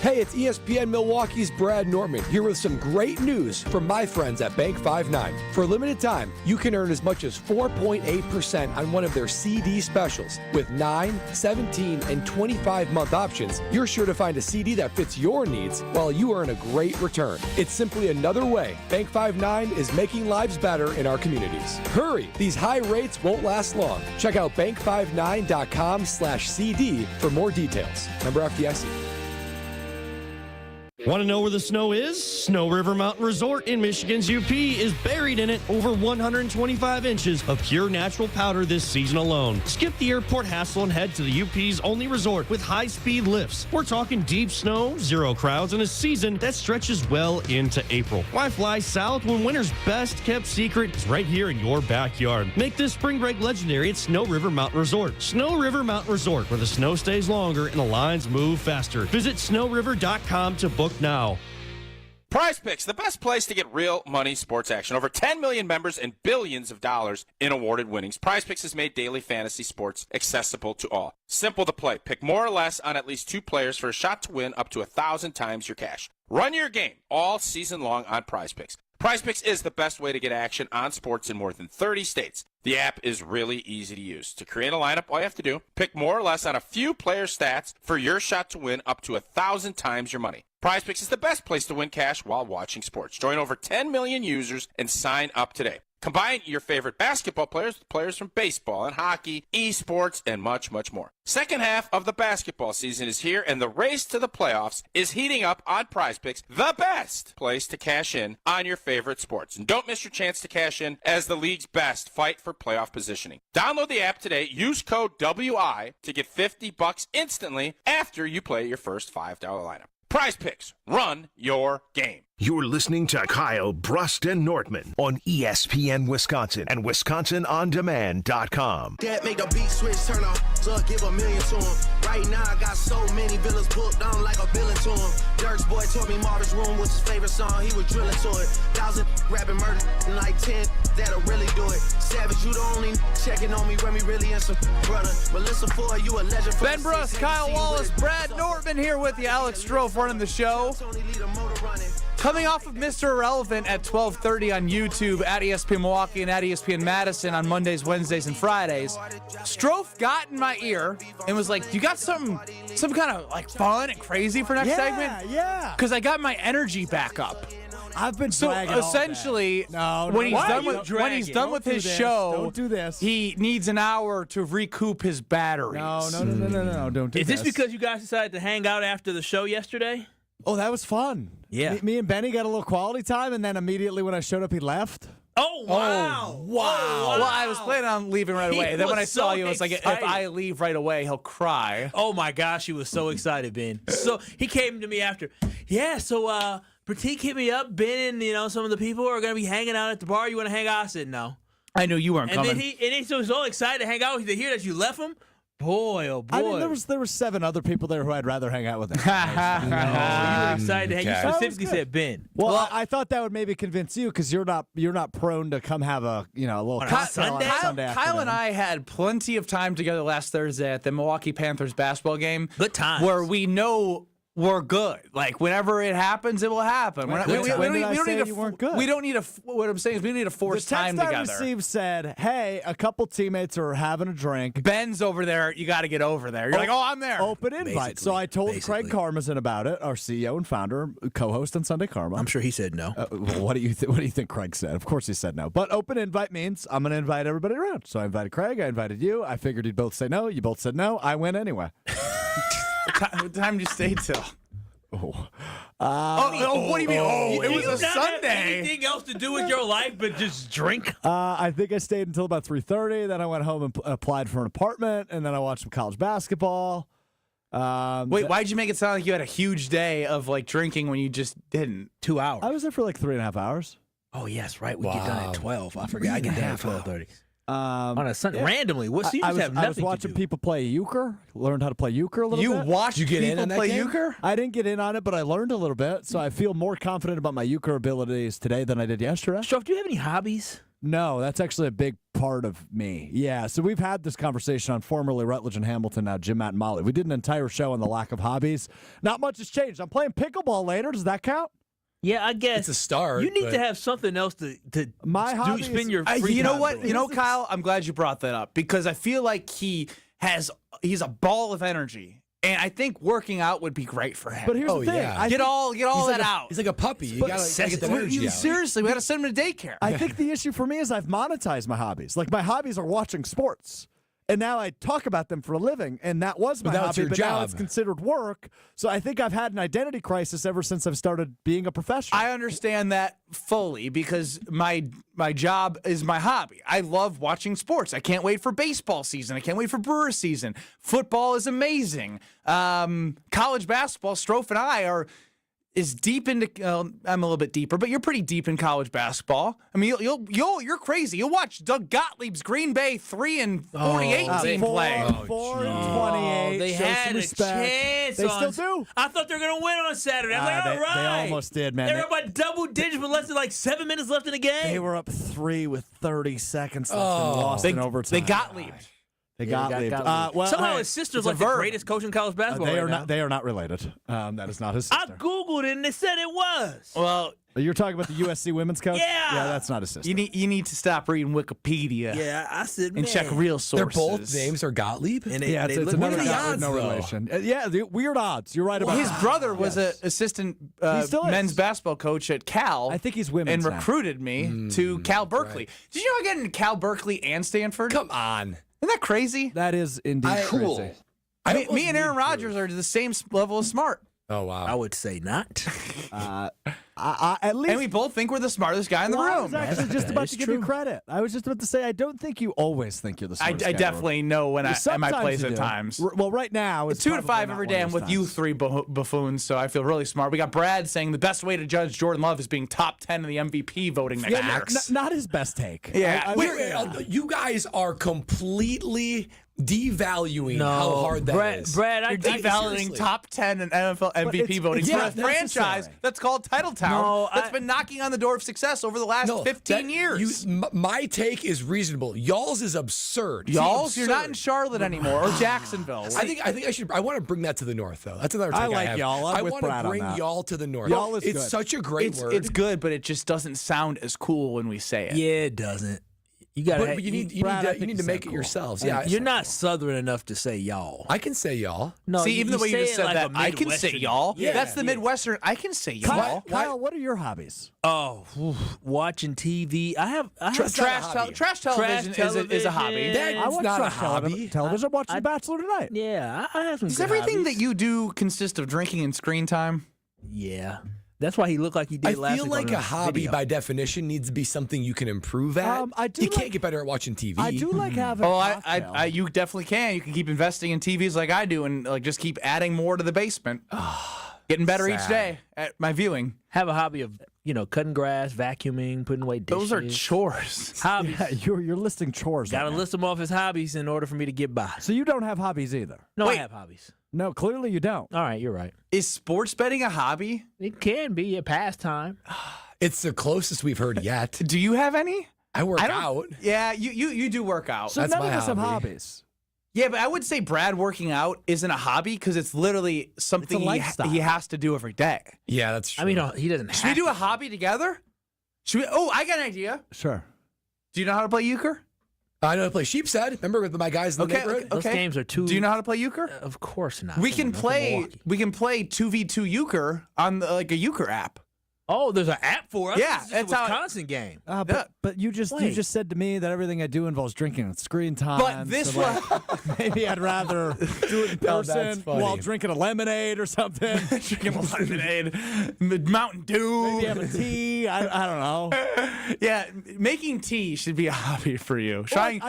Hey, it's ESPN Milwaukee's Brad Nortman here with some great news from my friends at Bank 59. For a limited time, you can earn as much as 4.8% on one of their CD specials. With 9, 17, and 25-month options, you're sure to find a CD that fits your needs while you earn a great return. It's simply another way Bank 59 is making lives better in our communities. Hurry! These high rates won't last long. Check out bank59.com/CD for more details. Member FDIC. Want to know where the snow is? Snow River Mountain Resort in Michigan's UP is buried in it over 125 inches of pure natural powder this season alone. Skip the airport hassle and head to the UP's only resort with high-speed lifts. We're talking deep snow, zero crowds, and a season that stretches well into April. Why fly south when winter's best-kept secret is right here in your backyard? Make this spring break legendary at Snow River Mountain Resort. Snow River Mountain Resort, where the snow stays longer and the lines move faster. Visit snowriver.com to book now. Prize Picks, the best place to get real money sports action. Over 10 million members and billions of dollars in awarded winnings. Prize Picks has made daily fantasy sports accessible to all. Simple to play. Pick more or less on at least 2 players for a shot to win up to 1,000 times your cash. Run your game all season long on Prize Picks. Prize Picks is the best way to get action on sports in more than 30 states. The app is really easy to use. To create a lineup, all you have to do, pick more or less on a few player stats for your shot to win up to 1,000 times your money. Prize Picks is the best place to win cash while watching sports. Join over 10 million users and sign up today. Combine your favorite basketball players with players from baseball and hockey, esports, and much, much more. Second half of the basketball season is here, and the race to the playoffs is heating up on Prize Picks, the best place to cash in on your favorite sports. And don't miss your chance to cash in as the league's best fight for playoff positioning. Download the app today. Use code WI to get $50 instantly after you play your first $5 lineup. Prize Picks. Run your game. You're listening to Kyle, Brust, and Nortman on ESPN Wisconsin and WisconsinOnDemand.com. That make the beat switch turn off, so I'll give $1 million to him. Right now I got so many villains booked, I'm like a villain to him. Dirk's boy told me Marvin's Room was his favorite song, he was drilling to it. 1,000 rapping murder, and like 10 that'll really do it. Savage, you the only checking on me when we really in some brother. But listen for you a legend. Ben Brust, Kyle Wallace, Brad Nortman here with you. Alex Strofe running the show. Coming off of Mr. Irrelevant at 12:30 on YouTube, at ESPN Milwaukee and at ESPN Madison on Mondays, Wednesdays, and Fridays, Strofe got in my ear and was like, "You got some kind of like fun and crazy for next segment?" Yeah. Because I got my energy back up. I've been so dragging essentially, when he's done with his show, don't do this. He needs an hour to recoup his batteries. No, don't do this. Is this because you guys decided to hang out after the show yesterday? Oh, that was fun. Yeah. Me and Benny got a little quality time, and then immediately when I showed up, he left. Oh, wow. Wow. Well, I was planning on leaving right away. Then when I saw you, I was like, if I leave right away, he'll cry. Oh, my gosh. He was so excited, Ben. So he came to me after. Yeah, so Pratik hit me up. Ben and, some of the people are going to be hanging out at the bar. You want to hang out? I said, no. I knew you weren't coming. And he was so excited to hang out to hear that you left him. Boy, oh boy! I mean, there were 7 other people there who I'd rather hang out with. You were excited to hang. You specifically said Ben. Well, I thought that would maybe convince you because you're not prone to come have a little cocktail on Sunday afternoon. Kyle and I had plenty of time together last Thursday at the Milwaukee Panthers basketball game. Good times. Where we know we're good. Like whenever it happens, it will happen. We don't need a. What I'm saying is we don't need to force time together. The text I received said, "Hey, a couple teammates are having a drink. Ben's over there. You got to get over there." You're like, "Oh, I'm there." Open invite. So I told Craig Karmazin about it, our CEO and founder, co-host on Sunday Karma. I'm sure he said no. What do you think Craig said? Of course he said no. But open invite means I'm going to invite everybody around. So I invited Craig. I invited you. I figured you'd both say no. You both said no. I went anyway. What time did you stay till? What do you mean? It was a Sunday. Anything else to do with your life but just drink? I think I stayed until about 3:30. Then I went home and applied for an apartment, and then I watched some college basketball. Wait, why'd you make it sound like you had a huge day of like drinking when you just didn't? 2 hours. I was there for like 3.5 hours. Oh yes, right. We get done at 12. I forget. I get done at 12:30. On a Sunday, randomly. What? I was watching people play euchre. Learned how to play euchre a little bit. You watched people play euchre? I didn't get in on it, but I learned a little bit. So I feel more confident about my euchre abilities today than I did yesterday. Strofe, do you have any hobbies? No, that's actually a big part of me. Yeah, so we've had this conversation on formerly Rutledge and Hamilton, now Jim, Matt, and Molly. We did an entire show on the lack of hobbies. Not much has changed. I'm playing pickleball later. Does that count? Yeah, I guess it's a start. You need to have something else to spend your free you know time what? doing. You know, Kyle, I'm glad you brought that up because I feel like he's a ball of energy. And I think working out would be great for him. But here's the thing. Yeah. Get all that out. He's like a puppy. You gotta get that energy out. Seriously, we got to send him to daycare. I think the issue for me is I've monetized my hobbies. Like, my hobbies are watching sports. And now I talk about them for a living, and that was my hobby, but now it's considered work. So I think I've had an identity crisis ever since I've started being a professional. I understand that fully because my job is my hobby. I love watching sports. I can't wait for baseball season. I can't wait for Brewer season. Football is amazing. College basketball, Strofe and I is deep into. I'm a little bit deeper, but you're pretty deep in college basketball. I mean, you're crazy. You'll watch Doug Gottlieb's Green Bay 3-48 team play. 4-28. They had a chance. They still do. I thought they were going to win on Saturday. I'm like, all right. They almost did, man. They were up by double digits with less than like 7 minutes left in the game. They were up 3 with 30 seconds left and lost in overtime. They got leaped. They got leaped. Somehow his sister's like the greatest coach in college basketball. They are not related. That is not his sister. I Googled it and they said it was. Well, you're talking about the USC women's coach? Yeah. That's not his sister. You need to stop reading Wikipedia. Yeah, I said, and check real sources. Their both names are Gottlieb? And it's what are the odds, no though? relation. The weird odds. You're right about his that. brother was an assistant men's basketball coach at Cal. I think he's women's and recruited me to Cal Berkeley. Right. Did you know I got into Cal Berkeley and Stanford? Come on. Isn't that crazy? That is indeed Cool. crazy. I mean, me and Aaron Rodgers are to the same level of smart. Oh, wow. I would say not. At least, and we both think we're the smartest guy in the room. I was actually just about to give you credit. I was just about to say, I don't think you always think you're the smartest guy. I definitely know when I'm at my place at times. Well, right now, it's 2 to 5 every day. I'm with you three buffoons, so I feel really smart. We got Brad saying the best way to judge Jordan Love is being top 10 in the MVP voting next year. Not his best take. Yeah. You guys are completely devaluing how hard that is. Brad, you're devaluing top 10 in NFL MVP voting for a franchise that's called Titletown that's been knocking on the door of success over the last 15 years. My take is reasonable. Y'all's is absurd. Y'all's? You're not in Charlotte anymore or Jacksonville. I want to bring that to the north, though. That's another take I like have. y'all. I'm I with want to Brad bring on that. y'all to the north. Y'all is it's good. such a great word. It's good, but it just doesn't sound as cool when we say it. Yeah, it doesn't. You got but you need to make it yourselves. Yeah, you're not Southern enough to say y'all. I can say y'all. No, see, even the way you just said like that, I can say y'all. Yeah. That's the Midwestern. I can say y'all. Kyle, what are your hobbies? Oh, watching TV. I have trash television is a hobby. That's not a hobby. Television. I'm watching The Bachelor tonight. Yeah, I have some. Does good everything hobbies. that you do consist of drinking and screen time? Yeah. That's why he looked like he did last week. I feel like on a hobby, video. by definition, needs to be something you can improve at. You can't get better at watching TV. I do like having. Oh, you definitely can. You can keep investing in TVs like I do, and like just keep adding more to the basement. Getting better each day at my viewing. Have a hobby of cutting grass, vacuuming, putting away dishes. Those are chores. Hobbies. Yeah, you're listing chores. Got to list them off as hobbies in order for me to get by. So you don't have hobbies either. No, I have hobbies. No, clearly you don't. All right, you're right. Is sports betting a hobby? It can be a pastime. It's the closest we've heard yet. Do you have any? I work out. Yeah, you do work out. So That's none my of us have hobby. hobbies. Yeah, but I would say Brad working out isn't a hobby because it's literally something he has to do every day. Yeah, that's true. I mean, he doesn't. Should we do a hobby together? Should we? Oh, I got an idea. Sure. Do you know how to play euchre? I know how to play sheepshead. Remember with my guys in the neighborhood? Those games are too. Do you know how to play euchre? Of course not. We can play 2v2 euchre on a euchre app. Oh, there's an app for it. Yeah, it's that's a how Wisconsin game. But you just said to me that everything I do involves drinking and screen time. But this maybe I'd rather do it in person while drinking a lemonade or something. Drinking lemonade, Mountain Dew. Maybe have a tea. I don't know. Yeah, making tea should be a hobby for you. Trying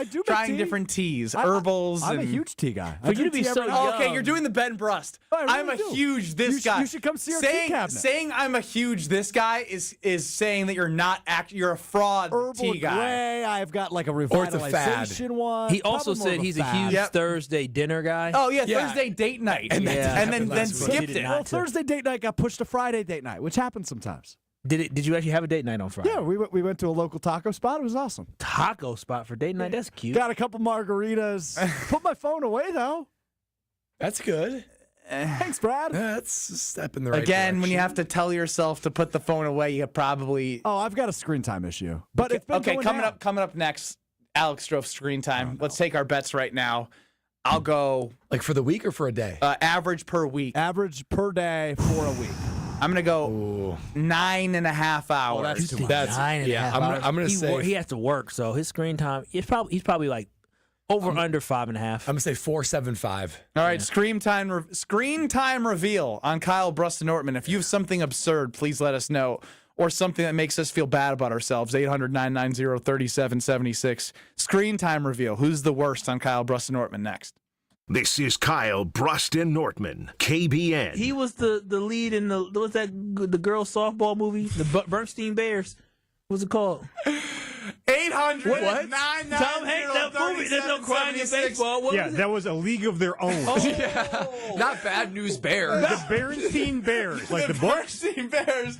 different teas, herbals. I'm a huge tea guy. For you to be so young. Okay, you're doing the Ben Brust. I'm a huge this guy. You should come see our tea cabinet. Saying I'm a huge this guy is saying that you're not you're a fraud Herbal tea guy. Gray, I've got like a Or it's a fad. revitalization one. He also said he's a huge Thursday dinner guy. Oh yeah, Thursday date night, and then skipped it. Well, Thursday date night got pushed to Friday date night, which happens sometimes. Did you actually have a date night on Friday? Yeah, we went to a local taco spot. It was awesome. Taco spot for date night? That's cute. Got a couple margaritas. Put my phone away, though. That's good. Thanks, Brad. That's a step in the right Again, direction. when you have to tell yourself to put the phone away, you probably. Oh, I've got a screen time issue. But it's been going down. Coming up next, Alex Strofe screen time. Let's take our bets right now. I'll go. Like for the week or for a day? Average per week. Average per day for a week. I'm going to go 9.5 hours. Well, that's too much. 9.5 hours. I'm going to say. He has to work, so his screen time, he's probably like under 5.5. I'm going to say 4.75. All right, screen time reveal on Kyle, Brust, and Nortman. If you have something absurd, please let us know. Or something that makes us feel bad about ourselves. 800-990-3776. Screen time reveal. Who's the worst on Kyle, Brust, and Nortman next? This is Kyle, Brust, and Nortman, KBN. He was the lead in the girls softball movie, the Bernstein Bears. What's it called? 800 what? Tom Hanks, that movie. There's no crying in baseball. What was it? That was A League of Their Own. Not Bad News Bears. The Bernstein Bears. Like the book? Bernstein Bears.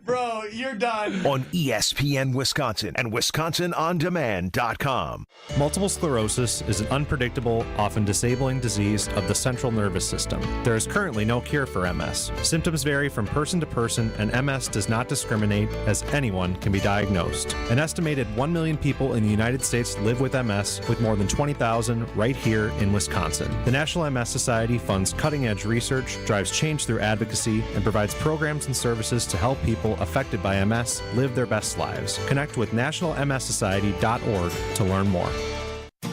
Bro, you're done. On ESPN Wisconsin and WisconsinOnDemand.com. Multiple sclerosis is an unpredictable, often disabling disease of the central nervous system. There is currently no cure for MS. Symptoms vary from person to person, and MS does not discriminate, as anyone can be diagnosed. An estimated 1 million people in the United States live with MS, with more than 20,000 right here in Wisconsin. The National MS Society funds cutting-edge research, drives change through advocacy, and provides programs and services to help people affected by MS live their best lives. Connect with nationalmssociety.org to learn more.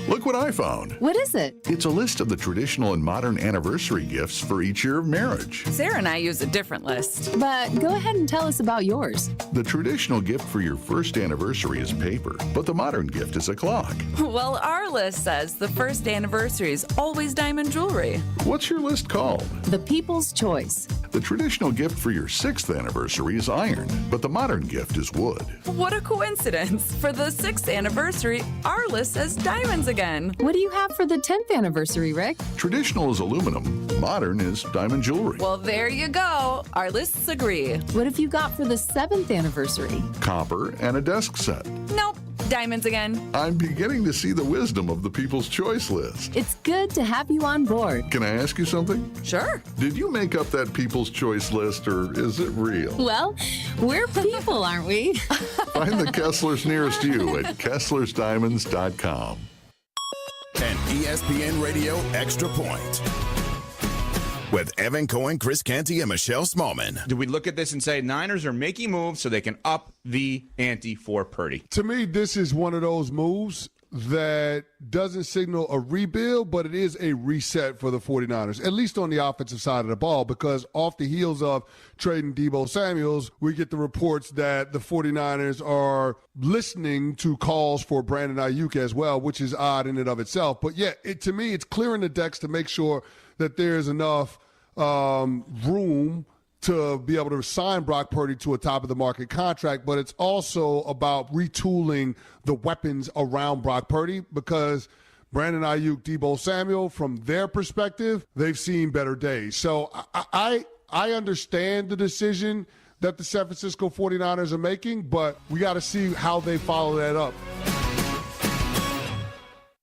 Look what I found. What is it? It's a list of the traditional and modern anniversary gifts for each year of marriage. Sarah and I use a different list. But go ahead and tell us about yours. The traditional gift for your first anniversary is paper, but the modern gift is a clock. Well, our list says the first anniversary is always diamond jewelry. What's your list called? The People's Choice. The traditional gift for your 6th anniversary is iron, but the modern gift is wood. What a coincidence. For the 6th anniversary, our list says diamonds again. What do you have for the 10th anniversary, Rick? Traditional is aluminum, modern is diamond jewelry. Well, there you go. Our lists agree. What have you got for the 7th anniversary? Copper and a desk set. Nope. Diamonds again. I'm beginning to see the wisdom of the People's Choice list. It's good to have you on board. Can I ask you something? Sure. Did you make up that People's Choice list, or is it real? Well, we're people, aren't we? Find the Kesslers nearest you at KesslersDiamonds.com. An ESPN Radio Extra Point with Evan Cohen, Chris Canty, and Michelle Smallman. Do we look at this and say Niners are making moves so they can up the ante for Purdy? To me, this is one of those moves that doesn't signal a rebuild, but it is a reset for the 49ers, at least on the offensive side of the ball, because off the heels of trading Deebo Samuels, we get the reports that the 49ers are listening to calls for Brandon Ayuk as well, which is odd in and of itself. But yeah, to me, it's clearing the decks to make sure that there's enough room to be able to sign Brock Purdy to a top-of-the-market contract, but it's also about retooling the weapons around Brock Purdy, because Brandon Ayuk, Deebo Samuel, from their perspective, they've seen better days. So I understand the decision that the San Francisco 49ers are making, but we got to see how they follow that up.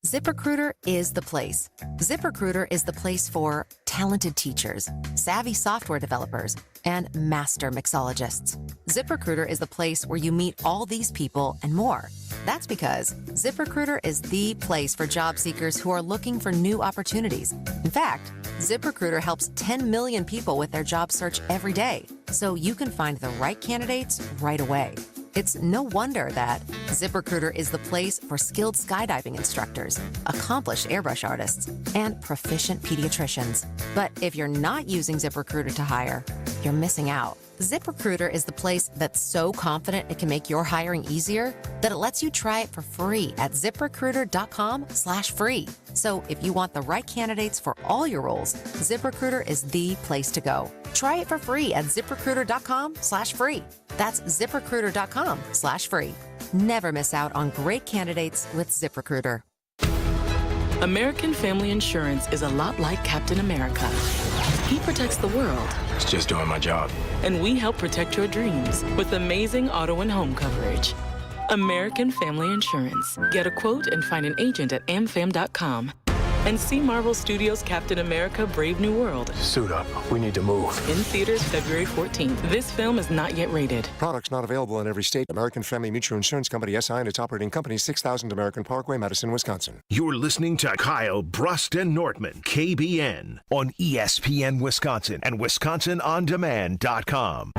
ZipRecruiter is the place. ZipRecruiter is the place for talented teachers, savvy software developers, and master mixologists. ZipRecruiter is the place where you meet all these people and more. That's because ZipRecruiter is the place for job seekers who are looking for new opportunities. In fact, ZipRecruiter helps 10 million people with their job search every day, so you can find the right candidates right away. It's no wonder that ZipRecruiter is the place for skilled skydiving instructors, accomplished airbrush artists, and proficient pediatricians. But if you're not using ZipRecruiter to hire, you're missing out. ZipRecruiter is the place that's so confident it can make your hiring easier that it lets you try it for free at ZipRecruiter.com/free. So if you want the right candidates for all your roles, ZipRecruiter is the place to go. Try it for free at ZipRecruiter.com/free. That's ZipRecruiter.com/free. Never miss out on great candidates with ZipRecruiter. American Family Insurance is a lot like Captain America. He protects the world, was just doing my job. And we help protect your dreams with amazing auto and home coverage. American Family Insurance. Get a quote and find an agent at amfam.com. And see Marvel Studios' Captain America: Brave New World. Suit up. We need to move. In theaters February 14th. This film is not yet rated. Products not available in every state. American Family Mutual Insurance Company, SI, and its operating company, 6000 American Parkway, Madison, Wisconsin. You're listening to Kyle, Brust, and Nortman, KBN, on ESPN Wisconsin and WisconsinOnDemand.com.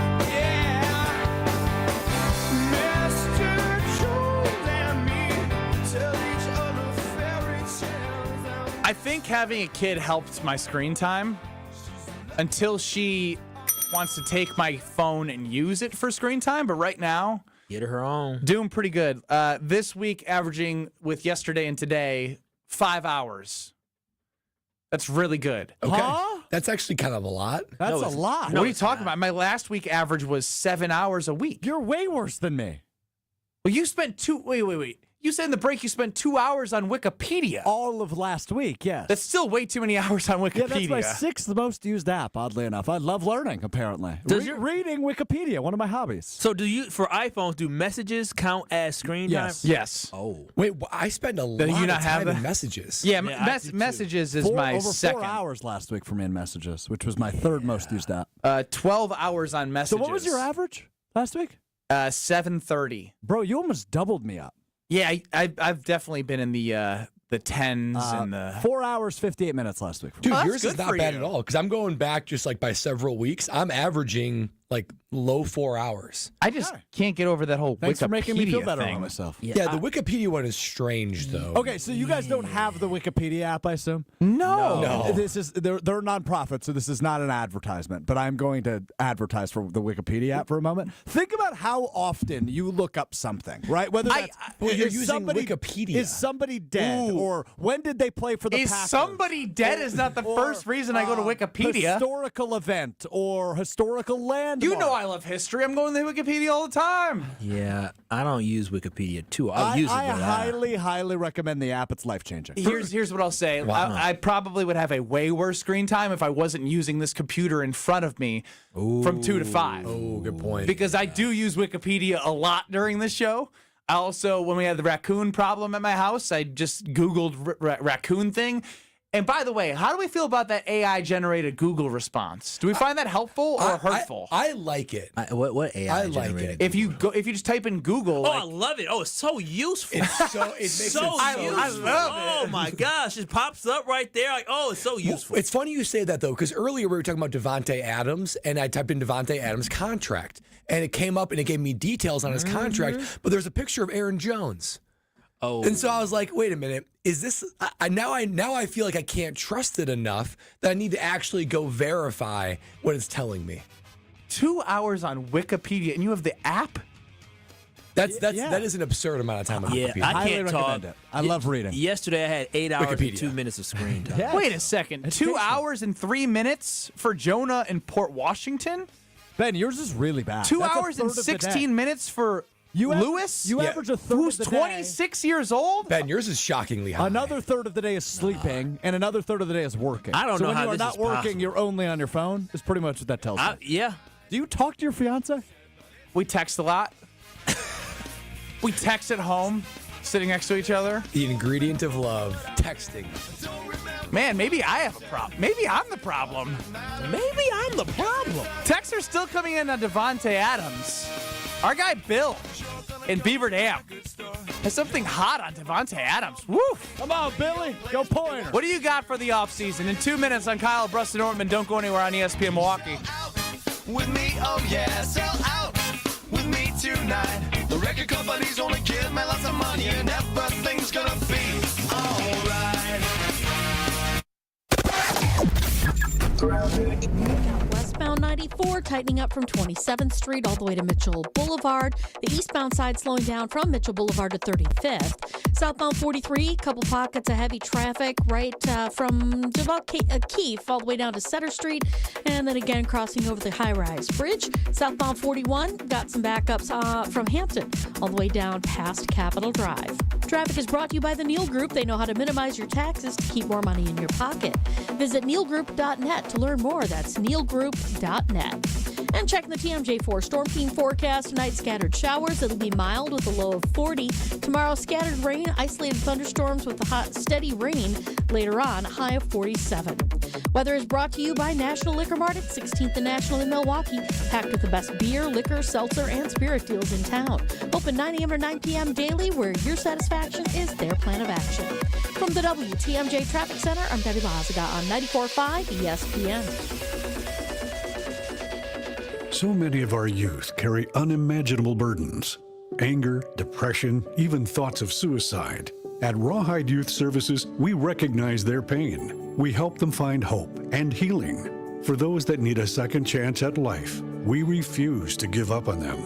I think having a kid helped my screen time until she wants to take my phone and use it for screen time. But right now, get her on. Doing pretty good. This week, averaging with yesterday and today, 5 hours. That's really good. Okay. Huh? That's actually kind of a lot. That's a lot. What are you talking about? My last week average was 7 hours a week. You're way worse than me. Well, you spent wait. You said in the break you spent 2 hours on Wikipedia. All of last week, yes. That's still way too many hours on Wikipedia. Yeah, that's my sixth most used app, oddly enough. I love learning, apparently. Reading Wikipedia, one of my hobbies. So for iPhones, do messages count as screen time? Yes. Oh. Wait, I spend a lot of time in messages. Yeah, messages is my second. 4 hours last week for me in messages, which was my third most used app. 12 hours on messages. So what was your average last week? 7:30. Bro, you almost doubled me up. Yeah, I've definitely been in the tens and the 4 hours, 58 minutes last week. Dude, yours is not bad at all because I'm going back just like by several weeks. I'm averaging like low 4 hours. I just can't get over that whole Thanks Wikipedia for making me feel better thing. on myself. Yeah, the Wikipedia one is strange though. Okay, so you guys don't have the Wikipedia app, I assume? No. This is they're a nonprofit, so this is not an advertisement. But I'm going to advertise for the Wikipedia app for a moment. Think about how often you look up something, right? Whether that's you're using Wikipedia. Is somebody dead, or when did they play for the Is Packers? somebody dead is not the first reason I go to Wikipedia. Historical event or historical landmark. You know I love history. I'm going to Wikipedia all the time. Yeah, I don't use Wikipedia too. I'll use it. I highly recommend the app. It's life-changing. Here's what I'll say. Wow. I probably would have a way worse screen time if I wasn't using this computer in front of me from 2 to 5. Oh, good point. Because I do use Wikipedia a lot during this show. I also, when we had the raccoon problem at my house, I just Googled raccoon thing. And by the way, how do we feel about that AI-generated Google response? Do we find that helpful or hurtful? I like it. What AI? I like it. If you just type in Google, I love it. Oh, it's so useful. It makes it so useful. I love it. Oh my gosh, it pops up right there. Like, it's so useful. Well, it's funny you say that though, because earlier we were talking about Devontae Adams, and I typed in Devontae Adams contract, and it came up and it gave me details on his contract, but there's a picture of Aaron Jones. Oh. And so I was like, wait a minute, is this now I feel like I can't trust it enough that I need to actually go verify what it's telling me. 2 hours on Wikipedia and you have the app? That is an absurd amount of time on Wikipedia. I can't talk. I love reading. Yesterday I had 8 hours Wikipedia. and 2 minutes of screen time. Yeah. Wait a second. 2 hours and 3 minutes for Jonah in Port Washington? Ben, yours is really bad. 2 That's a hours and third of the day. 16 minutes for Lewis? You average a third who's of the 26 years old? Ben, yours is shockingly high. Another third of the day is sleeping, and another third of the day is working. I don't so know when how you are this not is working, possible. you're only on your phone. Is pretty much what that tells me. Yeah. Do you talk to your fiance? We text a lot. We text at home, sitting next to each other. The ingredient of love, texting. Man, maybe I have a problem. Maybe I'm the problem. Maybe I'm the problem. Texts are still coming in on Devontae Adams. Our guy Bill in Beaver Dam has something hot on Devontae Adams. Woo! Come on, Billy. Go pointer. What do you got for the offseason? In 2 minutes on Kyle, Brust, and Nortman. Don't go anywhere on ESPN Milwaukee. With me, oh yeah, sell out with me tonight. The record company's only give me lots of money and everything's gonna be alright. Westbound 94 tightening up from 27th Street all the way to Mitchell Boulevard. The eastbound side slowing down from Mitchell Boulevard to 35th. Southbound 43, couple pockets of heavy traffic right from Keefe all the way down to Sutter Street. And then again crossing over the high-rise bridge. Southbound 41 got some backups from Hampton all the way down past Capitol Drive. Traffic is brought to you by the Neal Group. They know how to minimize your taxes to keep more money in your pocket. Visit nealgroup.net to learn more. That's nealgroup.net. And checking the TMJ4 Storm Team forecast tonight, scattered showers. It'll be mild with a low of 40. Tomorrow, scattered rain, isolated thunderstorms with a hot, steady rain. Later on, high of 47. Weather is brought to you by National Liquor Mart at 16th and National in Milwaukee. Packed with the best beer, liquor, seltzer, and spirit deals in town. Open 9 a.m. to 9 p.m. daily, where your satisfaction is their plan of action. From the WTMJ Traffic Center, I'm Debbie Lazaga on 94.5 ESPN. So many of our youth carry unimaginable burdens. Anger, depression, even thoughts of suicide. At Rawhide Youth Services, we recognize their pain. We help them find hope and healing. For those that need a second chance at life, we refuse to give up on them.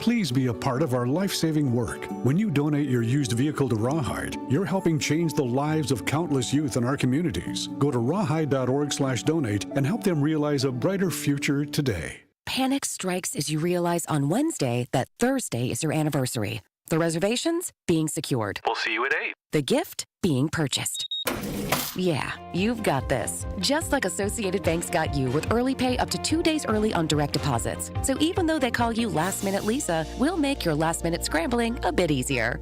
Please be a part of our life-saving work. When you donate your used vehicle to Rawhide, you're helping change the lives of countless youth in our communities. Go to rawhide.org/donate and help them realize a brighter future today. Panic strikes as you realize on Wednesday that Thursday is your anniversary. The reservations being secured. We'll see you at 8. The gift being purchased. Yeah, you've got this. Just like Associated Bank's got you with early pay up to 2 days early on direct deposits. So even though they call you Last Minute Lisa, we'll make your last minute scrambling a bit easier.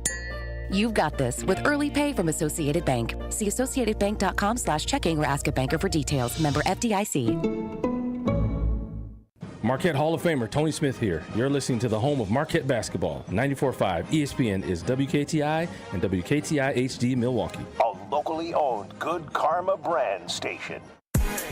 You've got this with early pay from Associated Bank. See associatedbank.com/checking or ask a banker for details. Member FDIC. Marquette Hall of Famer Tony Smith here. You're listening to the home of Marquette basketball. 94.5 ESPN is WKTI and WKTI HD Milwaukee. A locally owned Good Karma brand station.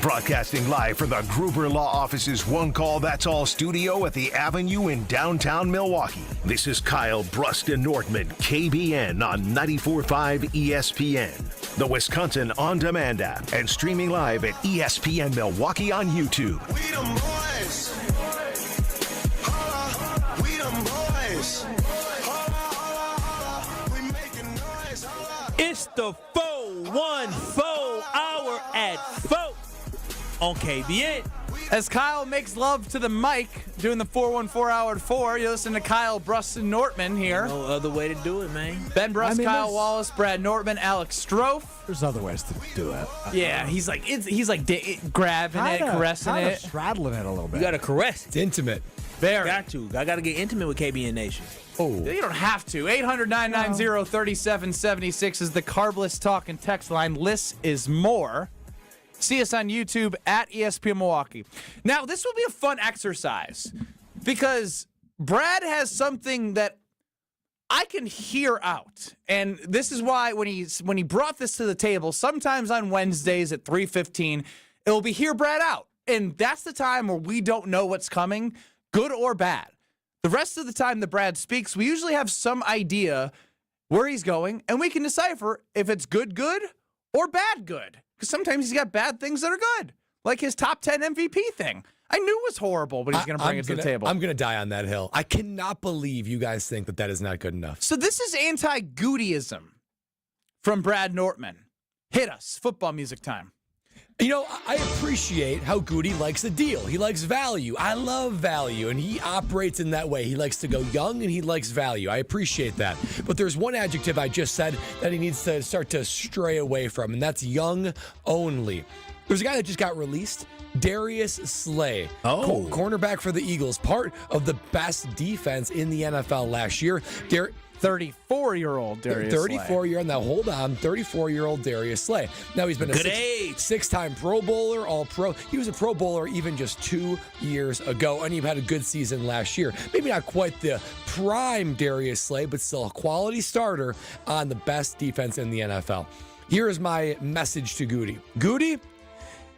Broadcasting live from the Gruber Law Office's One Call That's All studio at the Avenue in downtown Milwaukee. This is Kyle, Brust, and Nortman, KBN on 94.5 ESPN. The Wisconsin On Demand app and streaming live at ESPN Milwaukee on YouTube. We them boys. Holla, we them boys. Holla, we making noise. Holla. It's the 414 hour at 4 on KBN. As Kyle makes love to the mic, doing the 414 hour at 4, you listen to Kyle, Brust, and Nortman here. No other way to do it, man. Ben Brust, Kyle Wallace, Brad Nortman, Alex Strofe. There's other ways to do it. Yeah, he's like grabbing it, caressing it, straddling it a little bit. You got to caress. It's intimate. Very. I got to get intimate with KBN Nation. Oh. You don't have to. 800-990-3776 is the Carbless Talk and text line. Less is more. See us on YouTube at ESPN Milwaukee. Now, this will be a fun exercise because Brad has something that I can hear out. And this is why when he brought this to the table, sometimes on Wednesdays at 3:15, it will be hear Brad out. And that's the time where we don't know what's coming, good or bad. The rest of the time that Brad speaks, we usually have some idea where he's going, and we can decipher if it's good or bad good. Because sometimes he's got bad things that are good, like his top 10 MVP thing. I knew it was horrible, but he's going to bring it to the table. I'm going to die on that hill. I cannot believe you guys think that is not good enough. So this is anti-Goodyism from Brad Nortman. Hit us. Football music time. You know, I appreciate how Goody likes a deal. He likes value. I love value, and he operates in that way. He likes to go young, and he likes value. I appreciate that. But there's one adjective I just said that he needs to start to stray away from, and that's young only. There's a guy that just got released, Darius Slay. Cornerback for the Eagles, part of the best defense in the NFL last year. 34-year-old Darius Slay. 34-year-old. Now, hold on. 34-year-old Darius Slay. Now, he's been a six-time Pro Bowler, All-Pro. He was a Pro Bowler even just 2 years ago, and he had a good season last year. Maybe not quite the prime Darius Slay, but still a quality starter on the best defense in the NFL. Here is my message to Goody. Goody,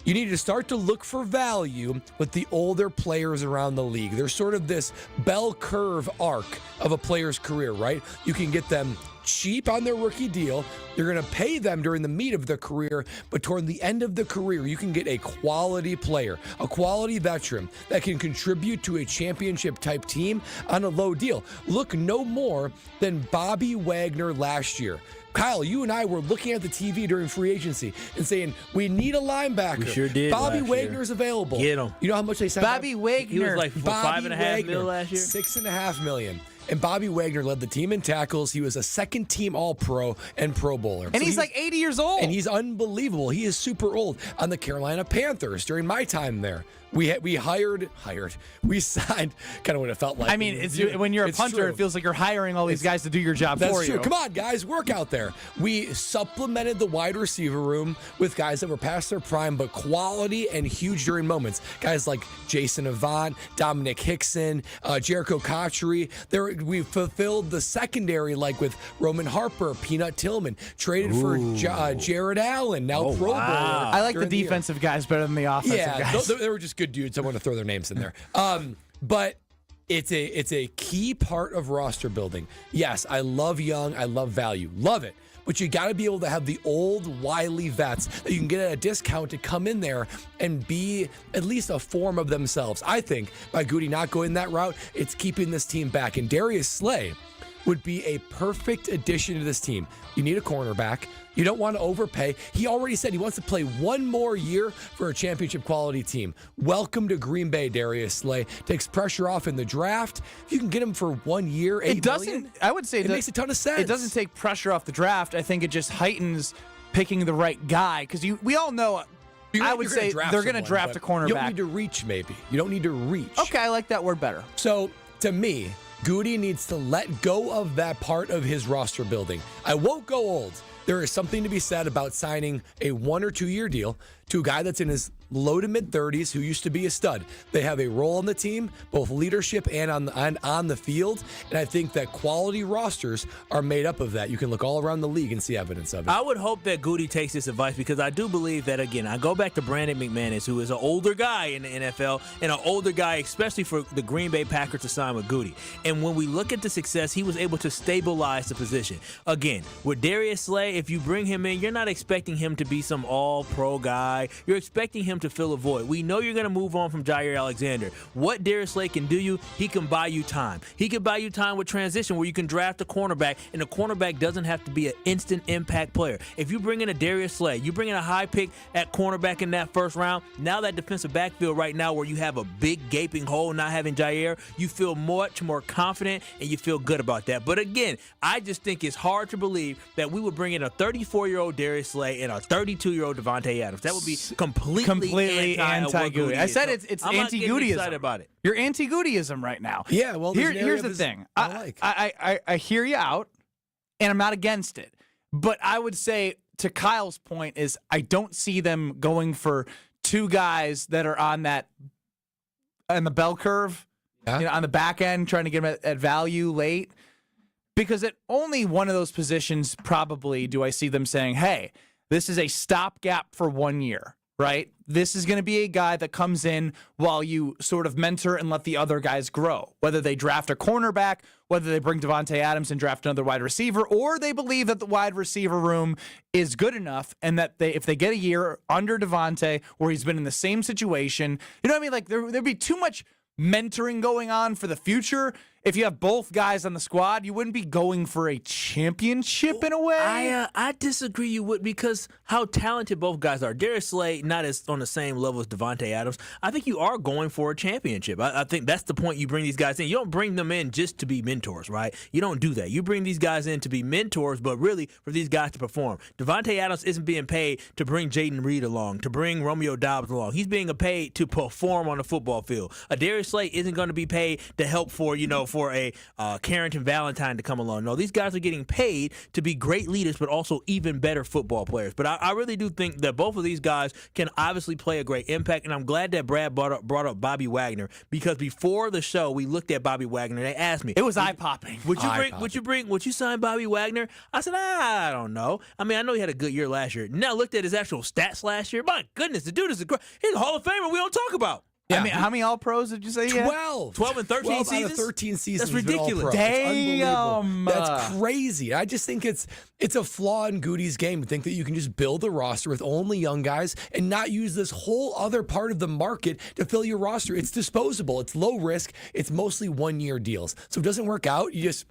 you need to start to look for value with the older players around the league. There's sort of this bell curve arc of a player's career, right? You can get them cheap on their rookie deal. You're going to pay them during the meat of their career, but toward the end of the career, you can get a quality player, a quality veteran that can contribute to a championship-type team on a low deal. Look no more than Bobby Wagner last year. Kyle, you and I were looking at the TV during free agency and saying, we need a linebacker. We sure did. Bobby Wagner's available. Get him. You know how much they signed? Bobby Wagner. He was like for $5.5 million last year. $6.5 million. And Bobby Wagner led the team in tackles. He was a second-team All-Pro and Pro Bowler. And he's like 80 years old. And he's unbelievable. He is super old. On the Carolina Panthers during my time there, we signed kind of what it felt like. I mean, when you're a punter, true. it feels like you're hiring all these guys to do your job That's for you. true. Come on, guys, work out there. We supplemented the wide receiver room with guys that were past their prime, but quality and huge during moments. Guys like Jason Avant, Dominic Hickson, Jericho Cotchery. We fulfilled the secondary like with Roman Harper, Peanut Tillman, traded for Jared Allen, now Pro Bowler. I like the defensive guys better than the offensive guys. They were just good dudes. I want to throw their names in there. But it's a key part of roster building. Yes, I love young. I love value. Love it. But you got to be able to have the old, wily vets that you can get at a discount to come in there and be at least a form of themselves. I think by Goody not going that route, it's keeping this team back. And Darius Slay would be a perfect addition to this team. You need a cornerback. You don't want to overpay. He already said he wants to play one more year for a championship quality team. Welcome to Green Bay, Darius Slay. Takes pressure off in the draft. If you can get him for 1 year, $8 million, I would say it makes a ton of sense. It doesn't take pressure off the draft. I think it just heightens picking the right guy because we all know. I would say they're going to draft a cornerback. You don't need to reach, maybe. You don't need to reach. Okay, I like that word better. So to me, Goody needs to let go of that part of his roster building. I won't go old. There is something to be said about signing a 1 or 2 year deal to a guy that's in his low to mid 30s who used to be a stud. They have a role on the team, both leadership and on the field. And I think that quality rosters are made up of that. You can look all around the league and see evidence of it. I would hope that Goody takes this advice because I do believe that, again, I go back to Brandon McManus, who is an older guy in the NFL and an older guy, especially for the Green Bay Packers to sign with Goody. And when we look at the success, he was able to stabilize the position. Again, with Darius Slay, if you bring him in, you're not expecting him to be some all-pro guy. You're expecting him to fill a void. We know you're going to move on from Jair Alexander. What Darius Slay can do he can buy you time. He can buy you time with transition where you can draft a cornerback, and the cornerback doesn't have to be an instant impact player. If you bring in a Darius Slay, you bring in a high pick at cornerback in that first round, now that defensive backfield right now where you have a big gaping hole not having Jair, you feel much more confident and you feel good about that. But again, I just think it's hard to believe that we would bring in a 34-year-old Darius Slay and a 32-year-old Devontae Adams. That would be completely anti-Goody. I said it's I'm anti-Goodyism. excited about it. You're anti-Goodyism right now. Yeah, well, here's the thing. I hear you out, and I'm not against it. But I would say, to Kyle's point, is I don't see them going for two guys that are on the bell curve, on the back end, trying to get them at value late. Because at only one of those positions, probably, do I see them saying, hey, this is a stopgap for 1 year, right? This is going to be a guy that comes in while you sort of mentor and let the other guys grow. Whether they draft a cornerback, whether they bring Devontae Adams and draft another wide receiver, or they believe that the wide receiver room is good enough and that if they get a year under Devontae where he's been in the same situation, you know what I mean? Like there'd be too much mentoring going on for the future. If you have both guys on the squad, you wouldn't be going for a championship in a way. I disagree you would because how talented both guys are. Darius Slay, not as on the same level as Devontae Adams. I think you are going for a championship. I think that's the point you bring these guys in. You don't bring them in just to be mentors, right? You don't do that. You bring these guys in to be mentors, but really for these guys to perform. Devontae Adams isn't being paid to bring Jaden Reed along, to bring Romeo Doubs along. He's being paid to perform on the football field. A Darius Slay isn't going to be paid to help for a Carrington Valentine to come along. No, these guys are getting paid to be great leaders, but also even better football players. But I really do think that both of these guys can obviously play a great impact, and I'm glad that Brad brought up Bobby Wagner because before the show we looked at Bobby Wagner. They asked me, it was eye-popping. Would you sign Bobby Wagner? I said, I don't know. I mean, I know he had a good year last year. Now I looked at his actual stats last year. My goodness, the dude is he's a Hall of Famer we don't talk about. Yeah. I mean, how many All-Pros did you say? 12 and 13 seasons? Out of 13 seasons. That's ridiculous. Damn. That's crazy. I just think it's a flaw in Goody's game to think that you can just build a roster with only young guys and not use this whole other part of the market to fill your roster. It's disposable. It's low risk. It's mostly 1 year deals. So if it doesn't work out, you just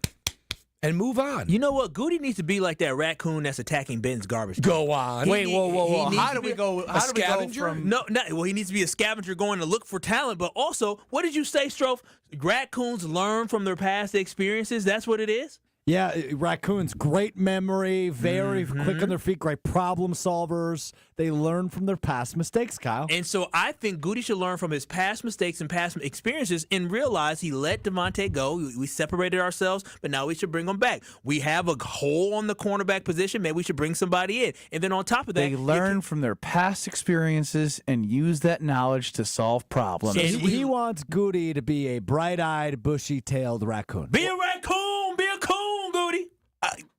and move on. You know what? Goody needs to be like that raccoon that's attacking Ben's garbage. Go on. Wait, whoa. How do we go? How do we go from? Well, he needs to be a scavenger going to look for talent. But also, what did you say, Strofe? Raccoons learn from their past experiences. That's what it is. Yeah, raccoons, great memory, very quick on their feet, great problem solvers. They learn from their past mistakes, Kyle. And so I think Goody should learn from his past mistakes and past experiences and realize he let Devontae go. We separated ourselves, but now we should bring him back. We have a hole on the cornerback position. Maybe we should bring somebody in. And then on top of that, they learn from their past experiences and use that knowledge to solve problems. So he wants Goody to be a bright-eyed, bushy-tailed raccoon. Be a raccoon! Be a coon, Goody!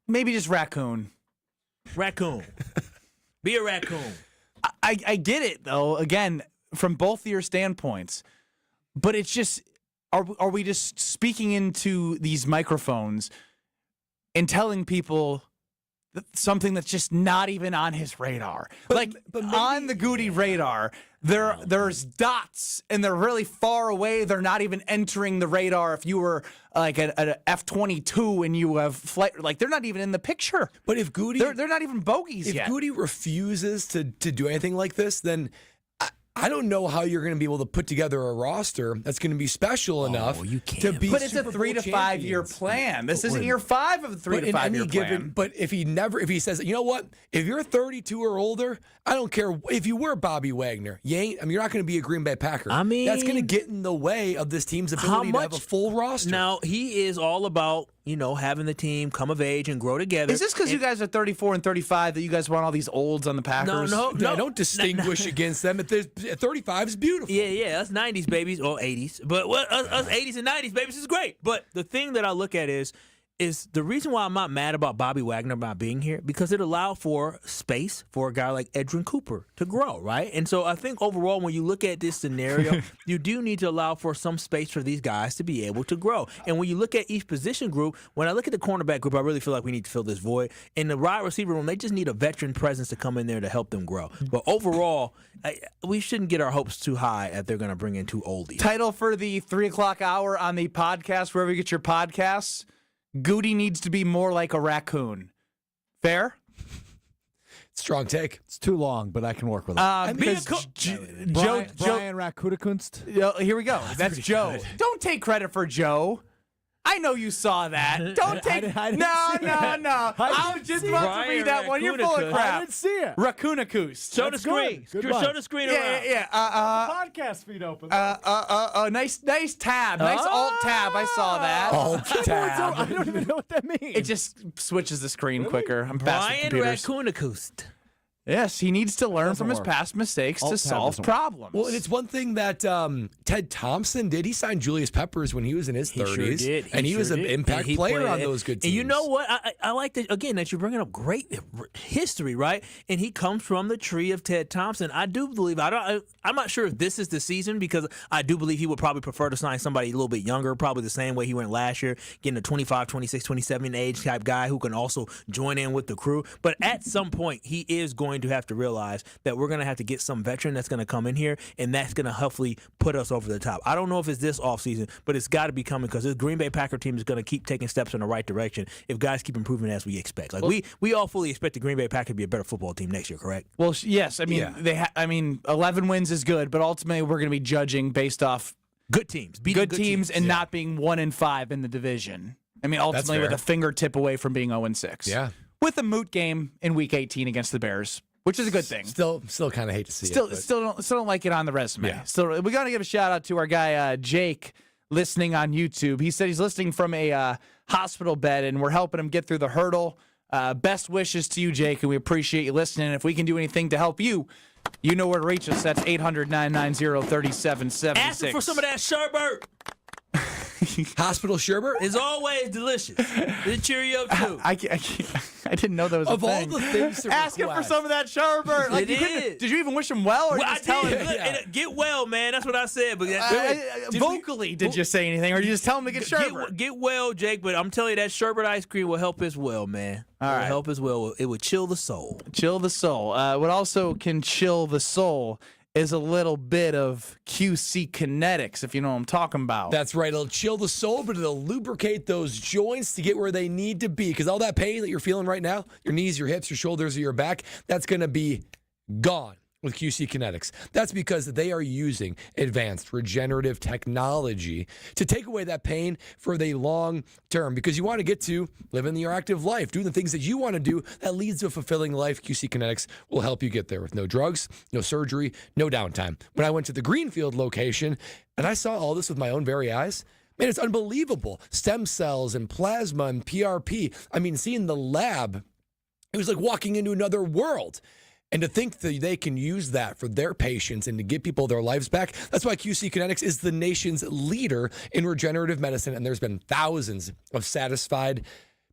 Maybe just raccoon. Raccoon. Be a raccoon. I get it, though, again, from both of your standpoints. But it's just, are we just speaking into these microphones and telling people something that's just not even on his radar? But maybe, on the Goody radar, there's dots, and they're really far away. They're not even entering the radar. If you were like an F-22 and you have flight, like they're not even in the picture. But if Goody, they're not even bogeys yet. If Goody refuses to do anything like this, then I don't know how you're going to be able to put together a roster that's going to be special enough to be. But it's a 3 to 5 year plan. This isn't year 5 of the 3 to 5 year plan. But if he says, you know what, if you're 32 or older, I don't care if you were Bobby Wagner. You're not going to be a Green Bay Packer. I mean, that's going to get in the way of this team's ability to have a full roster. Now he is all about having the team come of age and grow together. Is this because you guys are 34 and 35 that you guys want all these olds on the Packers? No. Don't distinguish against them. If there's 35 is beautiful. Yeah, us 90s babies or 80s, but us 80s and 90s babies is great. But the thing that I look at is the reason why I'm not mad about Bobby Wagner not being here, because it allowed for space for a guy like Edrin Cooper to grow, right? And so I think overall, when you look at this scenario, you do need to allow for some space for these guys to be able to grow. And when you look at each position group, when I look at the cornerback group, I really feel like we need to fill this void. In the wide receiver room, they just need a veteran presence to come in there to help them grow. But overall, we shouldn't get our hopes too high that they're going to bring in two oldies. Title for the 3 o'clock hour on the podcast, wherever you get your podcasts: Goody needs to be more like a raccoon. Fair? Strong take. It's too long, but I can work with it. Brian Raccoonikunst. Here we go. That's Joe. Good. Don't take credit for Joe. I know you saw that. Don't take. No. I was just about to read that one. You're full of crap. I didn't see it. Raccoonikus. Show the screen. Show the screen around. Yeah. Podcast feed open. Nice tab. Nice alt tab. I saw that. Alt tab. I don't even know what that means. It just switches the screen quicker. I'm fast with Brian computers. Raccoonikus. Yes, he needs to learn from his past mistakes to solve problems. Well, and it's one thing that Ted Thompson did. He signed Julius Peppers when he was in his 30s. Sure did. He was an impact player on those good teams. And you know what? I like that, again, that you're bringing up great history, right? And he comes from the tree of Ted Thompson. I do believe, I'm not sure if this is the season, because I do believe he would probably prefer to sign somebody a little bit younger, probably the same way he went last year, getting a 25, 26, 27 age type guy who can also join in with the crew. But at some point, he is going to have to realize that we're going to have to get some veteran that's going to come in here, and that's going to hopefully put us over the top. I don't know if it's this offseason, but it's got to be coming, because this Green Bay Packer team is going to keep taking steps in the right direction if guys keep improving as we expect. We all fully expect the Green Bay Packer to be a better football team next year, correct? Well, yes. I mean, 11 wins is good, but ultimately we're going to be judging based off good teams, good teams, and not being 1-5 in the division. I mean, ultimately with a fingertip away from being 0-6. Yeah, with a moot game in Week 18 against the Bears, which is a good thing. Still kind of hate to see it. Still don't like it on the resume. Yeah. Still, we got to give a shout out to our guy Jake, listening on YouTube. He said he's listening from a hospital bed, and we're helping him get through the hurdle. Best wishes to you, Jake, and we appreciate you listening. If we can do anything to help you, you know where to reach us. That's 800-990-3776. Ask him for some of that sherbet. Hospital sherbet is always delicious. It cheer you up too. I didn't know that was of a all thing. the things to ask him for some of that sherbet. Like, did you even wish him well, or just tell him? Get well, man. That's what I said. But did you say anything, or did you just tell him to get sherbet? Get well, Jake. But I'm telling you, that sherbet ice cream will help as well, man. It will help as well. It would chill the soul. Chill the soul. What also can chill the soul is a little bit of QC kinetics, if you know what I'm talking about. That's right. It'll chill the soul, but it'll lubricate those joints to get where they need to be. Because all that pain that you're feeling right now, your knees, your hips, your shoulders, or your back, that's going to be gone with QC Kinetics. That's because they are using advanced regenerative technology to take away that pain for the long term, because you want to get to living your active life, doing the things that you want to do that leads to a fulfilling life. QC Kinetics will help you get there with no drugs, no surgery, no downtime. When I went to the Greenfield location and I saw all this with my own very eyes, man, it's unbelievable. Stem cells and plasma and PRP. I mean, seeing the lab, it was like walking into another world. And to think that they can use that for their patients and to give people their lives back, that's why QC Kinetics is the nation's leader in regenerative medicine. And there's been thousands of satisfied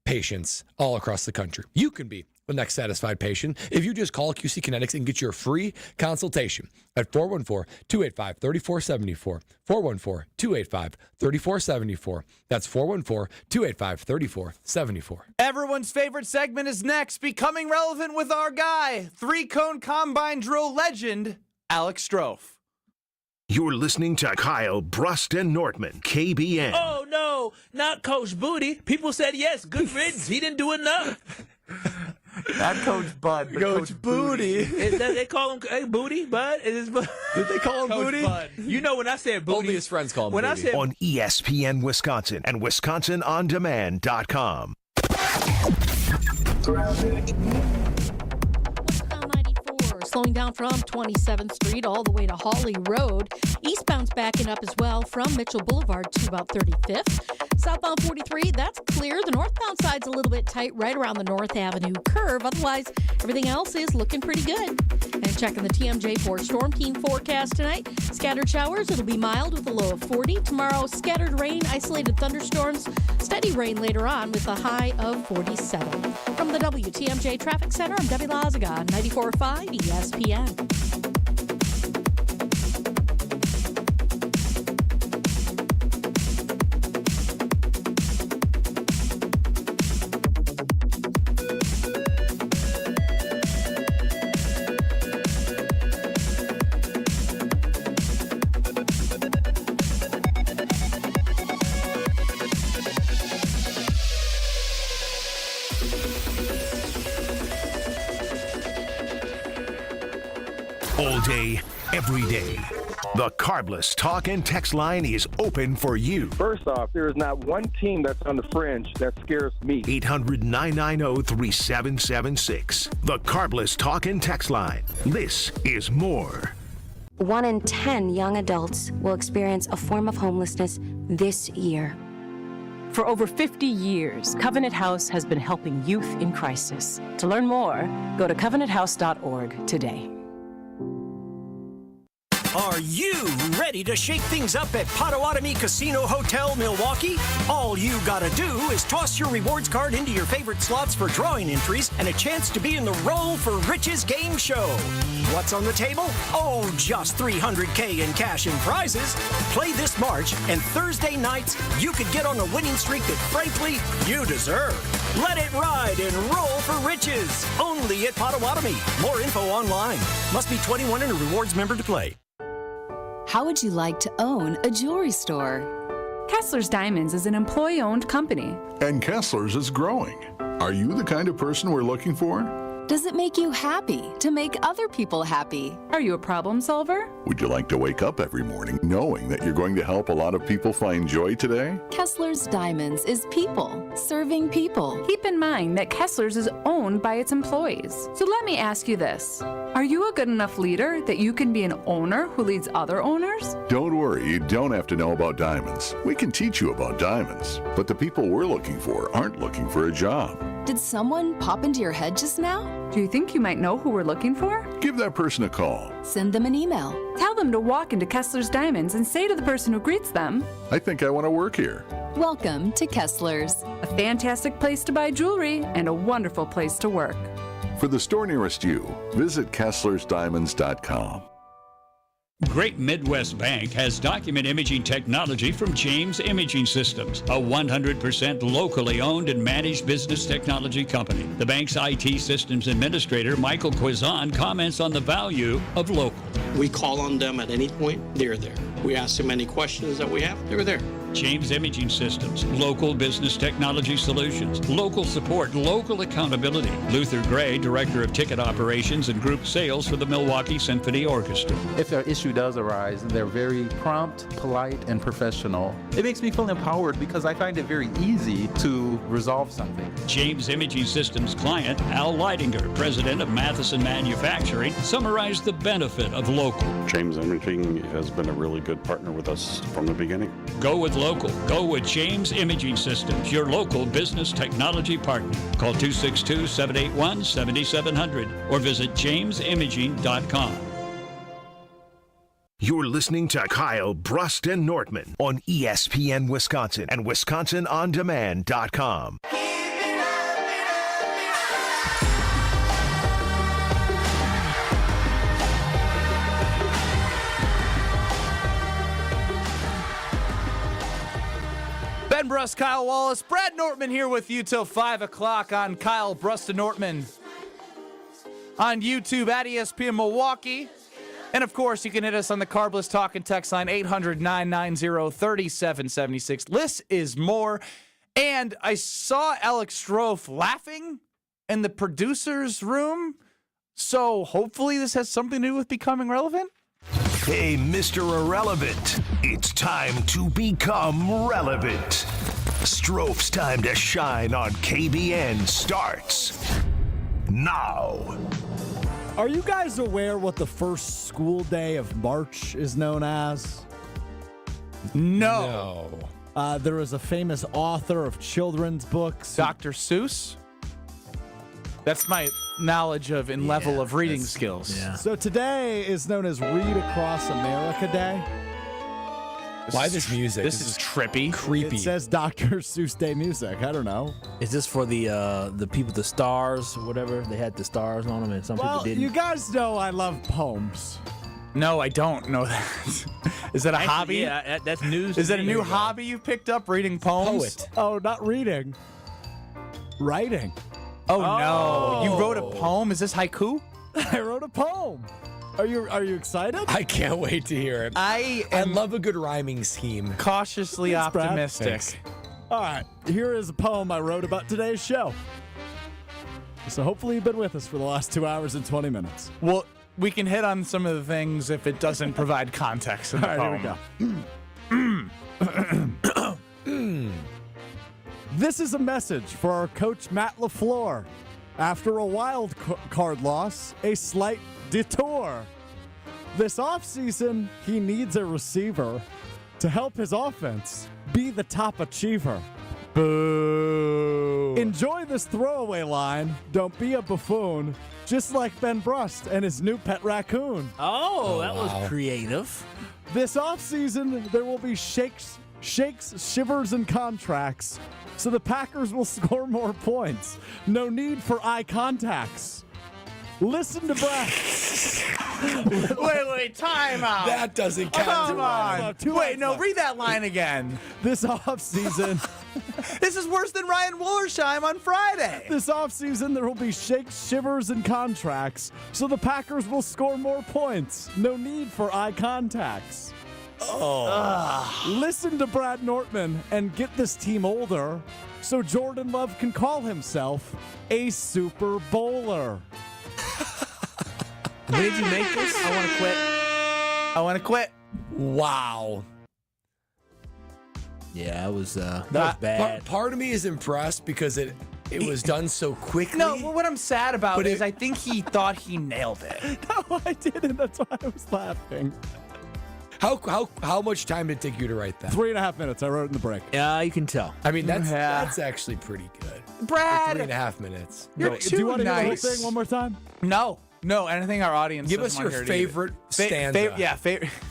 patients all across the country. You can be the next satisfied patient if you just call QC Kinetics and get your free consultation at 414-285-3474. 414-285-3474. That's 414-285-3474. Everyone's favorite segment is next, becoming relevant with our guy, 3-cone combine drill legend, Alex Strofe. You're listening to Kyle, Brust, and Nortman, KBN. Oh, no, not Coach Booty. People said yes, good riddance. He didn't do enough. Not Coach Bud, but Coach Booty. They call him Booty, Bud? Did they call him Coach Booty? Bud. You know when I said Booty. Only his friends call him when Booty. I said, On ESPN Wisconsin and WisconsinOnDemand.com. Slowing down from 27th Street all the way to Hawley Road. Eastbound's backing up as well from Mitchell Boulevard to about 35th. Southbound 43, that's clear. The northbound side's a little bit tight right around the North Avenue curve. Otherwise, everything else is looking pretty good. And checking the TMJ for Storm King forecast tonight. Scattered showers, it'll be mild with a low of 40. Tomorrow, scattered rain, isolated thunderstorms, steady rain later on with a high of 47. From the WTMJ Traffic Center, I'm Debbie Lazaga, 94.5 ESPN. All day, every day. The Carbless talk and text line is open for you. First off, there is not one team that's on the fringe that scares me. 800-990-3776. The Carbless talk and text line. This is more. 1 in 10 young adults will experience a form of homelessness this year. For over 50 years, Covenant House has been helping youth in crisis. To learn more, go to covenanthouse.org today. Are you ready to shake things up at Potawatomi Casino Hotel, Milwaukee? All you gotta do is toss your rewards card into your favorite slots for drawing entries and a chance to be in the Roll for Riches game show. What's on the table? Oh, just $300K in cash and prizes. Play this March, and Thursday nights, you could get on a winning streak that, frankly, you deserve. Let it ride and Roll for Riches. Only at Potawatomi. More info online. Must be 21 and a rewards member to play. How would you like to own a jewelry store? Kessler's Diamonds is an employee-owned company. And Kessler's is growing. Are you the kind of person we're looking for? Does it make you happy to make other people happy? Are you a problem solver? Would you like to wake up every morning knowing that you're going to help a lot of people find joy today? Kessler's Diamonds is people serving people. Keep in mind that Kessler's is owned by its employees. So let me ask you this. Are you a good enough leader that you can be an owner who leads other owners? Don't worry, you don't have to know about diamonds. We can teach you about diamonds. But the people we're looking for aren't looking for a job. Did someone pop into your head just now? Do you think you might know who we're looking for? Give that person a call. Send them an email. Tell them to walk into Kessler's Diamonds and say to the person who greets them, I think I want to work here. Welcome to Kessler's. A fantastic place to buy jewelry and a wonderful place to work. For the store nearest you, visit KesslersDiamonds.com. Great Midwest Bank has document imaging technology from James Imaging Systems, a 100% locally owned and managed business technology company. The bank's IT systems administrator, Michael Quizon, comments on the value of local. We call on them at any point, they're there. We ask them any questions that we have, they're there. James Imaging Systems, local business technology solutions, local support, local accountability. Luther Gray, Director of Ticket Operations and Group Sales for the Milwaukee Symphony Orchestra. If an issue does arise, they're very prompt, polite, and professional. It makes me feel empowered because I find it very easy to resolve something. James Imaging Systems client, Al Leidinger, President of Matheson Manufacturing, summarized the benefit of local. James Imaging has been a really good partner with us from the beginning. Go with local. Go with James Imaging Systems, your local business technology partner. Call 262-781-7700 or visit jamesimaging.com. You're listening to Kyle, Brust, and Nortman on ESPN Wisconsin and WisconsinOnDemand.com. Ben Brust, Kyle Wallace, Brad Nortman here with you till 5 o'clock on Kyle, Brust, and Nortman on YouTube at ESPN Milwaukee. And, of course, you can hit us on the Carbless Talk and Text line 800-990-3776. Less is more. And I saw Alex Strofe laughing in the producer's room. So hopefully this has something to do with becoming relevant. Hey, Mr. Irrelevant, it's time to become relevant. Strofe's time to shine on KBN starts now. Are you guys aware what the first school day of March is known as? No. There is a famous author of children's books. Dr. Seuss? That's my knowledge of and level of reading skills. Yeah. So today is known as Read Across America Day. Why this music? This is trippy. Creepy. It says Dr. Seuss Day music. I don't know. Is this for the people, the stars, whatever? They had the stars on them, and some people didn't. You guys know I love poems. No, I don't know that. Is that a hobby? Yeah, that's news. Is that a new hobby you've picked up, reading poems? Poet. Oh, not reading. Writing. Oh, no. You wrote a poem? Is this haiku? I wrote a poem. Are you excited? I can't wait to hear it. I love a good rhyming scheme. Cautiously Thanks, Brad. optimistic. Thanks. All right, here is a poem I wrote about today's show. So hopefully you've been with us for the last 2 hours and 20 minutes. Well, we can hit on some of the things if it doesn't provide context in the All right, poem. Here we go. This is a message for our coach, Matt LaFleur. After a wild card loss, a slight detour. This offseason, he needs a receiver to help his offense be the top achiever. Boo. Enjoy this throwaway line. Don't be a buffoon. Just like Ben Brust and his new pet raccoon. Oh, that was creative. This offseason, there will be shakes, shivers, and contracts, so the Packers will score more points. No need for eye contacts. Listen to Brad. Wait, time out. That doesn't count. Come on. Wait, no, read that line again. This offseason. This is worse than Ryan Wollersheim on Friday. This offseason, there will be shakes, shivers, and contracts, so the Packers will score more points. No need for eye contacts. Listen to Brad Nortman and get this team older so Jordan Love can call himself a Super Bowler. When did you make this? I want to quit. Wow. Yeah, that was bad. Part of me is impressed because it was done so quickly. No, what I'm sad about is I think he thought he nailed it. No, I didn't. That's why I was laughing. How much time did it take you to write that? 3.5 minutes. I wrote it in the break. Yeah, you can tell. I mean, that's actually pretty good. Brad. For 3.5 minutes. You're Do you want to hear the whole nice. thing one more time? No. No, anything our audience Give us doesn't your want to hear favorite stanza.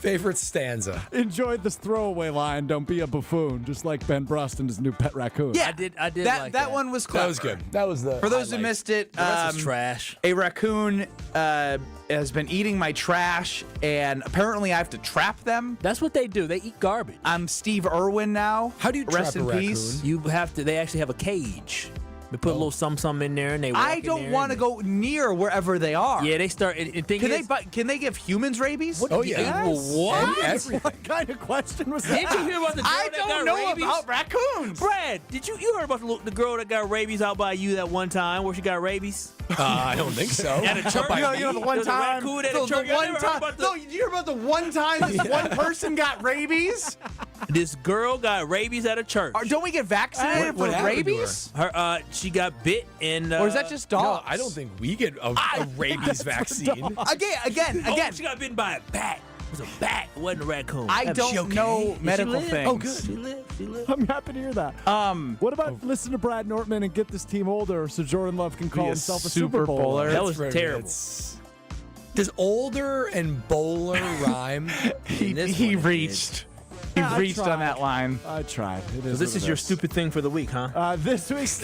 Favorite stanza. Enjoyed this throwaway line. Don't be a buffoon, just like Ben Brust and his new pet raccoon. Yeah, I did like that one was clever. That was good. That was the For those who highlight. missed it, The rest is trash. A raccoon has been eating my trash, and apparently I have to trap them. That's what they do. They eat garbage. I'm Steve Irwin now. How do you Rest trap in a peace. raccoon? You have to. They actually have a cage. They put a little something in there, and they. Walk I in don't there want to and- go near wherever they are. Yeah, they start. And thing is, Can they give humans rabies? Oh, yeah. Yes. What? Everything. What kind of question was that? Didn't you hear about the girl I that don't got know rabies? about raccoons. Brad, did you heard about the girl that got rabies out by you that one time where she got rabies? I don't think so. At a church? You know the one There's a time. raccoon at a church. The one time. No, you hear about the one time this one person got rabies? This girl got rabies at a church. Don't we get vaccinated What for happened to rabies? Her, she got bit and. Or is that just No, dogs? I don't think we get a rabies vaccine. Again. Oh, she got bitten by a bat. It was a bat. It wasn't a raccoon. I don't know medical things. Oh, good. She lived. I'm happy to hear that. What about listen to Brad Nortman and get this team older so Jordan Love can call Be a himself a Super Super Bowler? Bowler. That was Very terrible. good. Does older and bowler rhyme? He reached. He I reached on tried. that line. I tried. It is This what is it your stupid thing for the week, huh? This week's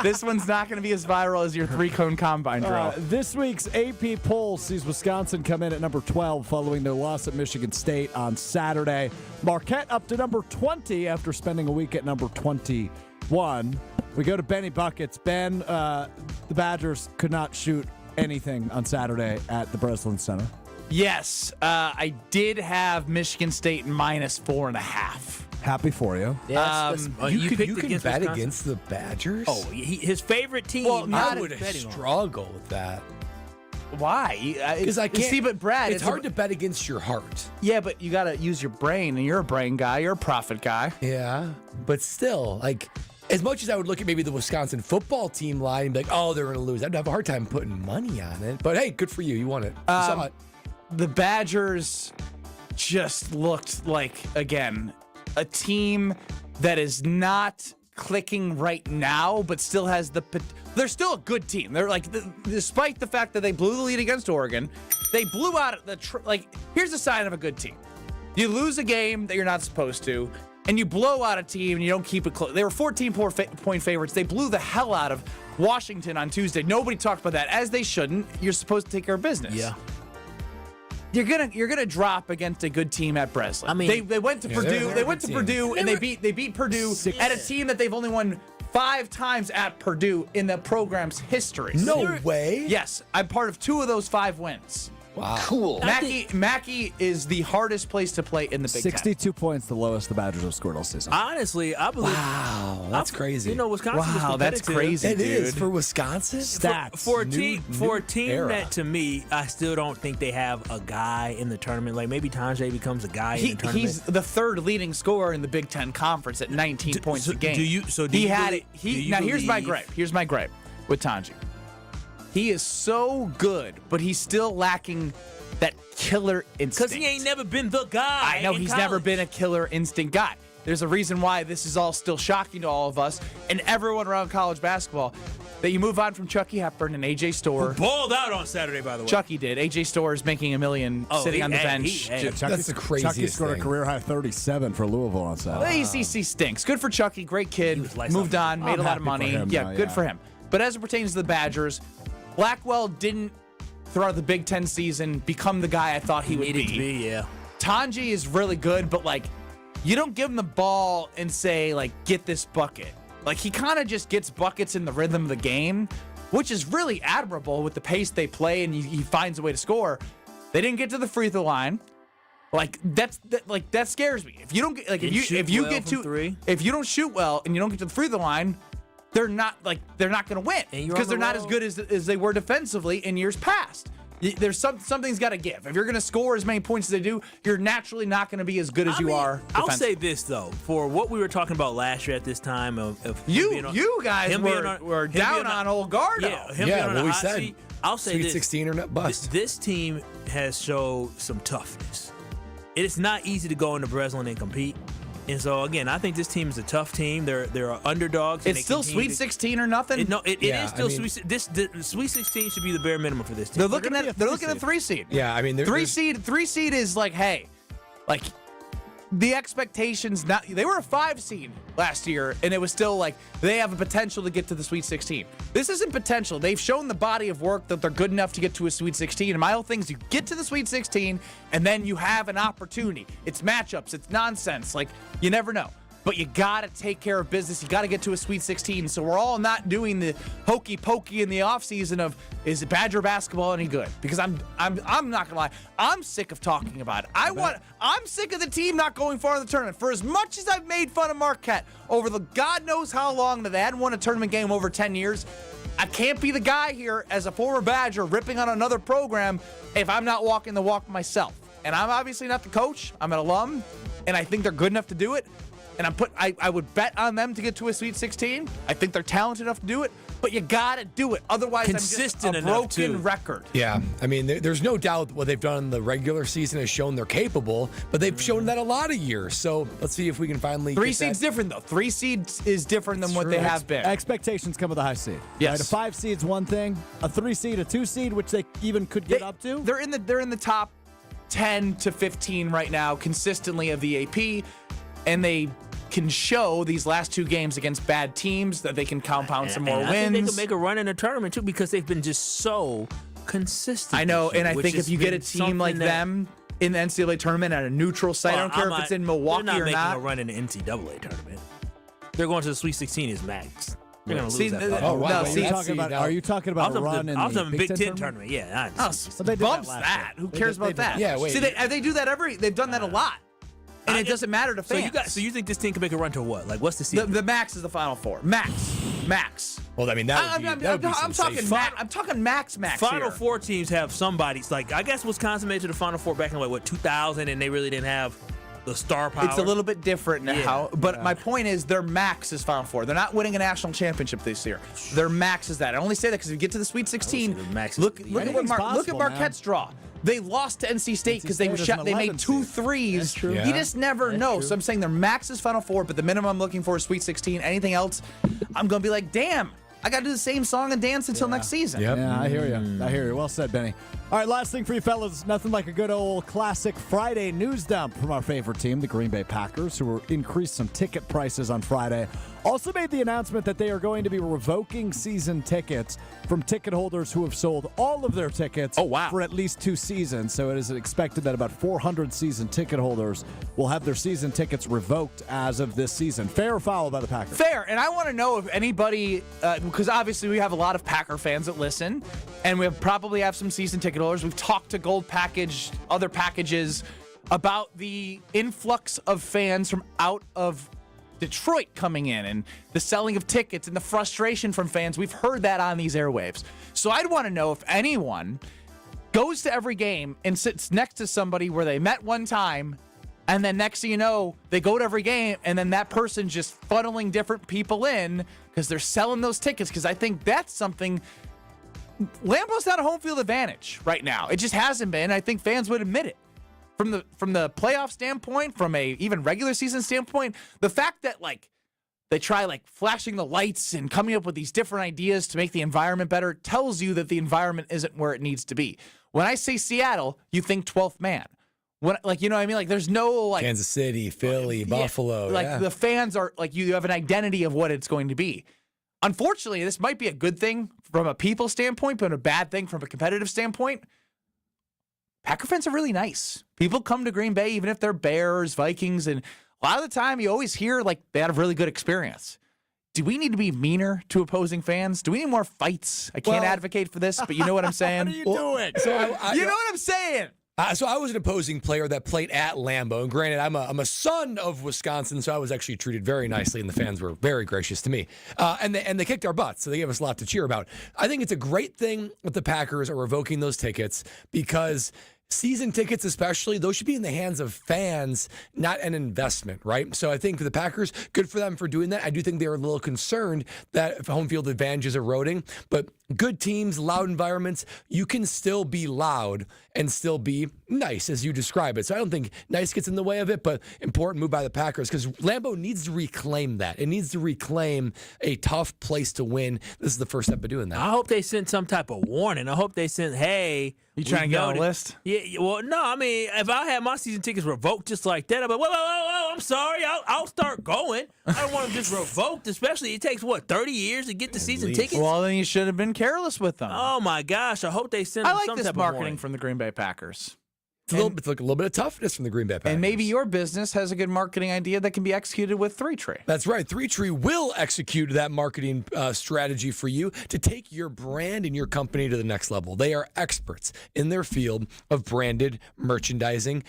This one's not going to be as viral as your 3-cone combine drill. this week's AP poll sees Wisconsin come in at number 12 following their loss at Michigan State on Saturday. Marquette up to number 20 after spending a week at number 21. We go to Benny Buckets. Ben, the Badgers could not shoot anything on Saturday at the Breslin Center. Yes, I did have Michigan State -4.5. Happy for you. You picked can against bet Wisconsin? against the Badgers? Oh, his favorite team. Well, I not would betting on. struggle with that. Why? Because I can't. See, but Brad, it's hard to bet against your heart. Yeah, but you got to use your brain, and you're a brain guy. You're a profit guy. Yeah, but still, like, as much as I would look at maybe the Wisconsin football team line and be like, oh, they're going to lose, I'd have a hard time putting money on it. But hey, good for you. You won it. You saw it. The Badgers just looked like, again, a team that is not clicking right now, but still has they're still a good team. They're like, despite the fact that they blew the lead against Oregon, they blew out here's a sign of a good team. You lose a game that you're not supposed to, and you blow out a team and you don't keep it close. They were 14-point favorites. They blew the hell out of Washington on Tuesday. Nobody talked about that, as they shouldn't. You're supposed to take care of business. Yeah. You're gonna drop against a good team at Breslin. I mean, they went to Purdue. They went to Purdue and they beat Purdue at a team that they've only won 5 times at Purdue in the program's history. No way. Yes, I'm part of 2 of those 5 wins. Wow. Cool. Mackey is the hardest place to play in the Big Ten. 62 points, the lowest the Badgers have scored all season. Honestly, I believe. Wow, that's crazy. You know, Wisconsin was Wow, that's competitive. crazy, It dude. is for Wisconsin. Stats. For a team era. that, to me, I still don't think they have a guy in the tournament. Like, maybe Tanjay becomes a guy in the tournament. He's the 3rd leading scorer in the Big Ten Conference at 19 points a game. Here's my gripe. Here's my gripe with Tanji. He is so good, but he's still lacking that killer instinct. Because he ain't never been the guy. I know he's never been a killer instinct guy. There's a reason why this is all still shocking to all of us and everyone around college basketball, that you move on from Chucky Hepburn and AJ Storr. Who balled out on Saturday, by the way. Chucky did. AJ Storr is making $1 million sitting on the bench. That's the craziest Chucky scored thing. a career high 37 for Louisville on Saturday. The ACC stinks. Good for Chucky. Great kid. Moved on. Made a lot of money. happy for him, Good for him. But as it pertains to the Badgers, Blackwell didn't, throughout the Big Ten season, become the guy I thought he would Needed to be, yeah. Tanji is really good, but, like, you don't give him the ball and say, like, get this bucket. Like, he kind of just gets buckets in the rhythm of the game, which is really admirable with the pace they play, and he finds a way to score. They didn't get to the free throw line. Like, that scares me. If you don't get, like, if you don't shoot well and you don't get to the free throw line, they're not going to win because they're not as good as they were defensively in years past. There's something's got to give. If you're going to score as many points as they do, you're naturally not going to be as good as you are defensively. I'll say this, though. For what we were talking about last year at this time of you guys were down on old Gardo. Yeah, what we said. I'll say Sweet this. 16 or not bust. This team has showed some toughness. It is not easy to go into Breslin and compete. And so again, I think this team is a tough team. They're underdogs. It's still Sweet 16 or nothing. It is still Sweet. The Sweet 16 should be the bare minimum for this team. They're looking at 3 seed. Yeah, I mean, three seed is like, hey, like the expectations. They were a 5 seed last year, and it was still like they have a potential to get to the Sweet 16. This isn't potential. They've shown the body of work that they're good enough to get to a Sweet 16. And my whole thing is you get to the Sweet 16, and then you have an opportunity. It's matchups. It's nonsense. Like, you never know. But you got to take care of business. You got to get to a Sweet 16. So we're all not doing the hokey pokey in the offseason of, is Badger basketball any good? Because I'm not gonna lie, I'm sick of talking about it. I'm sick of the team not going far in the tournament. For as much as I've made fun of Marquette over the God knows how long that they hadn't won a tournament game over 10 years, I can't be the guy here as a former Badger ripping on another program if I'm not walking the walk myself. And I'm obviously not the coach. I'm an alum, and I think they're good enough to do it. And I would bet on them to get to a Sweet 16. I think they're talented enough to do it, but you got to do it. Otherwise, consistent I'm just a broken record. Yeah, I mean, there's no doubt what they've done in the regular season has shown they're capable, but they've shown that a lot of years. So let's see if we can finally 3 seeds different, though. 3 seeds is different than what they have been. Expectations come with a high seed. Yes. Right? A 5 seed's one thing. A 3 seed, a 2 seed, which they even could get up to. They're in the top 10 to 15 right now consistently of the AP, and they can show these last 2 games against bad teams that they can compound some more wins. I think they can make a run in a tournament too because they've been just so consistent. I know, and I think if you get a team like them in the NCAA tournament at a neutral site, I don't care if it's in Milwaukee they're or not. They're not making a run in the NCAA tournament. They're going to the Sweet 16 is max. They're going to lose that. Are you talking about a run in the Big Ten tournament? Yeah, so they bumps that. Who cares about that? Yeah, wait. See, they do that they've done that a lot. And it doesn't matter to fans. So you think this team can make a run to what? Like, what's the season? The max is the Final Four. Max. Well, I mean, I'm talking max. Final Four teams have somebody. Like, I guess Wisconsin made it to the Final Four back in 2000, and they really didn't have the star power. It's a little bit different now, but my point is their max is Final Four. They're not winning a national championship this year. Their max is that. I only say that because if you get to the Sweet 16, look at Marquette's draw. They lost to NC State because they made 2 threes. You just never know. So I'm saying their max is Final Four, but the minimum I'm looking for is Sweet 16. Anything else, I'm going to be like, damn, I got to do the same song and dance until next season. Yeah, I hear you. Well said, Benny. All right, last thing for you fellas. Nothing like a good old classic Friday news dump from our favorite team, the Green Bay Packers, who increased some ticket prices on Friday. Also made the announcement that they are going to be revoking season tickets from ticket holders who have sold all of their tickets for at least 2 seasons. So it is expected that about 400 season ticket holders will have their season tickets revoked as of this season. Fair or foul by the Packers? Fair. And I want to know if anybody, because obviously we have a lot of Packer fans that listen, and we probably have some season ticket holders. We've talked to Gold Package, other packages, about the influx of fans from out of Detroit coming in and the selling of tickets and the frustration from fans. We've heard that on these airwaves. So I'd want to know if anyone goes to every game and sits next to somebody where they met one time, and then next thing you know, they go to every game, and then that person just funneling different people in because they're selling those tickets. Because I think that's something. Lambeau's not a home field advantage right now. It just hasn't been. I think fans would admit it. From the playoff standpoint, from a even regular season standpoint, the fact that they try flashing the lights and coming up with these different ideas to make the environment better tells you that the environment isn't where it needs to be. When I say Seattle, you think 12th man. When you know what I mean? There's no Kansas City, Philly, Buffalo. The fans are you have an identity of what it's going to be. Unfortunately, this might be a good thing from a people standpoint, but a bad thing from a competitive standpoint. Packer fans are really nice. People come to Green Bay, even if they're Bears, Vikings, and a lot of the time you always hear they had a really good experience. Do we need to be meaner to opposing fans? Do we need more fights? I can't advocate for this, but you know what I'm saying? What are you doing? So you know what I'm saying? So I was an opposing player that played at Lambeau, and granted, I'm a son of Wisconsin, so I was actually treated very nicely, and the fans were very gracious to me. And they kicked our butts, so they gave us a lot to cheer about. I think it's a great thing that the Packers are revoking those tickets because season tickets especially, those should be in the hands of fans, not an investment, right? So I think for the Packers, good for them for doing that. I do think they were a little concerned that home field advantage is eroding, but good teams, loud environments, you can still be loud and still be nice as you describe it. So I don't think nice gets in the way of it, but important move by the Packers because Lambeau needs to reclaim that. It needs to reclaim a tough place to win. This is the first step of doing that. I hope they sent some type of warning. I hope they sent, hey. You trying to get on a list? Yeah, well, no, I mean, if I had my season tickets revoked just like that, I'd be like, whoa, I'm sorry. I'll start going. I don't want them just revoked, especially it takes, 30 years to get the season tickets? Well, then you should have been careless with them. Oh, my gosh. I hope they send them some type of this warning. marketing from the Green Bay Packers. It's like a little bit of toughness from the Green Bay Packers. And maybe your business has a good marketing idea that can be executed with 3Tree. That's right. 3Tree will execute that marketing strategy for you to take your brand and your company to the next level. They are experts in their field of branded merchandising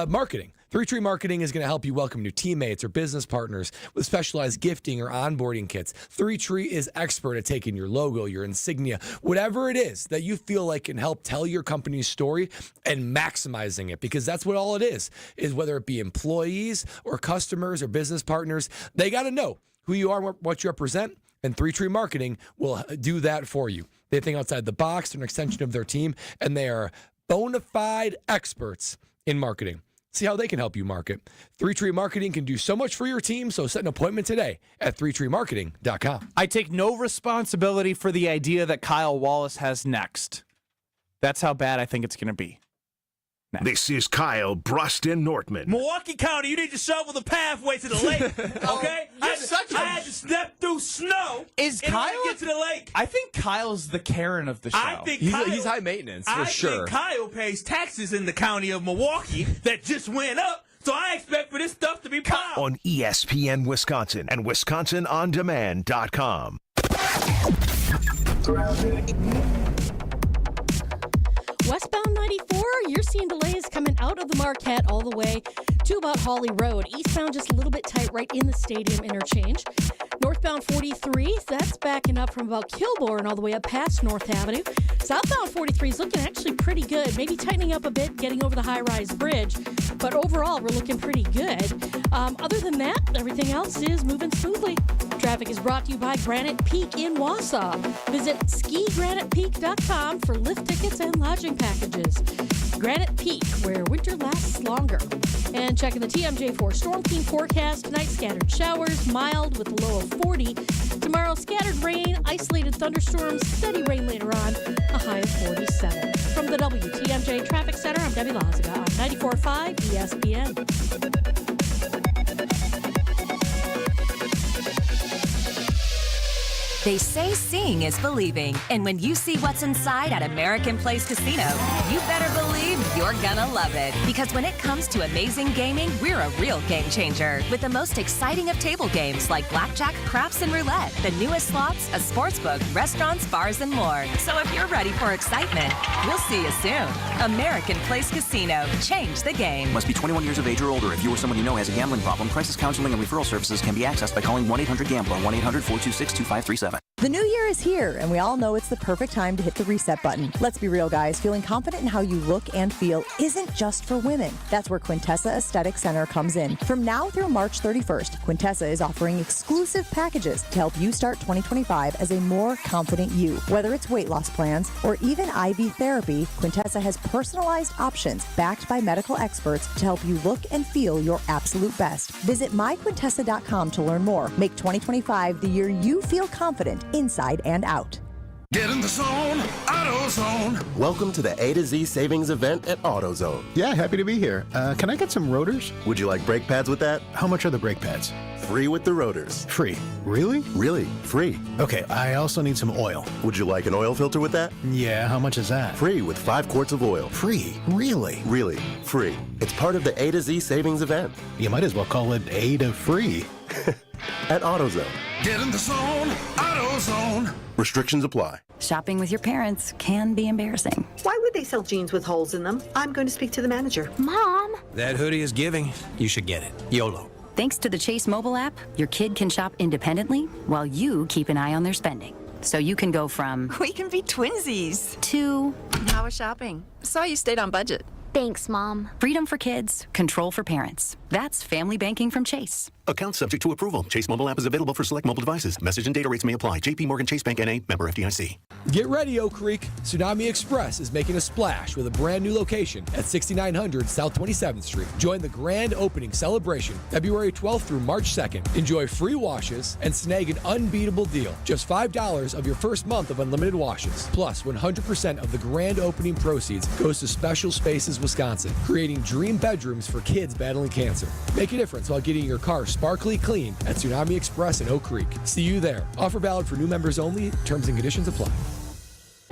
marketing. 3Tree Marketing is going to help you welcome new teammates or business partners with specialized gifting or onboarding kits. 3Tree is expert at taking your logo, your insignia, whatever it is that you feel like can help tell your company's story and maximizing it, because that's what all it is whether it be employees or customers or business partners, they got to know who you are, what you represent, and 3Tree Marketing will do that for you. They think outside the box. They're an extension of their team, and they are bona fide experts in marketing. See how they can help you market. 3Tree Marketing can do so much for your team, so set an appointment today at 3treemarketing.com. I take no responsibility for the idea that Kyle Wallace has next. That's how bad I think it's going to be. This is Kyle, Brust, and Nortman. Milwaukee County, you need to shovel the pathway to the lake, okay? I had to step through snow in order to get to the lake. I think Kyle's the Karen of the show. I think he's high maintenance, for sure. I think Kyle pays taxes in the county of Milwaukee that just went up, so I expect for this stuff to be plowed. On ESPN Wisconsin and WisconsinOnDemand.com. Westbound 94, you're seeing delays coming out of the Marquette all the way to about Hawley Road. Eastbound just a little bit tight right in the stadium interchange. Northbound 43, that's backing up from about Kilbourne all the way up past North Avenue. Southbound 43 is looking actually pretty good. Maybe tightening up a bit, getting over the high-rise bridge. But overall, we're looking pretty good. Other than that, everything else is moving smoothly. Traffic is brought to you by Granite Peak in Wausau. Visit skigranitepeak.com for lift tickets and lodging packages. Granite Peak, where winter lasts longer. And checking the TMJ4 Storm King forecast. Tonight, scattered showers, mild with a low of 40. Tomorrow, scattered rain, isolated thunderstorms, steady rain later on, a high of 47. From the WTMJ Traffic Center, I'm Debbie Lazaga on 94.5 ESPN. They say seeing is believing, and when you see what's inside at American Place Casino, you better believe you're gonna love it. Because when it comes to amazing gaming, we're a real game changer. With the most exciting of table games like blackjack, craps, and roulette, the newest slots, a sportsbook, restaurants, bars, and more. So if you're ready for excitement, we'll see you soon. American Place Casino. Change the game. Must be 21 years of age or older. If you or someone you know has a gambling problem, crisis counseling and referral services can be accessed by calling 1-800-GAMBLER, 1-800-426-2537. The new year is here, and we all know it's the perfect time to hit the reset button. Let's be real, guys. Feeling confident in how you look and feel isn't just for women. That's where Quintessa Aesthetic Center comes in. From now through March 31st, Quintessa is offering exclusive packages to help you start 2025 as a more confident you. Whether it's weight loss plans or even IV therapy, Quintessa has personalized options backed by medical experts to help you look and feel your absolute best. Visit myquintessa.com to learn more. Make 2025 the year you feel confident inside and out. Get in the zone, AutoZone. Welcome to the A to Z savings event at AutoZone. Yeah, happy to be here. Can I get some rotors? Would you like brake pads with that? How much are the brake pads? Free with the rotors. Free. Really? Really, free. Okay, I also need some oil. Would you like an oil filter with that? Yeah, how much is that? Free with 5 quarts of oil. Free? Really? Really, free. It's part of the A to Z savings event. You might as well call it A to free. At AutoZone. Get in the zone, AutoZone. Restrictions apply. Shopping with your parents can be embarrassing. Why would they sell jeans with holes in them? I'm going to speak to the manager. Mom! That hoodie is giving. You should get it. YOLO. Thanks to the Chase mobile app, your kid can shop independently while you keep an eye on their spending. So you can go from we can be twinsies to how was shopping? Saw you stayed on budget. Thanks, Mom. Freedom for kids, control for parents. That's family banking from Chase. Account subject to approval. Chase mobile app is available for select mobile devices. Message and data rates may apply. JP Morgan Chase Bank N.A. member FDIC. Get ready, Oak Creek. Tsunami Express is making a splash with a brand new location at 6900 South 27th Street. Join the grand opening celebration February 12th through March 2nd. Enjoy free washes and snag an unbeatable deal. Just $5 of your first month of unlimited washes. Plus, 100% of the grand opening proceeds goes to Special Spaces Wisconsin, creating dream bedrooms for kids battling cancer. Make a difference while getting your car sparkly clean at Tsunami Express in Oak Creek. See you there. Offer valid for new members only. Terms and conditions apply.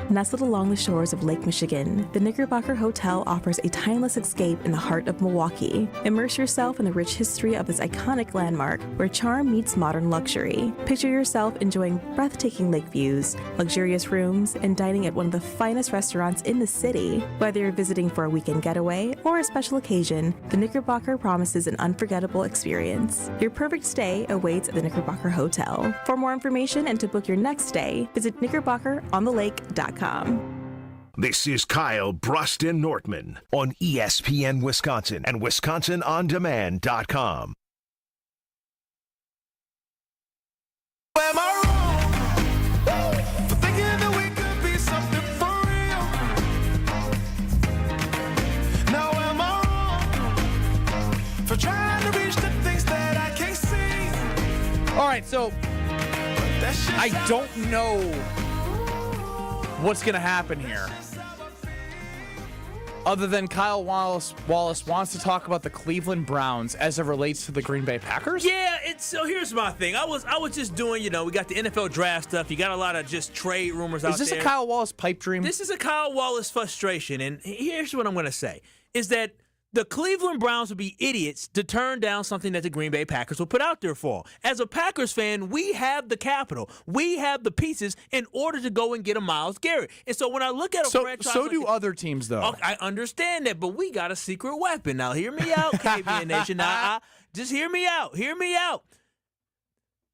Nestled along the shores of Lake Michigan, the Knickerbocker Hotel offers a timeless escape in the heart of Milwaukee. Immerse yourself in the rich history of this iconic landmark where charm meets modern luxury. Picture yourself enjoying breathtaking lake views, luxurious rooms, and dining at one of the finest restaurants in the city. Whether you're visiting for a weekend getaway or a special occasion, the Knickerbocker promises an unforgettable experience. Your perfect stay awaits at the Knickerbocker Hotel. For more information and to book your next stay, visit knickerbockeronthelake.com. This is Kyle, Brust, and Nortman on ESPN Wisconsin and WisconsinOnDemand.com. Am I wrong for thinking that we could be something for real? Now am I wrong for trying to reach the things that I can't see? All right, so I don't know what's going to happen here, other than Kyle Wallace wants to talk about the Cleveland Browns as it relates to the Green Bay Packers. Yeah, so here's my thing. I was just doing, we got the NFL draft stuff. You got a lot of just trade rumors out there. Is this a Kyle Wallace pipe dream? This is a Kyle Wallace frustration, and here's what I'm going to say, is that the Cleveland Browns would be idiots to turn down something that the Green Bay Packers will put out there for. As a Packers fan, we have the capital. We have the pieces in order to go and get a Myles Garrett. And so when I look at a franchise... So do other teams, though. I understand that, but we got a secret weapon. Now, hear me out, KBN Nation. Just hear me out. Hear me out.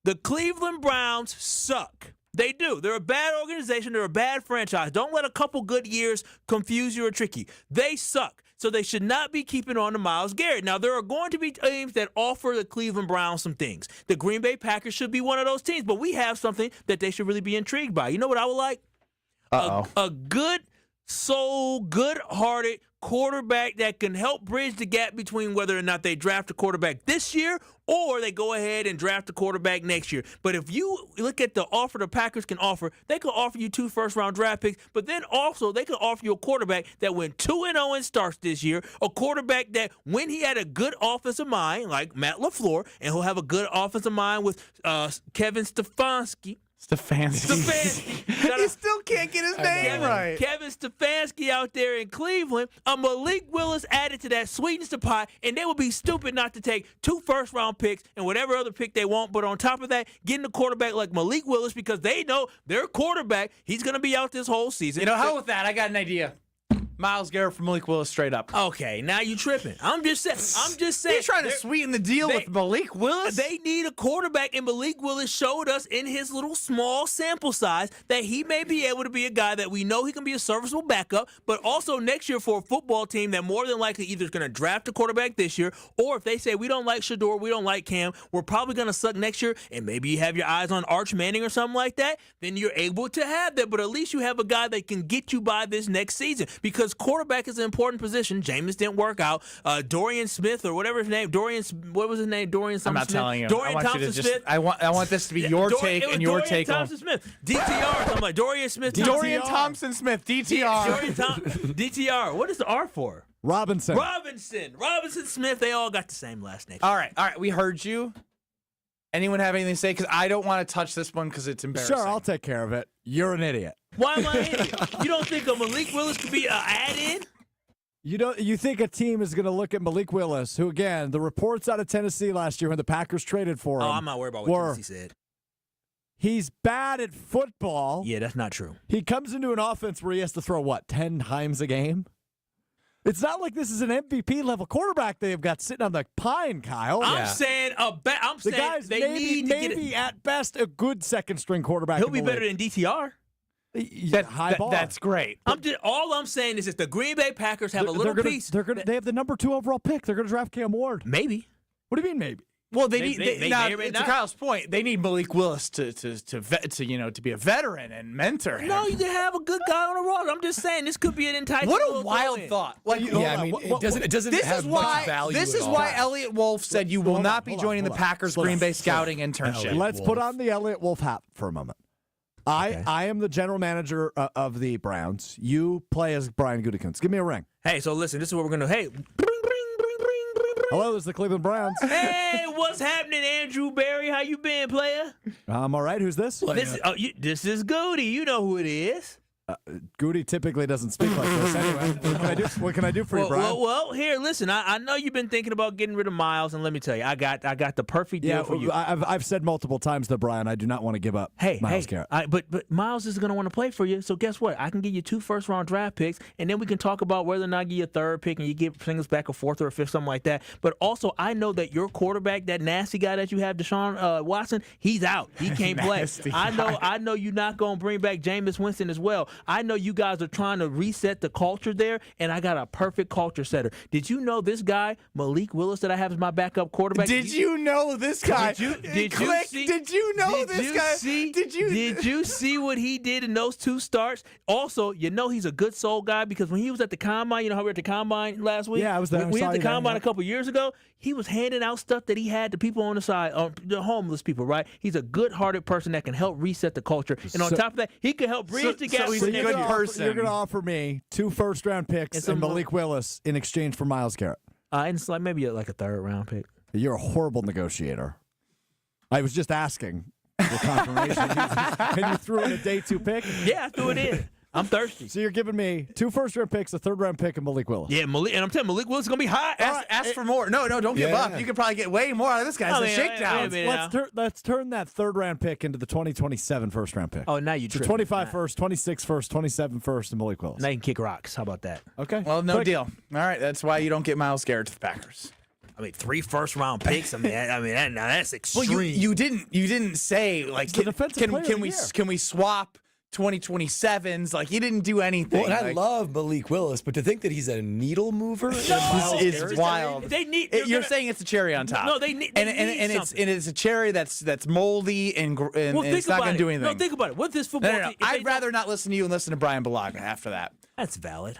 The Cleveland Browns suck. They do. They're a bad organization. They're a bad franchise. Don't let a couple good years confuse you or trick you. They suck. So they should not be keeping on to Myles Garrett. Now, there are going to be teams that offer the Cleveland Browns some things. The Green Bay Packers should be one of those teams, but we have something that they should really be intrigued by. You know what I would like? A good soul, good-hearted quarterback that can help bridge the gap between whether or not they draft a quarterback this year or they go ahead and draft a quarterback next year. But if you look at the offer the Packers can offer, they could offer you 2 first-round draft picks, but then also they could offer you a quarterback that went 2-0 in starts this year, a quarterback that when he had a good offensive mind, like Matt LaFleur, and he'll have a good offensive mind with Kevin Stefanski. He still can't get his name right. Kevin Stefanski out there in Cleveland. Malik Willis added to that sweetens the pie, and they would be stupid not to take 2 first-round picks and whatever other pick they want. But on top of that, getting a quarterback like Malik Willis because they know their quarterback, he's going to be out this whole season. How with that? I got an idea. Myles Garrett for Malik Willis straight up. Okay, now you tripping. I'm just saying. You're trying to sweeten the deal with Malik Willis? They need a quarterback, and Malik Willis showed us in his little small sample size that he may be able to be a guy that we know he can be a serviceable backup, but also next year for a football team that more than likely either is going to draft a quarterback this year, or if they say we don't like Shador, we don't like Cam, we're probably going to suck next year, and maybe you have your eyes on Arch Manning or something like that, then you're able to have that, but at least you have a guy that can get you by this next season, because quarterback is an important position. Jameis didn't work out. Dorian Smith or whatever his name. What was his name? Dorian something. I'm not Smith. telling you. Dorian Thompson Smith. I want this to be your take and your Dorian take Thompson Smith. DTR. I'm like Dorian Smith. Dorian Thompson Smith. DTR. DTR. What is the R for? Robinson Smith. They all got the same last name. All right. We heard you. Anyone have anything to say? Because I don't want to touch this one because it's embarrassing. Sure, I'll take care of it. You're an idiot. Why am I an idiot? You don't think a Malik Willis could be an add-in? You think a team is going to look at Malik Willis, who, again, the reports out of Tennessee last year when the Packers traded for him. Oh, I'm not worried about what Tennessee said. He's bad at football. Yeah, that's not true. He comes into an offense where he has to throw, 10 times a game? It's not like this is an MVP-level quarterback they've got sitting on the pine, Kyle. I'm saying they need to get at best a good second-string quarterback. He'll be better than DTR. That's great. All I'm saying is if the Green Bay Packers have a little piece. They have the number 2 overall pick. They're going to draft Cam Ward. Maybe. What do you mean maybe? Well, to Kyle's point, they need Malik Willis to be a veteran and mentor him. No, you can have a good guy on the roster. I'm just saying this could be an enticing. What a wild thought! It doesn't have much value. This is why Elliot Wolf said you will not be joining the Packers Green Bay scouting internship. Let's put on the Elliot Wolf hat for a moment. I am the general manager of the Browns. You play as Brian Gutekunst. Give me a ring. Hey, so listen, this is what we're going to do. Hey. Hello, this is the Cleveland Browns. Hey, what's happening, Andrew Barry? How you been, player? I'm all right. Who's this? This is Goody. You know who it is. Goody typically doesn't speak like this. Anyway, what can I do for you, Brian? Well, here, listen. I know you've been thinking about getting rid of Miles, and let me tell you, I got the perfect deal for you. I've said multiple times to Brian, I do not want to give up Miles Garrett. But Miles is going to want to play for you, so guess what? I can give you 2 first-round draft picks, and then we can talk about whether or not I give you a 3rd pick, and you give things back a 4th or a 5th, something like that. But also, I know that your quarterback, that nasty guy that you have, Deshaun Watson, he's out. He can't play. I know you're not going to bring back Jameis Winston as well. I know you guys are trying to reset the culture there, and I got a perfect culture setter. Did you know this guy, Malik Willis, that I have as my backup quarterback? Did you know this guy? Did you see what he did in those 2 starts? Also, he's a good soul guy because when he was at the Combine, you know how we were at the Combine last week? Yeah, I was there. When we were at the Combine a couple years ago, he was handing out stuff that he had to people on the side, the homeless people, right? He's a good-hearted person that can help reset the culture. And on top of that, he can help bridge the gap. So he's a good person. You're going to offer me 2 first-round picks and Malik Willis in exchange for Myles Garrett. And it's like maybe like a 3rd-round pick. You're a horrible negotiator. I was just asking for confirmation. And you threw in a day 2 pick? Yeah, I threw it in. I'm thirsty. So you're giving me 2 first-round picks, a 3rd-round pick, and Malik Willis. Yeah, and I'm telling you, Malik Willis is going to be hot. Ask for more. No, don't give up. You can probably get way more out of this guy. It's a shakedown. Let's turn that 3rd-round pick into the 2027 first-round pick. Oh, now you tripping. 25 first, 26 first, 27 first, and Malik Willis. Now you can kick rocks. How about that? Okay. Well, no deal. All right, that's why you don't get Myles Garrett to the Packers. 3 first-round picks. That's extreme. Well, you didn't say like can we swap 2027s? Like, he didn't do anything. Well, and I love Malik Willis, but to think that he's a needle mover is wild. You're saying it's a cherry on top. No, they need it's a cherry that's moldy and it's not going to do anything. No, think about it. What this football? No. I'd rather not listen to you and listen to Brian Balaga after that. That's valid.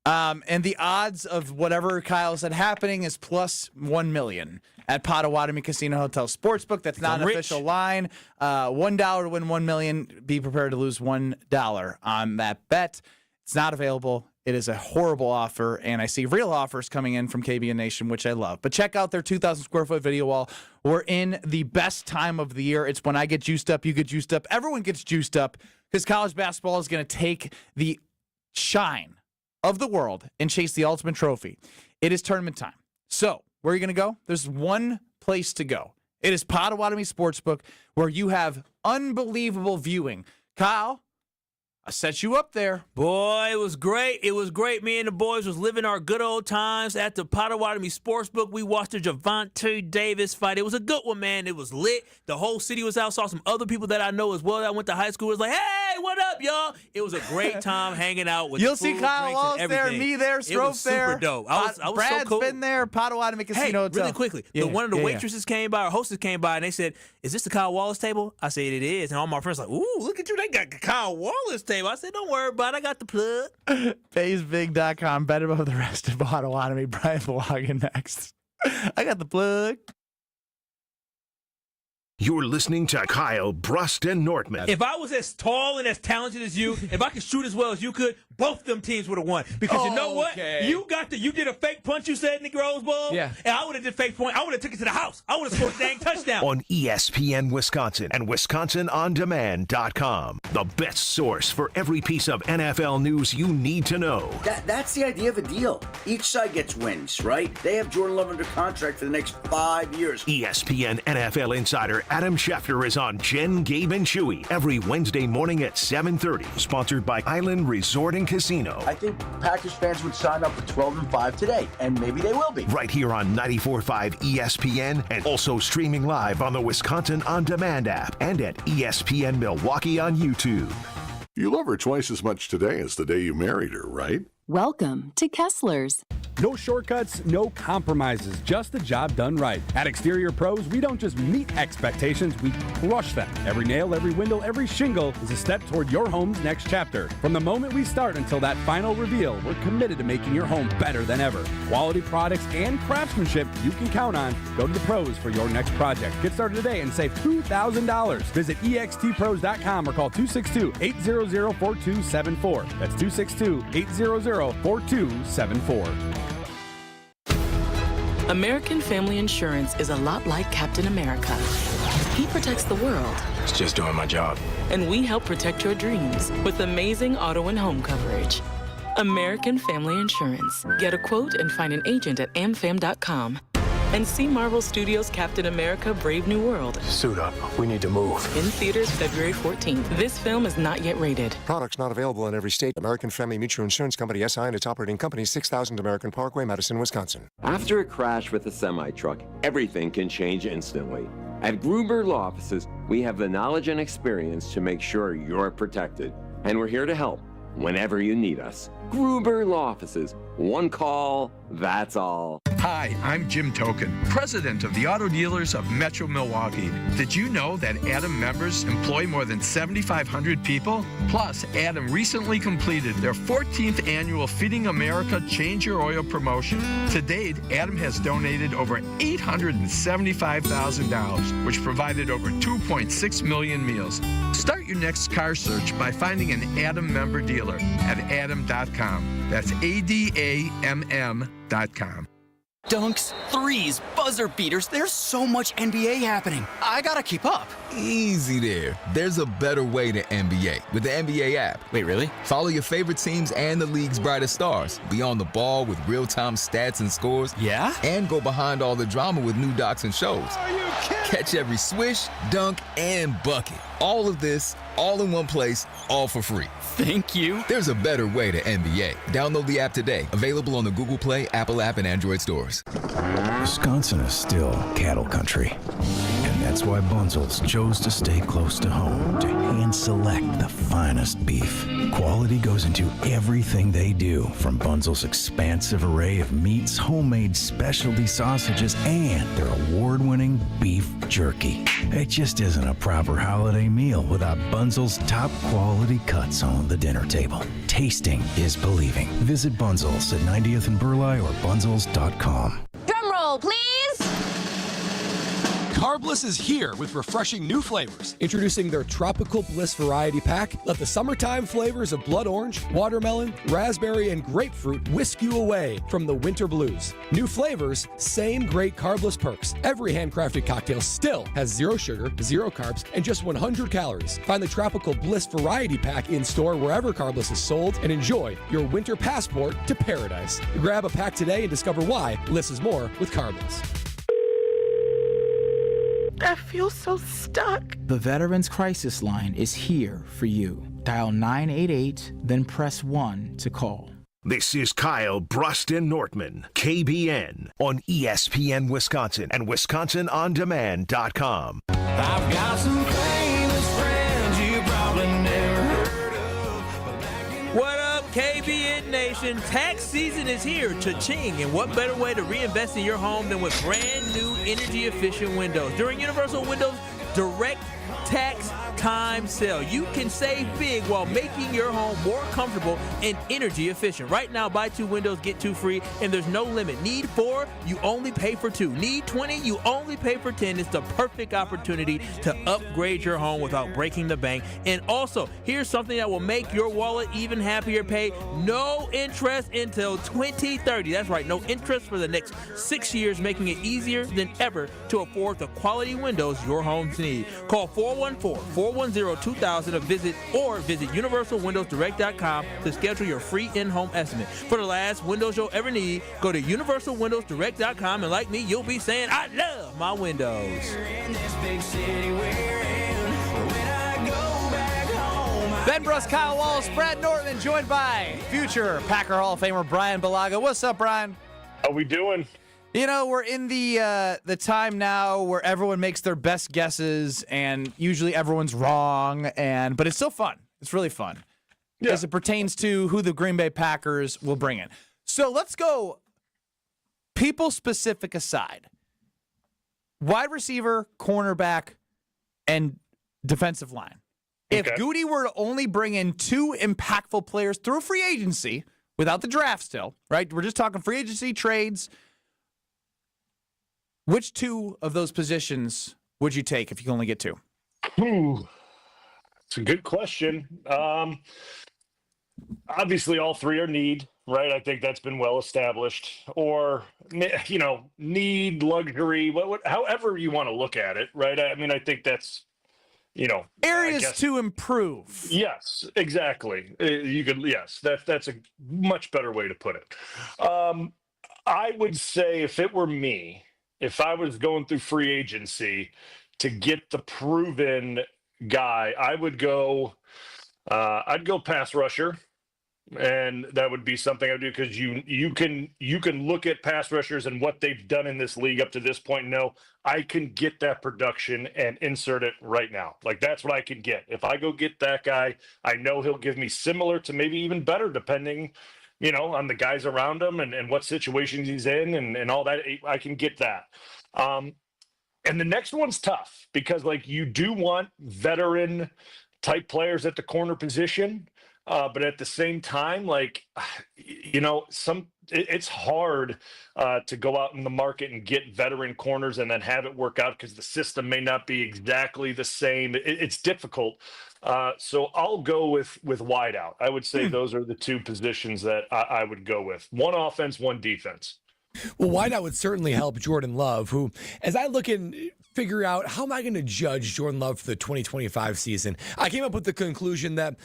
And the odds of whatever Kyle said happening is plus 1 million at Potawatomi Casino Hotel Sportsbook. That's not an official line. $1 to win 1 million. Be prepared to lose $1 on that bet. It's not available. It is a horrible offer, and I see real offers coming in from KBN Nation, which I love. But check out their 2,000 square foot video wall. We're in the best time of the year. It's when I get juiced up, you get juiced up. Everyone gets juiced up because college basketball is going to take the shine of the world and chase the ultimate trophy. It is tournament time. So, where are you going to go? There's one place to go. It is Potawatomi Sportsbook, where you have unbelievable viewing. Kyle, I set you up there. Boy, it was great. It was great. Me and the boys was living our good old times at the Potawatomi Sportsbook. We watched the Javonte Davis fight. It was a good one, man. It was lit. The whole city was out. Saw some other people that I know as well that I went to high school. It was like, hey, what up, y'all? It was a great time hanging out with You'll food, see Kyle Wallace there, me there, Strofe there. It was super dope. I was Brad's so cool. been there, Potawatomi Casino Hotel. Really quickly, one of the waitresses came by, or hostess came by, and they said, is this the Kyle Wallace table? I said, it is. And all my friends were like, ooh, look at you. They got the Kyle Wallace table. I said, don't worry about it. I got the plug. PaysBig.com. Bet above the rest of Potawatomi. Brian Balaga next. I got the plug. You're listening to Kyle, Brust, and Nortman. If I was as tall and as talented as you, if I could shoot as well as you could, both them teams would have won. Because you know what? You did a fake punch, you said, in the Rose Bowl? Yeah. And I would have did fake point. I would have took it to the house. I would have scored a dang touchdown. On ESPN Wisconsin and WisconsinOnDemand.com. The best source for every piece of NFL news you need to know. That's the idea of a deal. Each side gets wins, right? They have Jordan Love under contract for the next 5 years. ESPN NFL insider Adam Schefter is on Jen, Gabe, and Chewy every Wednesday morning at 7:30. Sponsored by Island Resort and Casino. I think Packers fans would sign up for 12-5 today, and maybe they will be. Right here on 94.5 ESPN, and also streaming live on the Wisconsin On Demand app and at ESPN Milwaukee on YouTube. You love her twice as much today as the day you married her, right? Welcome to Kessler's. No shortcuts, no compromises, just the job done right. At Exterior Pros, we don't just meet expectations, we crush them. Every nail, every window, every shingle is a step toward your home's next chapter. From the moment we start until that final reveal, we're committed to making your home better than ever. Quality products and craftsmanship you can count on. Go to the pros for your next project. Get started today and save $2,000. Visit extpros.com or call 262-800-4274. That's 262-800-4274. American Family Insurance is a lot like Captain America. He protects the world. It's just doing my job. And we help protect your dreams with amazing auto and home coverage. American Family Insurance. Get a quote and find an agent at amfam.com. And see Marvel Studios' Captain America: Brave New World. Suit up. We need to move. In theaters February 14th. This film is not yet rated. Products not available in every state. American Family Mutual Insurance Company, SI, and its operating company, 6000 American Parkway, Madison, Wisconsin. After a crash with a semi-truck, everything can change instantly. At Gruber Law Offices, we have the knowledge and experience to make sure you're protected. And we're here to help whenever you need us. Gruber Law Offices. One call, that's all. Hi, I'm Jim Token, president of the Auto Dealers of Metro Milwaukee. Did you know that Adam members employ more than 7,500 people? Plus, Adam recently completed their 14th annual Feeding America Change Your Oil promotion. To date, Adam has donated over $875,000, which provided over 2.6 million meals. Start your next car search by finding an Adam member dealer at adam.com. That's ADAMM.com. Dunks, threes, buzzer beaters. There's so much NBA happening. I gotta keep up. Easy there. There's a better way to NBA with the NBA app. Wait, really? Follow your favorite teams and the league's brightest stars. Be on the ball with real-time stats and scores. Yeah? And go behind all the drama with new docs and shows. Are you kidding? Catch every swish, dunk, and bucket. All of this, all in one place, all for free. Thank you. There's a better way to NBA. Download the app today. Available on the Google Play, Apple app, and Android stores. Wisconsin is still cattle country. And that's why Bunzel's chose to stay close to home to hand select the finest beef. Quality goes into everything they do, from Bunzel's expansive array of meats, homemade specialty sausages, and their award-winning beef jerky. It just isn't a proper holiday meal without Bunzel's top quality cuts on the dinner table. Tasting is believing. Visit Bunzel's at 90th and Burleigh or bunzels.com. Drum roll, please. Carbless is here with refreshing new flavors. Introducing their Tropical Bliss Variety Pack. Let the summertime flavors of blood orange, watermelon, raspberry, and grapefruit whisk you away from the winter blues. New flavors, same great Carbless perks. Every handcrafted cocktail still has 0 sugar, 0 carbs, and just 100 calories. Find the Tropical Bliss Variety Pack in store wherever Carbless is sold and enjoy your winter passport to paradise. Grab a pack today and discover why less is more with Carbless. I feel so stuck. The Veterans Crisis Line is here for you. Dial 988, then press 1 to call. This is Kyle, Brust, and Nortman, KBN, on ESPN Wisconsin and WisconsinOnDemand.com. I've got some famous friends you probably never heard of. What up, KBN Nation? Tax season is here, cha-ching, and what better way to reinvest in your home than with brand new energy-efficient windows? During Universal Windows Direct Tax Time Sale, you can save big while making your home more comfortable and energy efficient. Right now, buy 2 windows, get 2 free, and there's no limit. Need 4, you only pay for 2. Need 20, you only pay for 10. It's the perfect opportunity to upgrade your home without breaking the bank. And also, here's something that will make your wallet even happier. Pay no interest until 2030. That's right, no interest for the next 6 years, making it easier than ever to afford the quality windows your homes need. Call 414-410-2000 or visit UniversalWindowsDirect.com to schedule your free in-home estimate. For the last windows you'll ever need, go to UniversalWindowsDirect.com, and like me, you'll be saying, I love my windows. Ben Brust, Kyle Wallace, Brad Nortman, joined by future Packer Hall of Famer Brian Balaga. What's up, Brian? How we doing? You know, we're in the time now where everyone makes their best guesses, and usually everyone's wrong, but it's still fun. It's really fun. as it pertains to who the Green Bay Packers will bring in. So let's go people specific aside. Wide receiver, cornerback, and defensive line. If Goody were to only bring in 2 impactful players through free agency, without the draft still, right? We're just talking free agency, trades. Which 2 of those positions would you take if you can only get 2? It's a good question. Obviously, all 3 are need, right? I think that's been well established. Or, need, luxury, however you want to look at it, right? I mean, I think that's, areas to improve. Yes, exactly. That's a much better way to put it. I would say if it were me, if I was going through free agency to get the proven guy, I would go. I'd go pass rusher, and that would be something I would do because you can look at pass rushers and what they've done in this league up to this point. And know I can get that production and insert it right now. Like that's what I can get. If I go get that guy, I know he'll give me similar to maybe even better, depending, on the guys around him and what situations he's in and all that. I can get that. And the next one's tough because you do want veteran type players at the corner position. But at the same time, it's hard to go out in the market and get veteran corners and then have it work out because the system may not be exactly the same. It's difficult. So I'll go with wideout. I would say those are the 2 positions that I would go with. 1 offense, 1 defense. Well, wideout would certainly help Jordan Love, who, as I look and figure out how am I going to judge Jordan Love for the 2025 season, I came up with the conclusion that,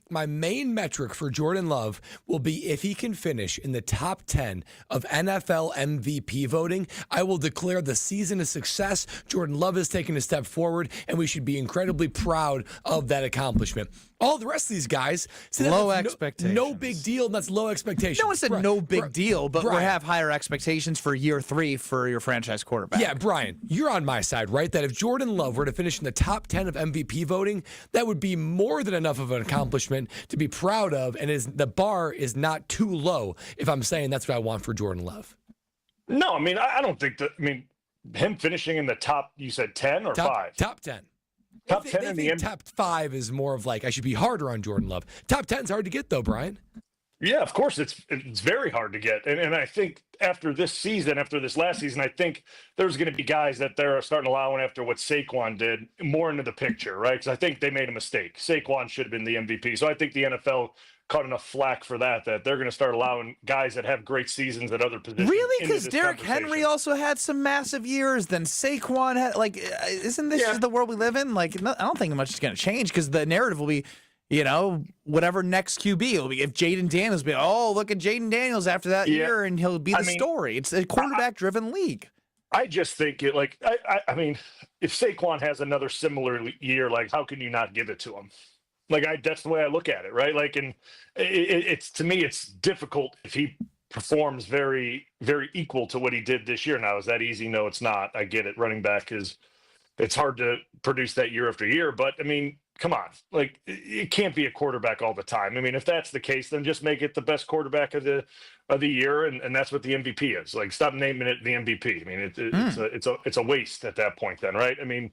my main metric for Jordan Love will be if he can finish in the top 10 of NFL MVP voting. I will declare the season a success. Jordan Love has taken a step forward, and we should be incredibly proud of that accomplishment. All the rest of these guys say low expectations. No big deal, and that's low expectations. No one said no big deal, but we have higher expectations for year 3 for your franchise quarterback. Yeah, Brian, you're on my side, right? That if Jordan Love were to finish in the top 10 of MVP voting, that would be more than enough of an accomplishment to be proud of, and the bar is not too low if I'm saying that's what I want for Jordan Love. No, I mean, I don't think that, him finishing in the top, you said 10 or 5? Top 10. Top 10 in the top 5 is more of I should be harder on Jordan Love. Top 10 is hard to get though, Brian. Yeah, of course it's very hard to get. And I think after this last season, I think there's going to be guys that they're starting allowing after what Saquon did more into the picture, right? Because I think they made a mistake. Saquon should have been the MVP. So I think the NFL caught enough flack for that they're going to start allowing guys that have great seasons at other positions. Really? Because Derrick Henry also had some massive years. Then Saquon had isn't this just the world we live in? I don't think much is going to change because the narrative will be, whatever next QB will be. If Jaden Daniels be, look at Jaden Daniels after that year, and he'll be the story. It's a quarterback-driven league. I just think it if Saquon has another similar year, how can you not give it to him? That's the way I look at it, right? And it's to me, it's difficult if he performs very, very equal to what he did this year. Now, is that easy? No, it's not. I get it. Running back it's hard to produce that year after year. But come on, it can't be a quarterback all the time. If that's the case, then just make it the best quarterback of the year, and that's what the MVP is. Stop naming it the MVP. It's a waste at that point, then, right? And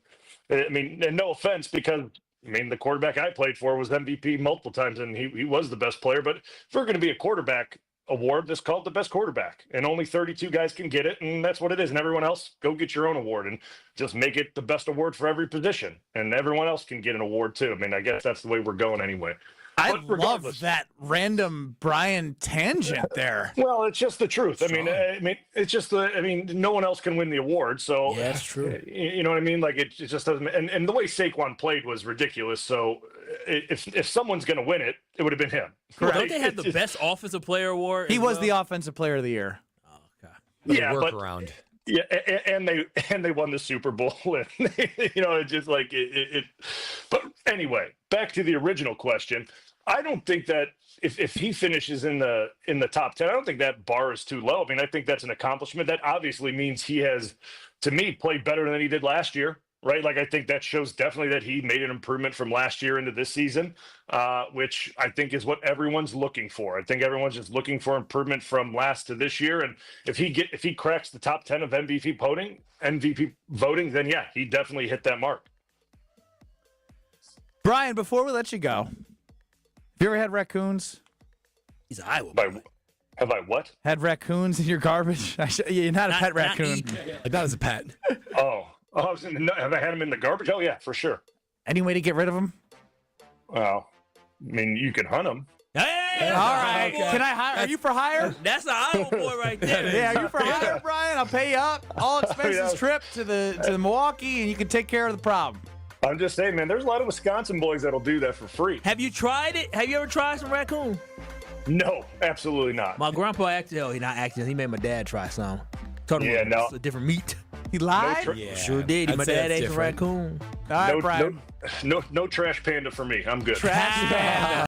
no offense, because the quarterback I played for was MVP multiple times, and he was the best player. But if we're going to be a quarterback award, that's called the best quarterback, and only 32 guys can get it, and that's what it is. And everyone else, go get your own award and just make it the best award for every position, and everyone else can get an award too. I guess that's the way we're going anyway. I love that random Brian tangent there. Well, it's just the truth. It's just no one else can win the award. So yeah, that's true. You know what I mean? It just doesn't. And the way Saquon played was ridiculous. So if someone's going to win it, it would have been him. Right? Don't they have the best offensive player award? He was the offensive player of the year. Oh, okay. Yeah, workaround. Yeah, and they won the Super Bowl, and it's just it. But anyway, back to the original question. I don't think that if he finishes in the top 10, I don't think that bar is too low. I think that's an accomplishment. That obviously means he has, to me, played better than he did last year. right? Like, I think that shows definitely that he made an improvement from last year into this season, which I think is what everyone's looking for. I think everyone's just looking for improvement from last to this year. And if he cracks the top 10 of MVP voting, then yeah, he definitely hit that mark. Brian, before we let you go, have you ever had raccoons? He's an Iowa. Have I what? Had raccoons in your garbage? You're not a pet raccoon. Not as a pet. Have I had them in the garbage? Oh, yeah, for sure. Any way to get rid of them? Well, I mean, you can hunt them. Hey, all right. Can I hire? Are you for hire? That's an Iowa boy right there. Yeah, are you for hire, Brian? I'll pay you up. All expenses trip to the Milwaukee, and you can take care of the problem. I'm just saying, man, there's a lot of Wisconsin boys that'll do that for free. Have you tried it? Have you ever tried some raccoon? No, absolutely not. My grandpa he made my dad try some. Told him it's a different meat. He lied? Sure did. My dad ate a raccoon. All right, Brian. No trash panda for me. I'm good. Trash panda.